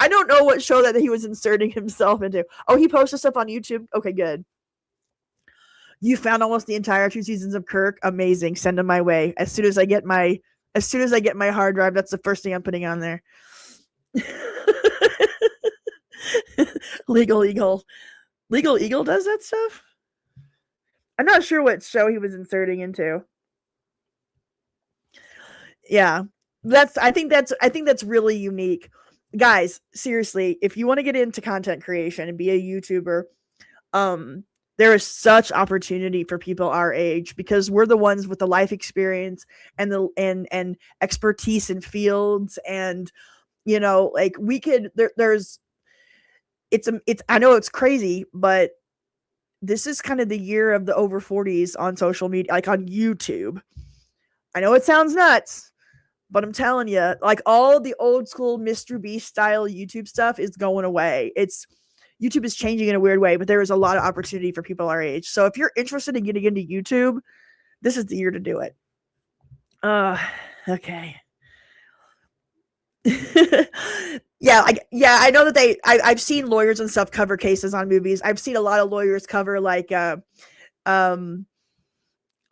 I don't know what show that he was inserting himself into. Oh, he posted stuff on YouTube. Okay, good. You found almost the entire 2 seasons of Kirk. Amazing. Send them my way. As soon as I get my hard drive, that's the first thing I'm putting on there. Legal Eagle does that stuff. I'm not sure what show he was inserting into. Yeah, I think that's really unique, guys. Seriously, if you want to get into content creation and be a YouTuber, there is such opportunity for people our age, because we're the ones with the life experience and and expertise in fields, and like we could it's I know it's crazy, but this is kind of the year of the over 40s on social media, like on YouTube. I know it sounds nuts, But I'm telling you, like all the old school Mr. Beast style YouTube stuff is going away. YouTube is changing in a weird way, but there is a lot of opportunity for people our age. So if you're interested in getting into YouTube, this is the year to do it. Okay. I know that I've seen lawyers and stuff cover cases on movies. I've seen a lot of lawyers cover like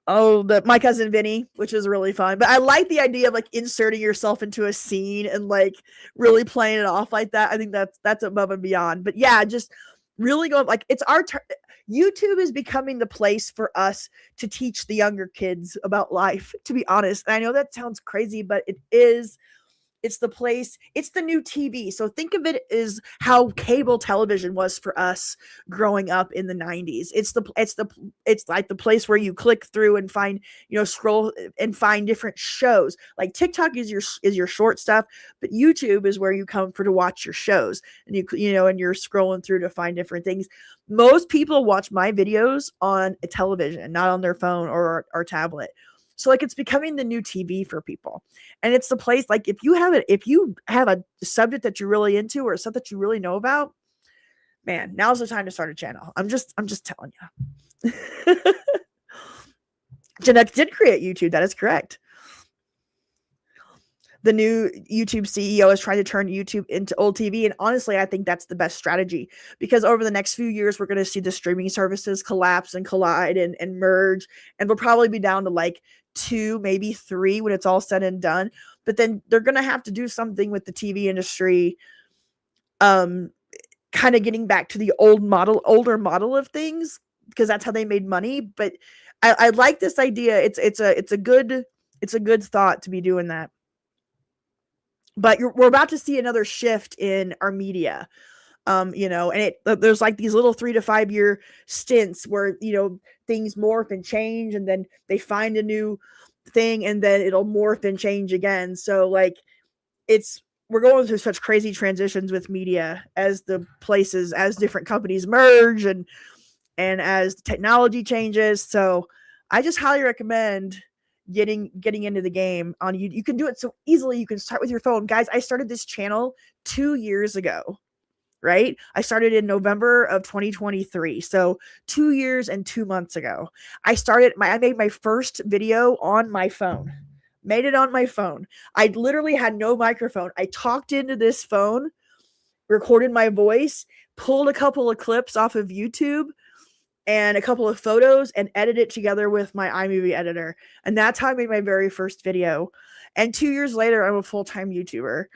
My Cousin Vinny, which is really fun. But I like the idea of like inserting yourself into a scene and like really playing it off like that. I think that's above and beyond. But yeah, just really going like it's our turn. YouTube is becoming the place for us to teach the younger kids about life, to be honest. And I know that sounds crazy, but it is. It's the place, it's the new TV. So think of it as how cable television was for us growing up in the 90s. It's like the place where you click through and find, scroll and find different shows. Like TikTok is your short stuff, but YouTube is where you come to watch your shows. And and you're scrolling through to find different things. Most people watch my videos on a television, not on their phone or tablet. So like it's becoming the new TV for people. And it's the place like if you have a subject that you're really into or stuff that you really know about, man, now's the time to start a channel. I'm just telling you. Jeanette did create YouTube. That is correct. The new YouTube CEO is trying to turn YouTube into old TV. And honestly, I think that's the best strategy because over the next few years, we're going to see the streaming services collapse and collide and merge. And we'll probably be down to like 2, maybe 3 when it's all said and done. But then they're going to have to do something with the TV industry, kind of getting back to the older model of things because that's how they made money. But I like this idea. It's a good thought to be doing that. But we're about to see another shift in our media, and there's like these little 3 to 5 year stints where, things morph and change and then they find a new thing and then it'll morph and change again. So like we're going through such crazy transitions with media as different companies merge and as technology changes. So I just highly recommend getting into the game on YouTube. You can do it so easily. You can start with your phone. Guys, I started this channel 2 years ago, right? I started in November of 2023. So 2 years and 2 months ago, I made my first video on my phone. Made it on my phone. I literally had no microphone. I talked into this phone, recorded my voice, pulled a couple of clips off of YouTube and a couple of photos and edit it together with my iMovie editor. And that's how I made my very first video. And 2 years later, I'm a full-time YouTuber.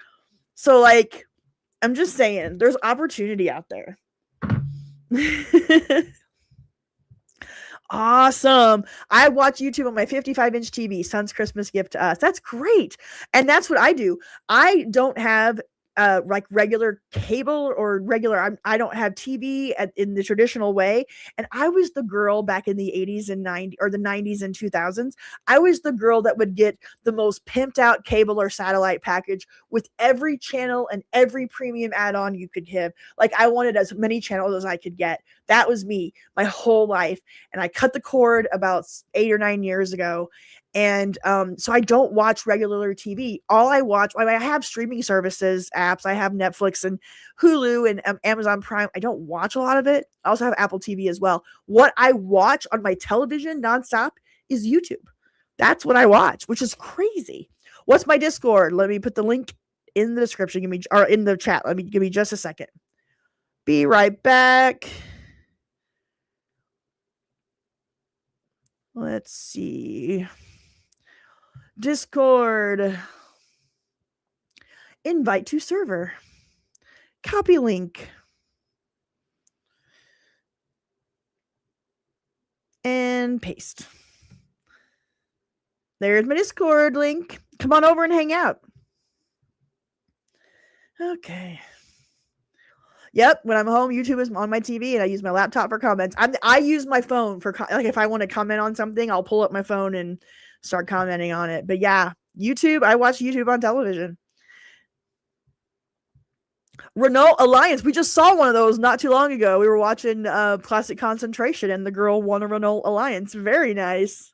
So like, I'm just saying there's opportunity out there. Awesome. I watch YouTube on my 55-inch TV, son's Christmas gift to us. That's great. And that's what I do. I don't have like regular cable or I don't have TV in the traditional way. And I was the girl back in the 80s and 90s or the 90s and 2000s. I was the girl that would get the most pimped out cable or satellite package with every channel and every premium add-on you could give. Like I wanted as many channels as I could get. That was me my whole life. And I cut the cord about 8 or 9 years ago. And so I don't watch regular TV. All I watch, I have streaming services, apps. I have Netflix and Hulu and Amazon Prime. I don't watch a lot of it. I also have Apple TV as well. What I watch on my television nonstop is YouTube. That's what I watch, which is crazy. What's my Discord? Let me put the link in the description. Or in the chat. Give me just a second. Be right back. Let's see. Discord. Invite to server. Copy link. And paste. There's my Discord link. Come on over and hang out. Okay. Yep, when I'm home, YouTube is on my TV, and I use my laptop for comments. I use my phone for like if I want to comment on something, I'll pull up my phone and start commenting on it. But yeah, YouTube, I watch YouTube on television. Renault Alliance, we just saw one of those not too long ago. We were watching Classic Concentration, and the girl won a Renault Alliance. Very nice.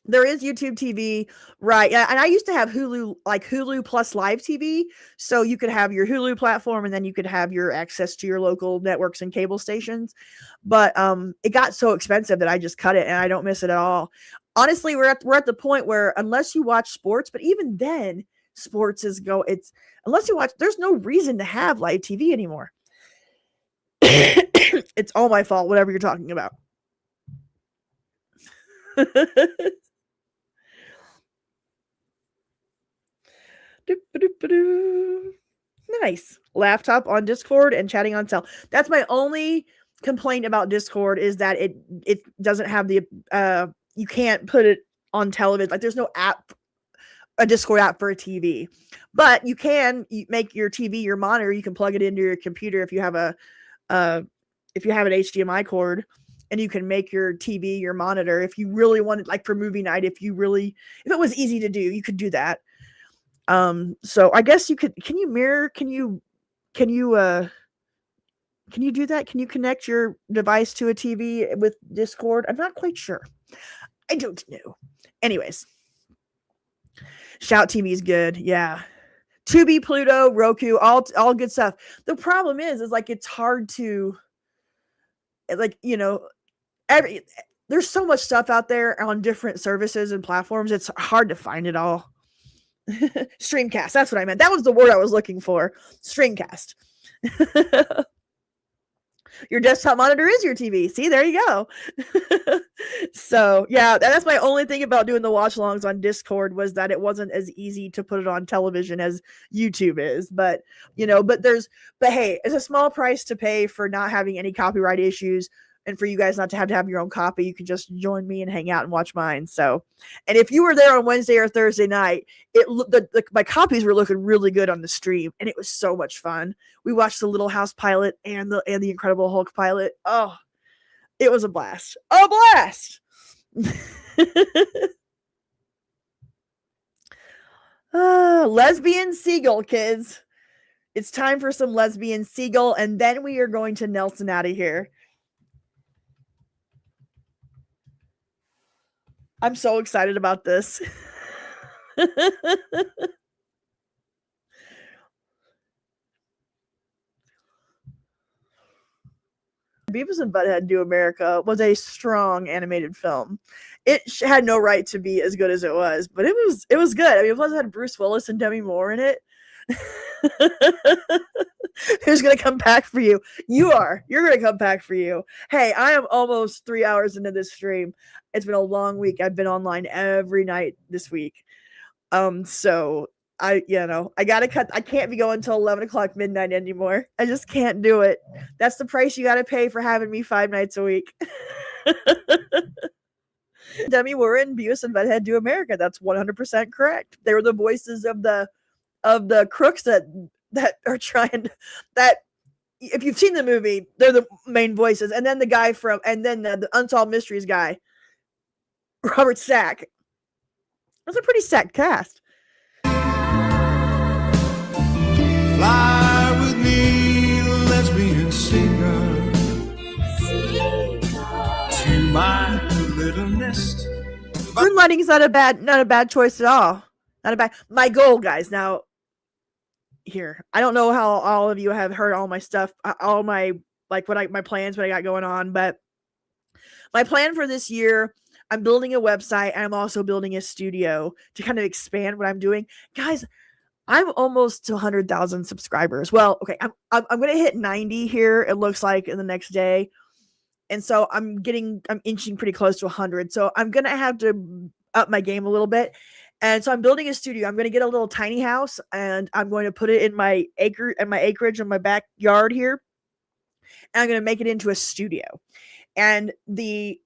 There is YouTube TV, right? Yeah, and I used to have Hulu, like Hulu plus live TV, so you could have your Hulu platform, and then you could have your access to your local networks and cable stations. But it got so expensive that I just cut it, and I don't miss it at all. Honestly, we're at the point where unless you watch sports, but even then, sports it's unless you watch, there's no reason to have live TV anymore. It's all my fault, whatever you're talking about. Nice. Laptop on Discord and chatting on cell. That's my only complaint about Discord, is that it doesn't have the you can't put it on television. Like there's no app, a Discord app for a TV. But you can make your TV your monitor. You can plug it into your computer if you have an HDMI cord, and you can make your TV your monitor if you really wanted, like for movie night, if it was easy to do, you could do that. So I guess you could, can you do that? Can you connect your device to a TV with Discord? I'm not quite sure. I don't know. Anyways, Shout TV is good. Yeah. Tubi, Pluto, Roku, all good stuff. The problem is like, it's hard to, like, there's so much stuff out there on different services and platforms. It's hard to find it all. Streamcast. That's what I meant. That was the word I was looking for. Streamcast. Your desktop monitor is your TV. See, there you go. So yeah, that's my only thing about doing the watch alongs on Discord, was that it wasn't as easy to put it on television as YouTube is. But hey, it's a small price to pay for not having any copyright issues, and for you guys not to have your own copy. You can just join me and hang out and watch mine. So, and if you were there on Wednesday or Thursday night, my copies were looking really good on the stream, and it was so much fun. We watched the Little House pilot and the Incredible Hulk pilot. Oh, it was a blast. A blast. Lesbian Seagull, kids. It's time for some Lesbian Seagull, and then we are going to Nelson out of here. I'm so excited about this. Beavis and Butthead Do America was a strong animated film. It had no right to be as good as it was, but it was good. I mean, it plus had Bruce Willis and Demi Moore in it. Who's gonna come back for you? You're gonna come back for you. Hey, I am almost 3 hours into this stream. It's been a long week. I've been online every night this week. So I gotta cut. I can't be going until 11 o'clock midnight anymore. I just can't do it. That's the price you gotta pay for having me 5 nights a week. Demi Moore and Beavis and Butthead Do America. That's 100% correct. They were the voices of the crooks that are trying that. If you've seen the movie, they're the main voices, and then the guy the Unsolved Mysteries guy, Robert Stack. That's a pretty stacked cast. Fly with me, lesbian seagull, to my little nest. Moonlighting is not a bad choice at all. Not a bad. My goal, guys. Now, here, I don't know how all of you have heard all my stuff, all my my plans, what I got going on, but my plan for this year, I'm building a website, and I'm also building a studio to kind of expand what I'm doing, guys. I'm almost to 100,000 subscribers. Well, okay, I'm gonna hit 90 here. It looks like in the next day, and so I'm inching pretty close to 100. So I'm gonna have to up my game a little bit, and so I'm building a studio. I'm gonna get a little tiny house, and I'm going to put it in my acreage in my backyard here, and I'm gonna make it into a studio. And the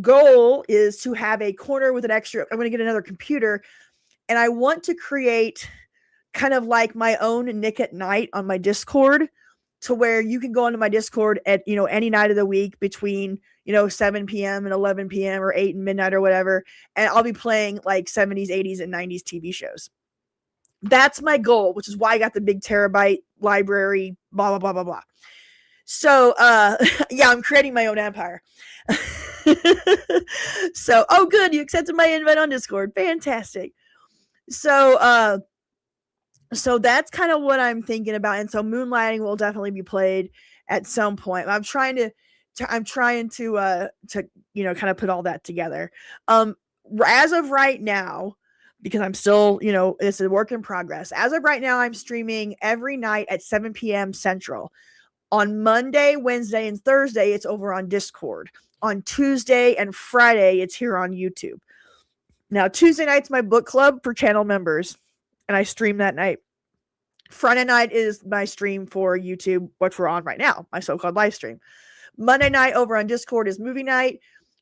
goal is to have a corner with an extra. I'm gonna get another computer, and I want to create kind of like my own Nick at Night on my Discord, to where you can go onto my Discord at, any night of the week between, 7 p.m. and 11 p.m. or 8 and midnight or whatever. And I'll be playing like 70s, 80s, and 90s TV shows. That's my goal, which is why I got the big terabyte library, blah, blah, blah, blah, blah. So, yeah, I'm creating my own empire. So, oh, good. You accepted my invite on Discord. Fantastic. So, so that's kind of what I'm thinking about. And so moonlighting will definitely be played at some point. I'm trying to you know, kind of put all that together. As of right now, because I'm still, you know, it's a work in progress. As of right now, I'm streaming every night at 7 p.m. Central. On Monday, Wednesday, and Thursday, it's over on Discord. On Tuesday and Friday, it's here on YouTube. Now, Tuesday night's my book club for channel members, and I stream that night. Friday night is my stream for YouTube, which we're on right now, my so-called live stream. Monday night over on Discord is movie night.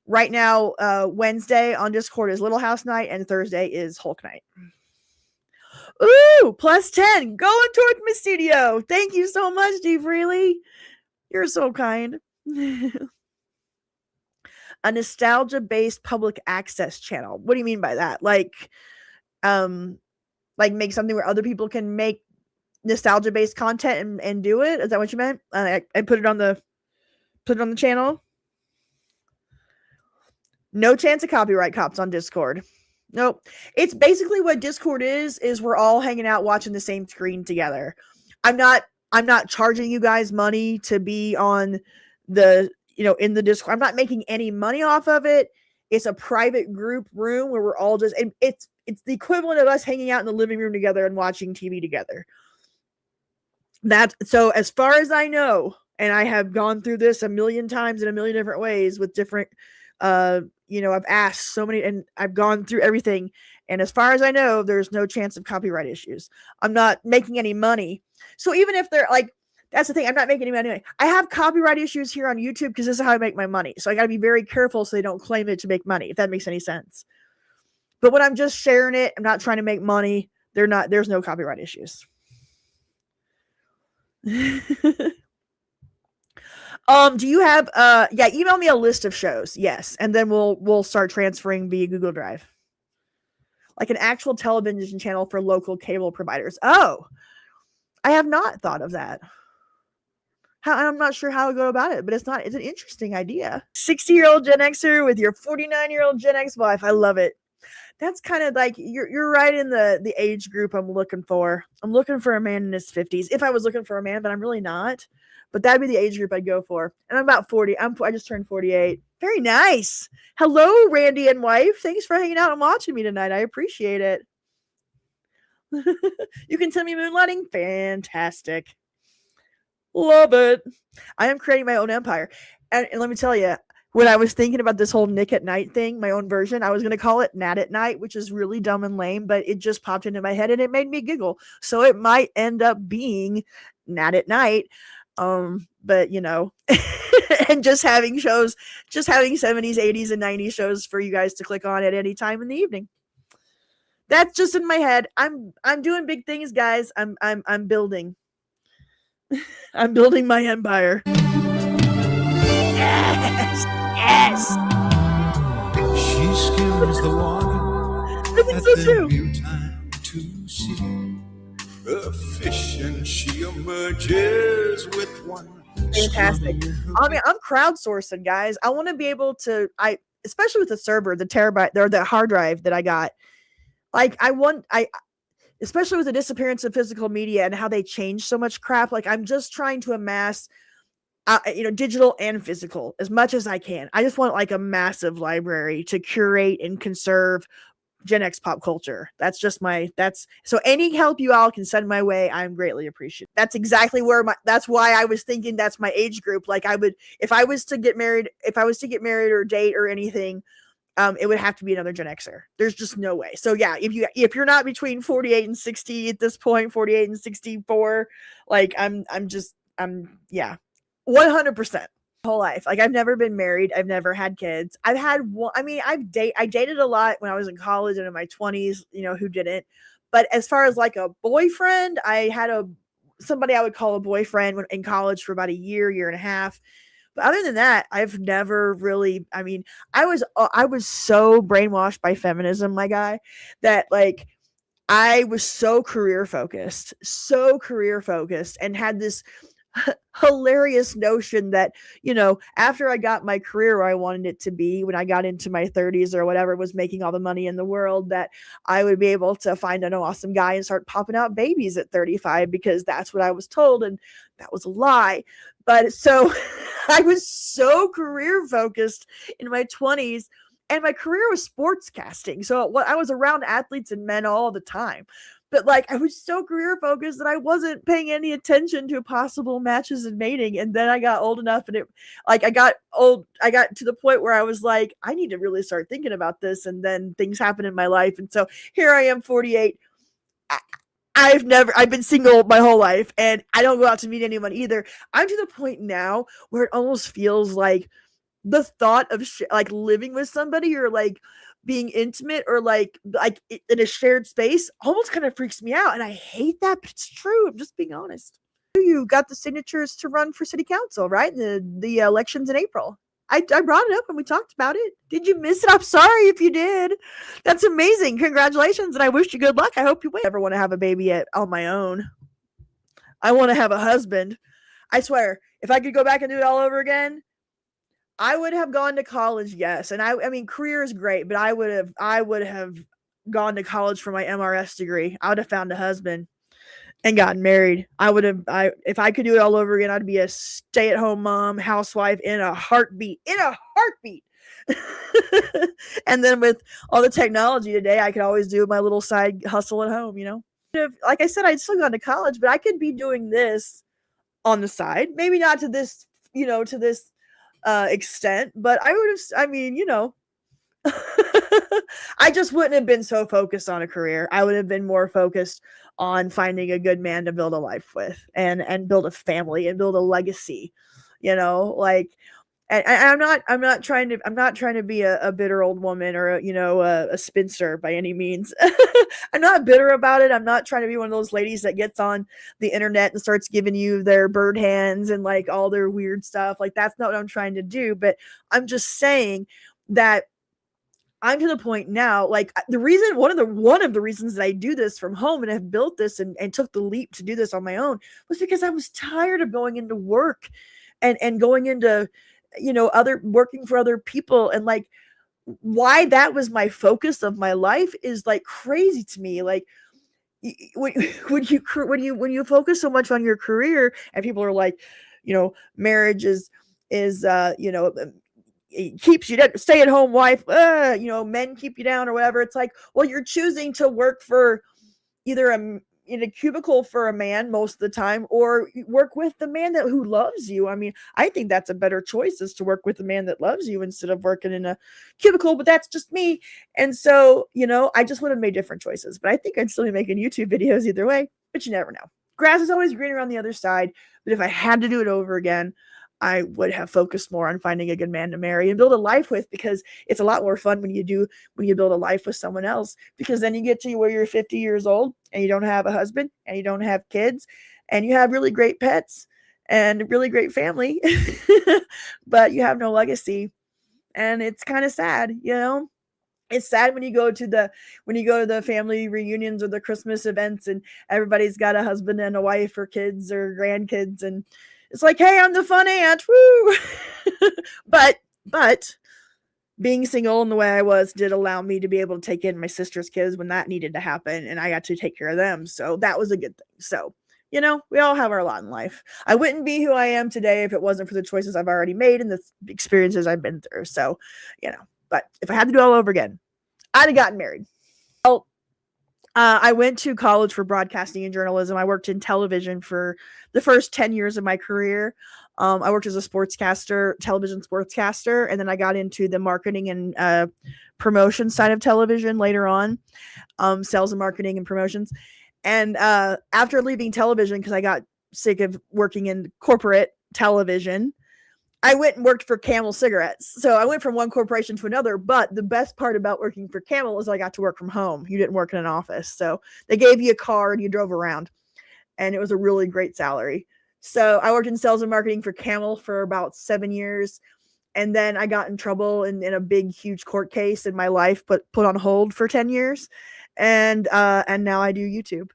Right now, Wednesday on Discord is Little House night, and Thursday is Hulk night. Ooh, plus 10 going towards my studio. Thank you so much, D. Freely. You're so kind. A nostalgia-based public access channel. What do you mean by that? Like make something where other people can make nostalgia-based content and do it? Is that what you meant? I put it on the channel. No chance of copyright cops on Discord. Nope. It's basically what Discord is we're all hanging out watching the same screen together. I'm not charging you guys money to be on the, you know, in the Discord. I'm not making any money off of it. It's a private group room where we're all just, and it's the equivalent of us hanging out in the living room together and watching TV together. That's so, as far as I know, and I have gone through this a million times in a million different ways with different, you know, I've asked so many, and I've gone through everything. And as far as I know, there's no chance of copyright issues. I'm not making any money. So even if they're like, that's the thing, I'm not making any money. I have copyright issues here on YouTube because this is how I make my money. So I got to be very careful so they don't claim it to make money, if that makes any sense. But when I'm just sharing it, I'm not trying to make money. There's no copyright issues. Do you have yeah, email me a list of shows. Yes, and then we'll start transferring via Google Drive. Like an actual television channel for local cable providers. Oh, I have not thought of that. I'm not sure how to go about it, but it's an interesting idea. 60-year-old Gen Xer with your 49-year-old Gen X wife. I love it. That's kind of like, you're right in the age group I'm looking for. I'm looking for a man in his 50s. If I was looking for a man, but I'm really not. But that'd be the age group I'd go for. And I'm about 40. I just turned 48. Very nice. Hello, Randy and wife. Thanks for hanging out and watching me tonight. I appreciate it. You can tell me moonlighting? Fantastic. Love it. I am creating my own empire. And let me tell you, when I was thinking about this whole Nick at Night thing, my own version, I was going to call it Nat at Night, which is really dumb and lame, but it just popped into my head and it made me giggle. So it might end up being Nat at Night. But you know, and just having 70s, 80s, and 90s shows for you guys to click on at any time in the evening. That's just in my head. I'm doing big things, guys. I'm building. I'm building my empire. Yes. She skims the water. I think so too. Time to see a fish, and she emerges with one. Fantastic. I mean, I'm crowdsourcing, guys. I want to be able to, especially with the server, the terabyte, or the hard drive that I got. Like, especially with the disappearance of physical media and how they change so much crap. Like, I'm just trying to amass, digital and physical as much as I can. I just want like a massive library to curate and conserve Gen X pop culture. So any help you all can send my way, I'm greatly appreciative. That's exactly that's why I was thinking that's my age group. Like, I would, if I was to get married or date or anything, it would have to be another Gen Xer. There's just no way. So yeah, if you're not between 48 and 60 at this point, 48 and 64, like I'm 100%. Whole life. Like, I've never been married. I've never had kids. I've had one. I mean, I dated a lot when I was in college and in my 20s, who didn't. But as far as like a boyfriend, I had somebody I would call a boyfriend in college for about a year and a half. But other than that, I've never really, I mean, I was so brainwashed by feminism, my guy, that like I was so career focused and had this hilarious notion that, you know, after I got my career where I wanted it to be, when I got into my 30s or whatever, was making all the money in the world, that I would be able to find an awesome guy and start popping out babies at 35, because that's what I was told, and that was a lie. But so I was so career focused in my 20s, and my career was sportscasting. So I was around athletes and men all the time. But like, I was so career focused that I wasn't paying any attention to possible matches and mating. And then I got old enough, and I got to the point where I was like, I need to really start thinking about this. And then things happen in my life. And so here I am, 48. I've been single my whole life, and I don't go out to meet anyone either. I'm to the point now where it almost feels like the thought of like living with somebody, or like being intimate, or like in a shared space, almost kind of freaks me out. And I hate that, but it's true. I'm just being honest. You got the signatures to run for city council, right? The elections in April. I brought it up and we talked about it. Did you miss it? I'm sorry if you did. That's amazing. Congratulations. And I wish you good luck. I hope you win. I never want to have a baby on my own. I want to have a husband. I swear, if I could go back and do it all over again, I would have gone to college, yes. And I mean, career is great, but I would have gone to college for my MRS degree. I would have found a husband and gotten married. If I could do it all over again, I'd be a stay-at-home mom, housewife in a heartbeat. And then with all the technology today, I could always do my little side hustle at home, you know? Like I said, I'd still gone to college, but I could be doing this on the side. Maybe not to this, you know, to this extent, but I would have, I mean, you know, I just wouldn't have been so focused on a career. I would have been more focused on finding a good man to build a life with, and build a family and build a legacy, you know, like, and I'm not trying to be a bitter old woman, or a spinster by any means. I'm not bitter about it. I'm not trying to be one of those ladies that gets on the internet and starts giving you their bird hands and like all their weird stuff. Like, that's not what I'm trying to do. But I'm just saying that I'm to the point now, like, one of the reasons that I do this from home and have built this and took the leap to do this on my own, was because I was tired of going into work and going into, working for other people. And like, why that was my focus of my life is like crazy to me. Like, when you focus so much on your career, and people are like, marriage is it keeps you down, stay at home wife, men keep you down or whatever. It's like, well, you're choosing to work for either in a cubicle for a man most of the time, or work with the man who loves you. I mean, I think that's a better choice, is to work with the man that loves you instead of working in a cubicle, but that's just me. And so, I just would have made different choices, but I think I'd still be making YouTube videos either way, but you never know. Grass is always greener on the other side. But if I had to do it over again, I would have focused more on finding a good man to marry and build a life with, because it's a lot more fun when you build a life with someone else, because then you get to where you're 50 years old and you don't have a husband and you don't have kids and you have really great pets and really great family, but you have no legacy. And it's kind of sad, It's sad when you go to the family reunions or the Christmas events and everybody's got a husband and a wife or kids or grandkids, and it's like, hey, I'm the fun aunt, woo! But being single in the way I was did allow me to be able to take in my sister's kids when that needed to happen, and I got to take care of them. So that was a good thing. So, we all have our lot in life. I wouldn't be who I am today if it wasn't for the choices I've already made and the experiences I've been through. So, but if I had to do it all over again, I'd have gotten married. Well, I went to college for broadcasting and journalism. I worked in television for the first 10 years of my career. I worked as a television sportscaster, and then I got into the marketing and promotion side of television later on, sales and marketing and promotions. And after leaving television, because I got sick of working in corporate television, I went and worked for Camel cigarettes. So I went from one corporation to another, but the best part about working for Camel is I got to work from home. You didn't work in an office. So they gave you a car and you drove around, and it was a really great salary. So I worked in sales and marketing for Camel for about 7 years. And then I got in trouble in a big, huge court case, and my life put on hold for 10 years. And now I do YouTube.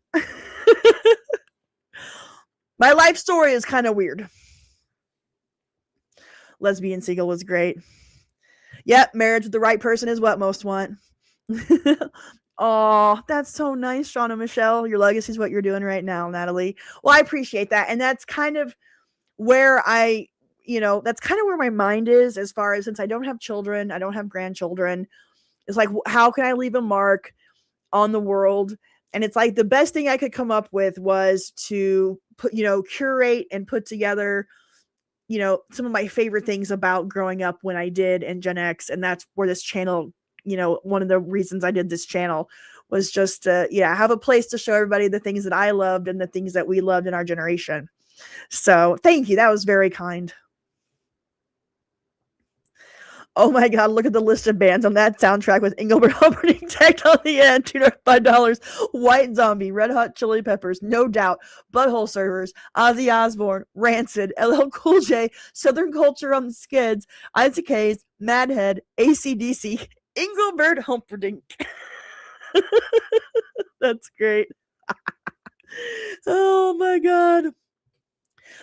My life story is kind of weird. Lesbian Seagull was great. Yep, marriage with the right person is what most want. Oh, that's so nice, Sean and Michelle. Your legacy is what you're doing right now, Natalie. Well, I appreciate that. And that's kind of where that's kind of where my mind is, as far as, since I don't have children, I don't have grandchildren. It's like, how can I leave a mark on the world? And it's like the best thing I could come up with was to put, curate and put together, some of my favorite things about growing up when I did in Gen X. And that's where this channel, one of the reasons I did this channel was just to, have a place to show everybody the things that I loved and the things that we loved in our generation. So thank you. That was very kind. Oh my God, look at the list of bands on that soundtrack with Engelbert Humperdinck tagged on the end. $5. White Zombie, Red Hot Chili Peppers, No Doubt, Butthole Surfers, Ozzy Osbourne, Rancid, LL Cool J, Southern Culture on the Skids, Isaac Hayes, Madhead, AC/DC, Engelbert Humperdinck. That's great. Oh my God.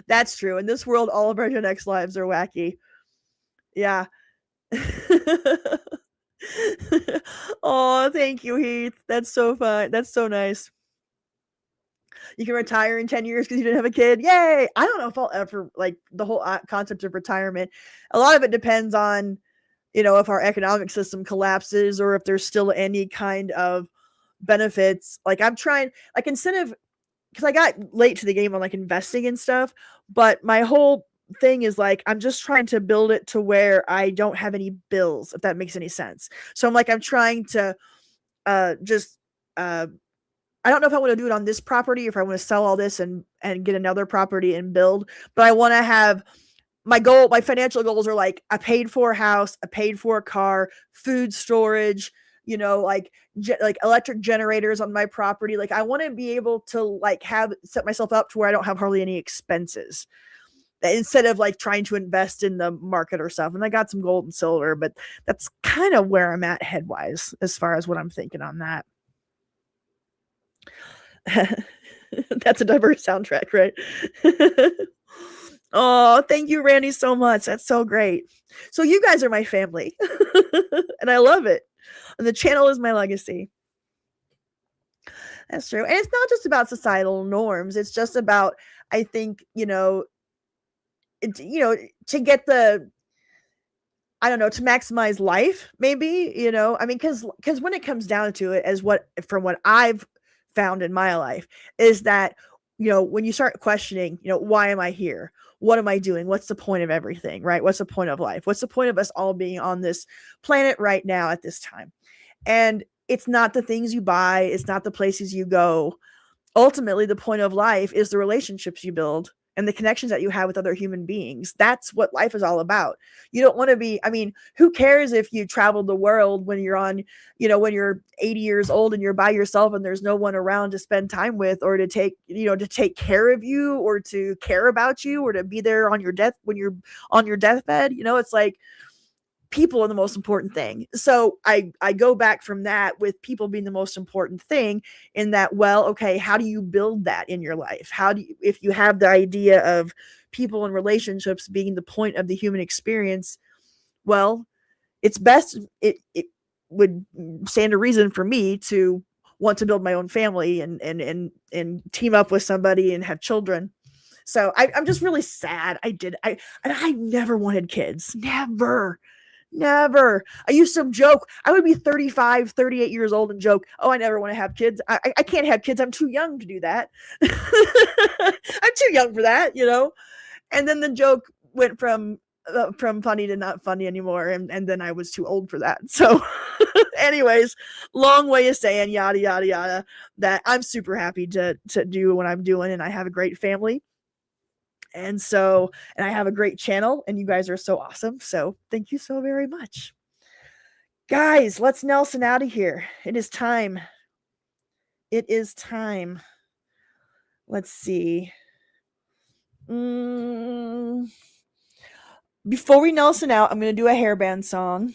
That's true. In this world, all of our Gen X lives are wacky. Yeah. Oh, thank you, Heath. That's so fun. That's so nice. You can retire in 10 years because you didn't have a kid. Yay! I don't know if I'll ever, like, the whole concept of retirement. A lot of it depends on, if our economic system collapses or if there's still any kind of benefits. Like, I'm trying, like, instead of, because I got late to the game on, like, investing and stuff, but my whole thing is, like, I'm just trying to build it to where I don't have any bills, if that makes any sense. So I'm trying to I don't know if I want to do it on this property, if I want to sell all this and get another property and build, but I want to have my financial goals are like a paid for house, a paid for car, food storage, like electric generators on my property. Like, I want to be able to, like, set myself up to where I don't have hardly any expenses, instead of, like, trying to invest in the market or stuff. And I got some gold and silver, but that's kind of where I'm at headwise as far as what I'm thinking on that. That's a diverse soundtrack, right? Oh, thank you, Randy, so much. That's so great. So you guys are my family, and I love it. And the channel is my legacy. That's true. And it's not just about societal norms. It's just about, I think, to get the, I don't know, to maximize life, maybe, I mean, because when it comes down to it, from what I've found in my life, is that, when you start questioning, why am I here? What am I doing? What's the point of everything, right? What's the point of life? What's the point of us all being on this planet right now at this time? And it's not the things you buy. It's not the places you go. Ultimately, the point of life is the relationships you build and the connections that you have with other human beings. That's what life is all about. You don't want to be, I mean, who cares if you traveled the world when you're on, when you're 80 years old and you're by yourself and there's no one around to spend time with, or to take care of you, or to care about you, or to be there on your death, when you're on your deathbed. It's like, people are the most important thing. So I go back from that with people being the most important thing, in that, well, okay, how do you build that in your life? If you have the idea of people and relationships being the point of the human experience, well, it's best, it would stand to reason for me to want to build my own family and team up with somebody and have children. So I'm just really sad. I never wanted kids. Never. I used to joke. I would be 35, 38 years old and joke, oh, I never want to have kids. I can't have kids. I'm too young to do that. I'm too young for that, And then the joke went from funny to not funny anymore. And then I was too old for that. So anyways, long way of saying yada, yada, yada, that I'm super happy to do what I'm doing. And I have a great family. And I have a great channel, and you guys are so awesome. So thank you so very much. Guys, let's Nelson out of here. It is time. Let's see. Before we Nelson out, I'm going to do a hairband song.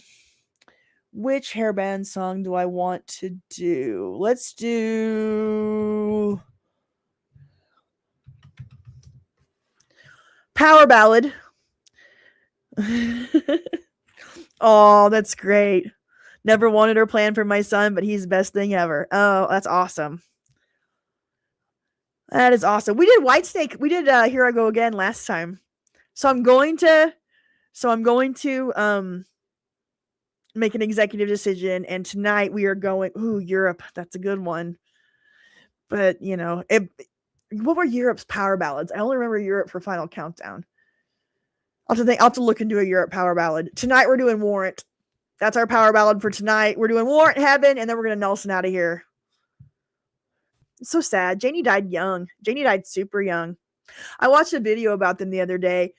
Which hairband song do I want to do? Let's do... power ballad. Oh, that's great. Never wanted or planned for my son, but he's the best thing ever. Oh, that's awesome. That is awesome. We did Whitesnake. We did Here I Go Again last time. So I'm going to make an executive decision, and tonight we are going Europe. That's a good one. But, what were Europe's power ballads? I only remember Europe for Final Countdown. I'll have to look into a Europe power ballad. Tonight we're doing Warrant. That's our power ballad for tonight. We're doing Warrant Heaven, and then we're going to Nelson out of here. It's so sad. Janie died young. Janie died super young. I watched a video about them the other day.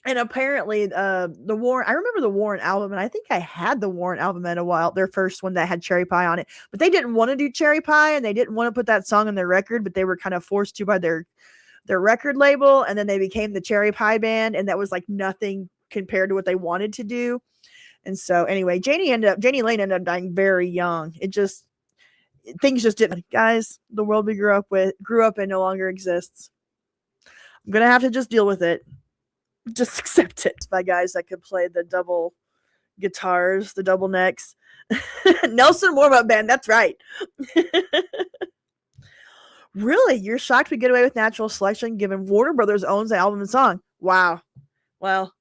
And apparently the Warrant, I remember the Warrant album, and I think I had the Warrant album in a while, their first one that had Cherry Pie on it. But they didn't want to do Cherry Pie, and they didn't want to put that song on their record, but they were kind of forced to by their record label, and then they became the Cherry Pie Band, and that was like nothing compared to what they wanted to do. And so anyway, Janie Lane ended up dying very young. Things just didn't. Guys, the world we grew up in no longer exists. I'm gonna have to just deal with it. Just accept it. By guys that could play the double guitars, the double necks. Nelson warm-up band, that's right. Really? You're shocked we get away with natural selection given Warner Brothers owns the album and song. Wow. Well,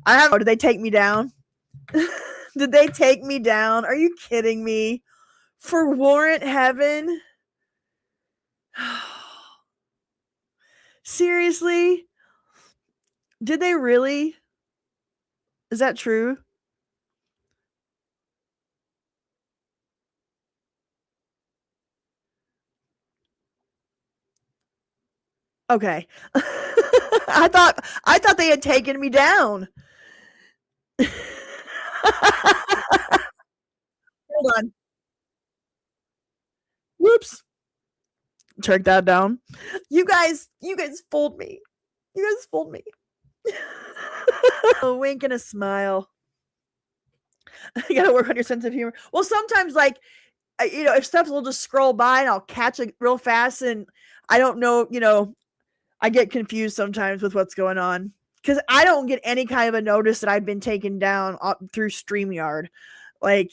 did they take me down? Did they take me down? Are you kidding me? For Warrant Heaven? Seriously? Did they really? Is that true? Okay. I thought they had taken me down. Hold on. Whoops. Check that down. You guys fooled me. You guys fooled me. A wink and a smile. You gotta work on your sense of humor. Well, sometimes, if stuff will just scroll by and I'll catch it real fast, and I don't know, I get confused sometimes with what's going on because I don't get any kind of a notice that I've been taken down through StreamYard. I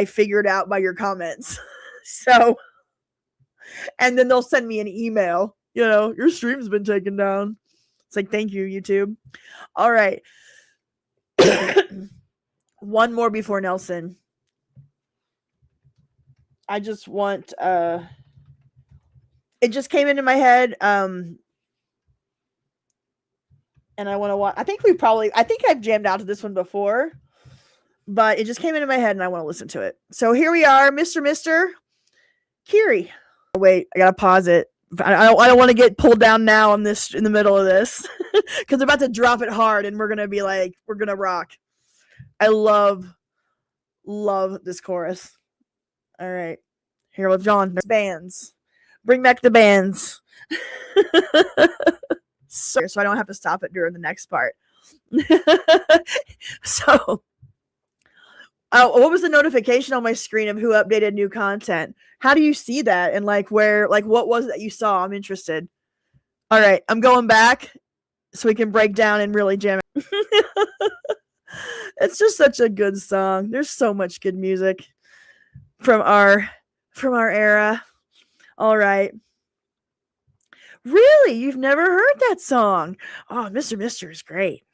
figure it out by your comments. So, and then they'll send me an email, your stream's been taken down. It's like, thank you, YouTube. All right. One more before Nelson. I just want, it just came into my head. And I want to watch, I think I've jammed out to this one before, but it just came into my head and I want to listen to it. So here we are, Mr. Kiri. Wait, I gotta pause it. I don't want to get pulled down now in the middle of this because I'm about to drop it hard and we're gonna rock. I love this chorus. All right, here with John. Bands, bring back the bands. So I don't have to stop it during the next part. So. What was the notification on my screen of who updated new content? How do you see that? And what was it that you saw? I'm interested. All right, I'm going back so we can break down and really jam it. It's just such a good song. There's so much good music from our era. All right. Really? You've never heard that song? Oh, Mr. is great.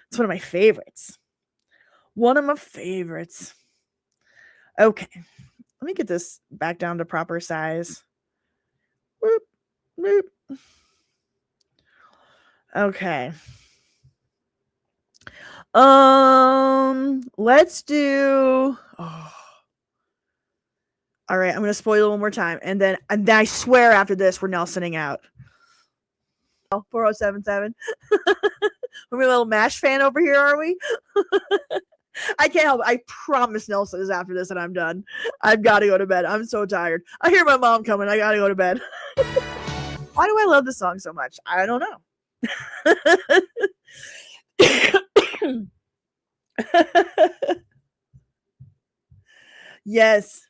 It's one of my favorites. Okay. Let me get this back down to proper size. Whoop, whoop. Okay. Let's do. Oh. All right, I'm gonna spoil it one more time, and then I swear after this we're Nelsoning out. 4077. We're a little MASH fan over here, are we? I can't help it. I promise Nelson is after this and I'm done. I've got to go to bed. I'm so tired. I hear my mom coming. I got to go to bed. Why do I love this song so much? I don't know. Yes.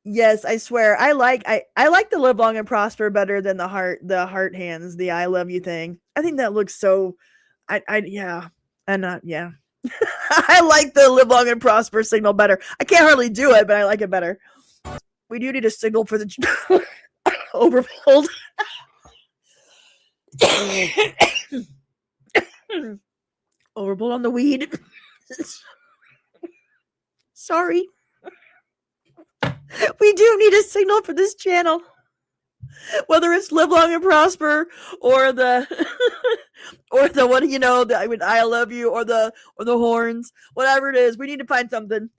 Yes, I swear. I like the live long and prosper better than the heart hands, the I love you thing. I think that looks so yeah. And yeah. I like the live long and prosper signal better. I can't hardly do it, but I like it better. We do need a signal for the overpulled. Overpulled on the weed. Sorry. We do need a signal for this channel. Whether it's live long and prosper or the or the one, the I love you or the horns, whatever it is, we need to find something.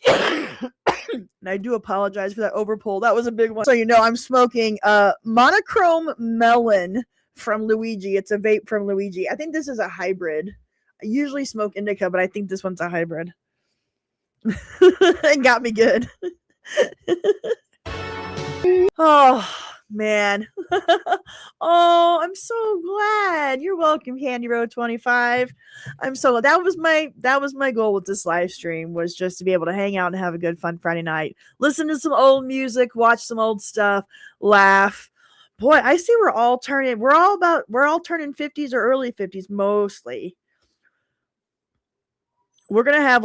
And I do apologize for that overpull. That was a big one. So I'm smoking monochrome melon from Luigi. It's a vape from Luigi. I think this is a hybrid. I usually smoke indica, but I think this one's a hybrid. It got me good. Oh man. Oh, I'm so glad. You're welcome, Candy Road 25. I'm so glad. That was my goal with this live stream, was just to be able to hang out and have a good fun Friday night. Listen to some old music, watch some old stuff, laugh. Boy, I see we're all turning 50s or early 50s mostly. We're gonna have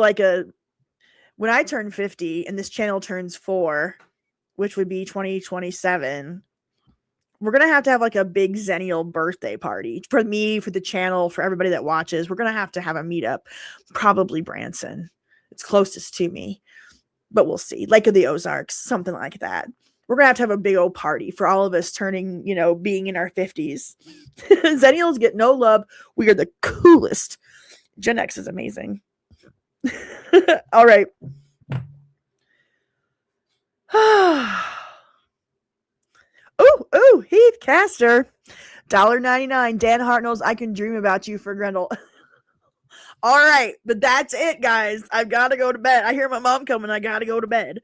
when I turn 50 and this channel turns 4, which would be 2027, we're going to have a big Zennial birthday party for me, for the channel, for everybody that watches. We're going to have a meetup, probably Branson. It's closest to me, but we'll see. Lake of the Ozarks, something like that. We're going to have a big old party for all of us turning, being in our 50s. Zennials get no love. We are the coolest. Gen X is amazing. All right. Oh, Heath Caster. $1.99. Dan Hart knows I can dream about you for Grendel. All right, but that's it, guys. I've got to go to bed. I hear my mom coming. I got to go to bed.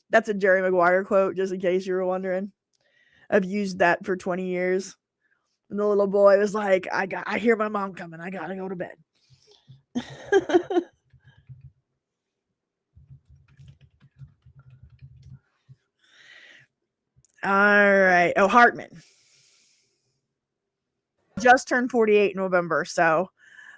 That's a Jerry Maguire quote, just in case you were wondering. I've used that for 20 years. And the little boy was like, I hear my mom coming. I got to go to bed. All right. Oh, Hartman. Just turned 48 in November, so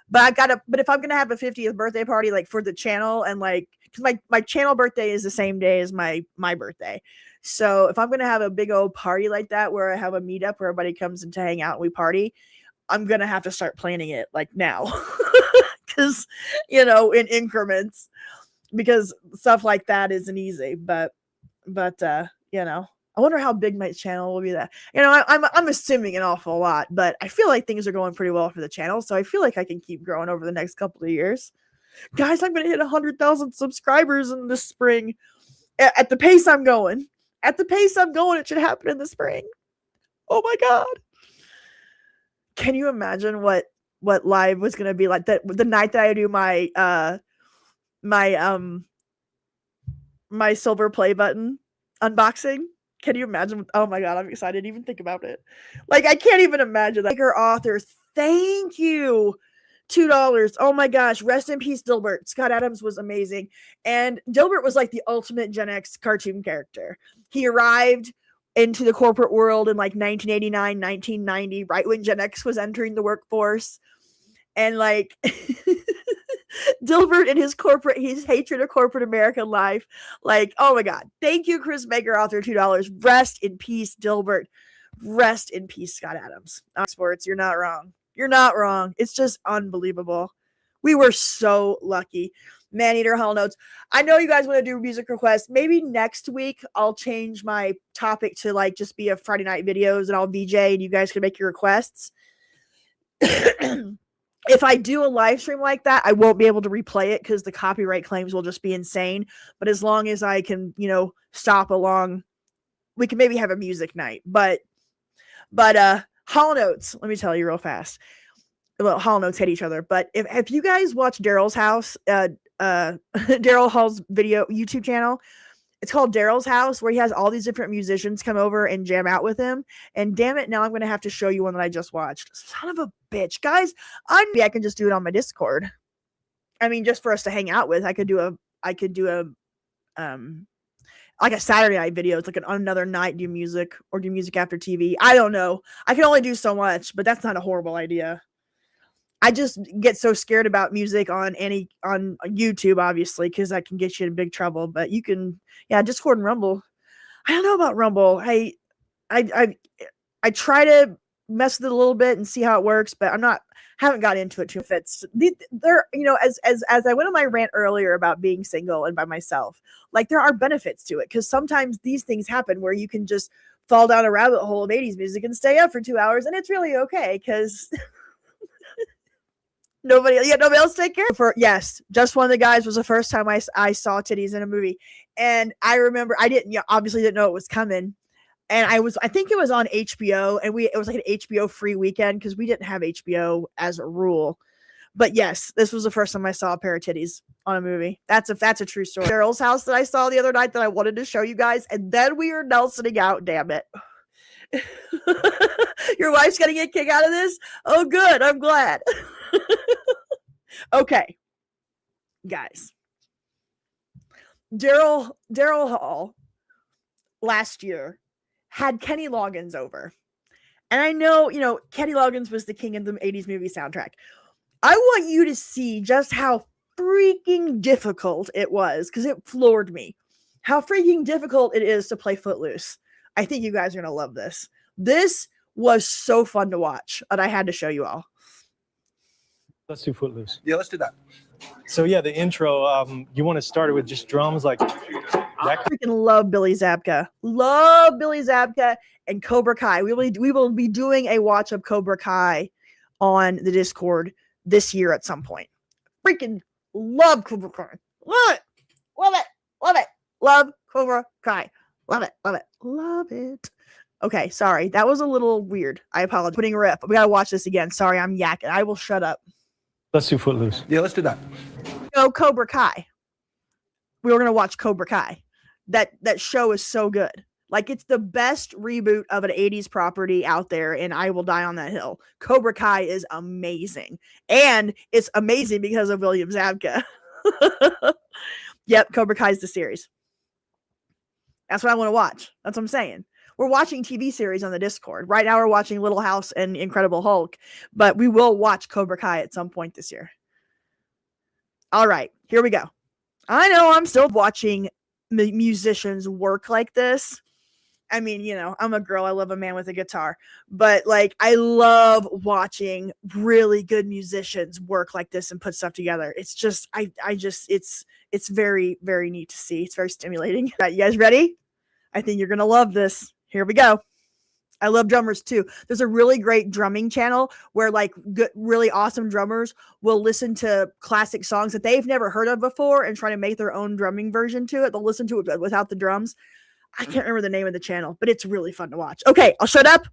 but if I'm gonna have a 50th birthday party for the channel and because my channel birthday is the same day as my birthday. So if I'm gonna have a big old party like that where I have a meetup where everybody comes in to hang out and we party, I'm gonna have to start planning it now. Because in increments, because stuff like that isn't easy. But I wonder how big my channel will be. That I'm assuming an awful lot, but I feel like things are going pretty well for the channel, so I feel like I can keep growing over the next couple of years. Guys, I'm gonna hit 100,000 subscribers in the spring. At the pace I'm going, it should happen in the spring. Oh my god! Can you imagine what live was gonna be like the night that I do my silver play button unboxing? Can you imagine? Oh my god, I'm excited to even think about it. I can't even imagine that. Her author, thank you. $2. Oh my gosh, rest in peace, Dilbert. Scott Adams was amazing. And Dilbert was the ultimate Gen X cartoon character. He arrived into the corporate world in 1989, 1990, right when Gen X was entering the workforce. And Dilbert and his hatred of corporate American life. Oh my god. Thank you, Chris Baker, author, $2. Rest in peace, Dilbert. Rest in peace, Scott Adams. Sports, you're not wrong. You're not wrong. It's just unbelievable. We were so lucky. Maneater Hall Notes. I know you guys want to do music requests. Maybe next week I'll change my topic to just be a Friday night videos and I'll VJ and you guys can make your requests. If I do a live stream like that, I won't be able to replay it because the copyright claims will just be insane. But as long as I can, stop along, we can maybe have a music night. But Hall Notes, let me tell you real fast. Well, Hall Notes hate each other. But if you guys watch Daryl's house, Daryl Hall's video YouTube channel, it's called Daryl's House, where he has all these different musicians come over and jam out with him. And damn it, now I'm going to have to show you one that I just watched. Son of a bitch. Guys, I can just do it on my Discord. I mean, just for us to hang out with. I could do a like a Saturday night video. It's like on another night do music after TV. I don't know. I can only do so much, but that's not a horrible idea. I just get so scared about music on YouTube, obviously, because that can get you in big trouble. But you can, Discord and Rumble. I don't know about Rumble. I try to mess with it a little bit and see how it works, but haven't got into it too much. There, as I went on my rant earlier about being single and by myself, like there are benefits to it, because sometimes these things happen where you can just fall down a rabbit hole of 80s music and stay up for 2 hours, and it's really okay because nobody else take care of her. Yes, Just One of the Guys was the first time I saw titties in a movie, and I remember I obviously didn't know it was coming. And I think it was on HBO, and it was like an HBO free weekend because we didn't have HBO as a rule. But yes, this was the first time I saw a pair of titties on a movie. That's a true story. Daryl's house that I saw the other night that I wanted to show you guys, and then we are Nelsoning out. Damn it! Your wife's getting a kick out of this. Oh, good. I'm glad. Okay, guys. Daryl Hall last year had Kenny Loggins over. And I know, Kenny Loggins was the king of the 80s movie soundtrack. I want you to see just how freaking difficult it was, because it floored me. How freaking difficult it is to play Footloose. I think you guys are going to love this. This was so fun to watch, and I had to show you all. Let's do Footloose. Yeah, let's do that. So yeah, the intro, you want to start it with just drums like that? I freaking love Billy Zabka. Love Billy Zabka and Cobra Kai. We will be doing a watch of Cobra Kai on the Discord this year at some point. Freaking love Cobra Kai. Love it. Love it. Love it. Love Cobra Kai. Love it. Love it. Love it. Okay, sorry. That was a little weird. I apologize. Putting a rip. We gotta watch this again. Sorry, I'm yakking. I will shut up. Let's do Footloose. Yeah, let's do that. Cobra Kai. We were gonna watch Cobra Kai. That show is so good. Like, it's the best reboot of an 80s property out there, and I will die on that hill. Cobra Kai is amazing. And it's amazing because of William Zabka. Yep, Cobra Kai is the series. That's what I want to watch. That's what I'm saying. We're watching TV series on the Discord. Right now we're watching Little House and Incredible Hulk, but we will watch Cobra Kai at some point this year. All right, here we go. I know I'm still watching musicians work like this. I mean, I'm a girl. I love a man with a guitar. But, like, I love watching really good musicians work like this and put stuff together. It's just, it's very, very neat to see. It's very stimulating. Right, you guys ready? I think you're going to love this. Here we go. I love drummers too. There's a really great drumming channel where, like, good, really awesome drummers will listen to classic songs that they've never heard of before and try to make their own drumming version to it. They'll listen to it without the drums. I can't remember the name of the channel, but it's really fun to watch. Okay, I'll shut up.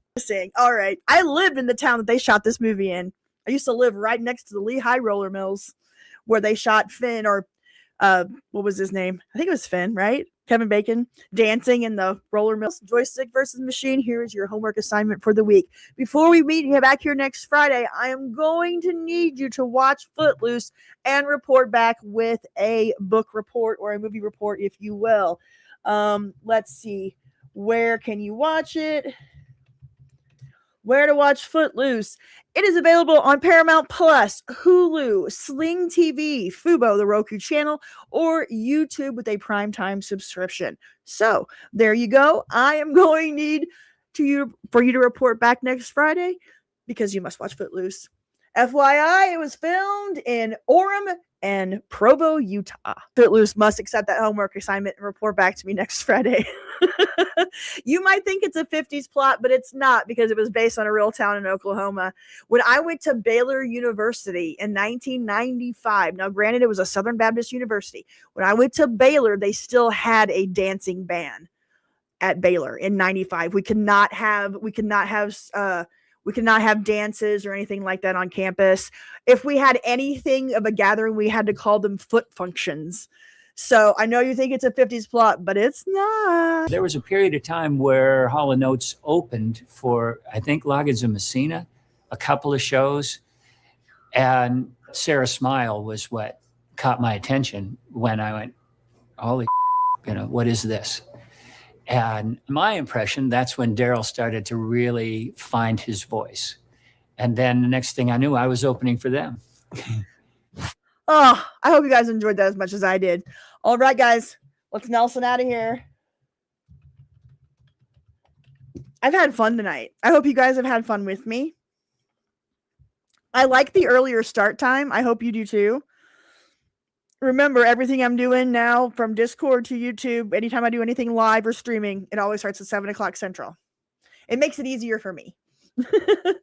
All right. I lived in the town that they shot this movie in. I used to live right next to the Lehigh Roller Mills where they shot Finn, or what was his name? I think it was Finn, right? Kevin Bacon dancing in the roller mills. Joystick versus machine. Here is your homework assignment for the week. Before we meet back here next Friday, I am going to need you to watch Footloose and report back with a book report or a movie report, if you will. Let's see. Where can you watch it? Where to watch Footloose? It is available on Paramount Plus, Hulu, Sling TV, Fubo, the Roku channel, or YouTube with a primetime subscription. So there you go. I am going to need for you to report back next Friday because you must watch Footloose. FYI, it was filmed in Orem and Provo, Utah. Footloose must accept that homework assignment and report back to me next Friday. You might think it's a 50s plot, but it's not, because it was based on a real town in Oklahoma. When I went to Baylor University in 1995, now granted it was a Southern Baptist University. When I went to Baylor, they still had a dancing band at Baylor in 95. We could not have dances or anything like that on campus. If we had anything of a gathering, we had to call them foot functions. So I know you think it's a 50s plot, but it's not. There was a period of time where Hall & Oates opened for, I think, Loggins and Messina, a couple of shows. And Sarah Smile was what? caught my attention when I went, holy, what is this? And my impression, that's when Daryl started to really find his voice. And then the next thing I knew, I was opening for them. Oh, I hope you guys enjoyed that as much as I did. All right, guys, let's Nelson out of here. I've had fun tonight. I hope you guys have had fun with me. I like the earlier start time. I hope you do too. Remember, everything I'm doing now from Discord to YouTube, anytime I do anything live or streaming, it always starts at 7 o'clock Central. It makes it easier for me. Can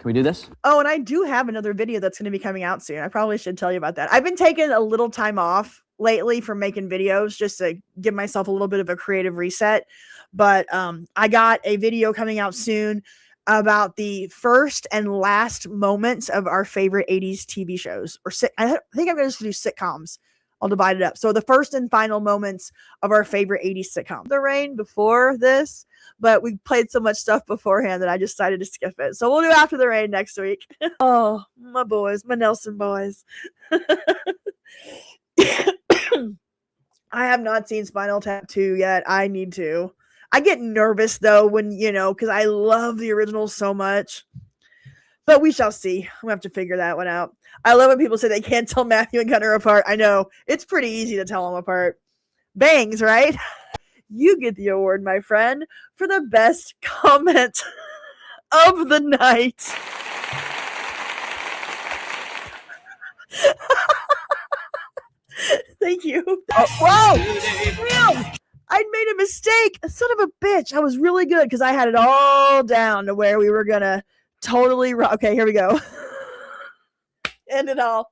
we do this? Oh, and I do have another video that's going to be coming out soon. I probably should tell you about that. I've been taking a little time off lately from making videos just to give myself a little bit of a creative reset. But I got a video coming out soon about the first and last moments of our favorite 80s TV shows. I think I'm going to do sitcoms. I'll divide it up. So the first and final moments of our favorite 80s sitcom. The rain before this, but we played so much stuff beforehand that I just decided to skip it. So we'll do After the Rain next week. Oh, my boys, my Nelson boys. I have not seen Spinal Tap 2 yet. I need to. I get nervous though when, because I love the original so much. But we shall see. I'm going to have to figure that one out. I love when people say they can't tell Matthew and Gunnar apart. I know. It's pretty easy to tell them apart. Bangs, right? You get the award, my friend, for the best comment of the night. Thank you. Oh, whoa! I made a mistake. Son of a bitch. I was really good because I had it all down to where we were going to totally. Okay, here we go. End it all.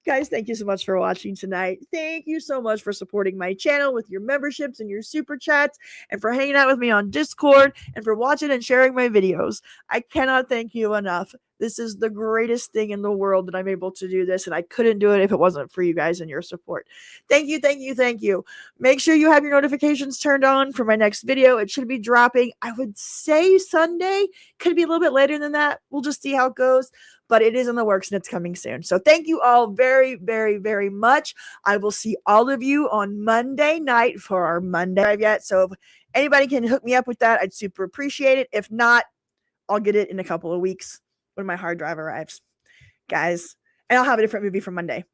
Guys, thank you so much for watching tonight. Thank you so much for supporting my channel with your memberships and your super chats, and for hanging out with me on Discord, and for watching and sharing my videos. I cannot thank you enough. This is the greatest thing in the world that I'm able to do this, and I couldn't do it if it wasn't for you guys and your support. Thank you, thank you, thank you. Make sure you have your notifications turned on for my next video. It should be dropping, I would say Sunday. Could be a little bit later than that. We'll just see how it goes. But it is in the works and it's coming soon. So thank you all very, very, very much. I will see all of you on Monday night for our Monday Live yet. So if anybody can hook me up with that, I'd super appreciate it. If not, I'll get it in a couple of weeks when my hard drive arrives. Guys, and I'll have a different movie for Monday.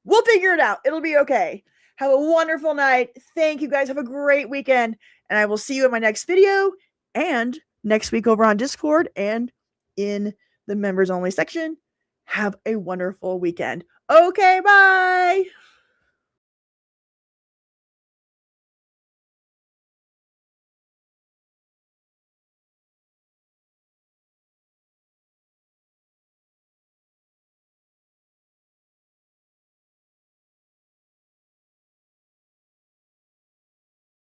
We'll figure it out. It'll be okay. Have a wonderful night. Thank you guys. Have a great weekend. And I will see you in my next video and next week over on Discord and in the members only section. Have a wonderful weekend. Okay, bye.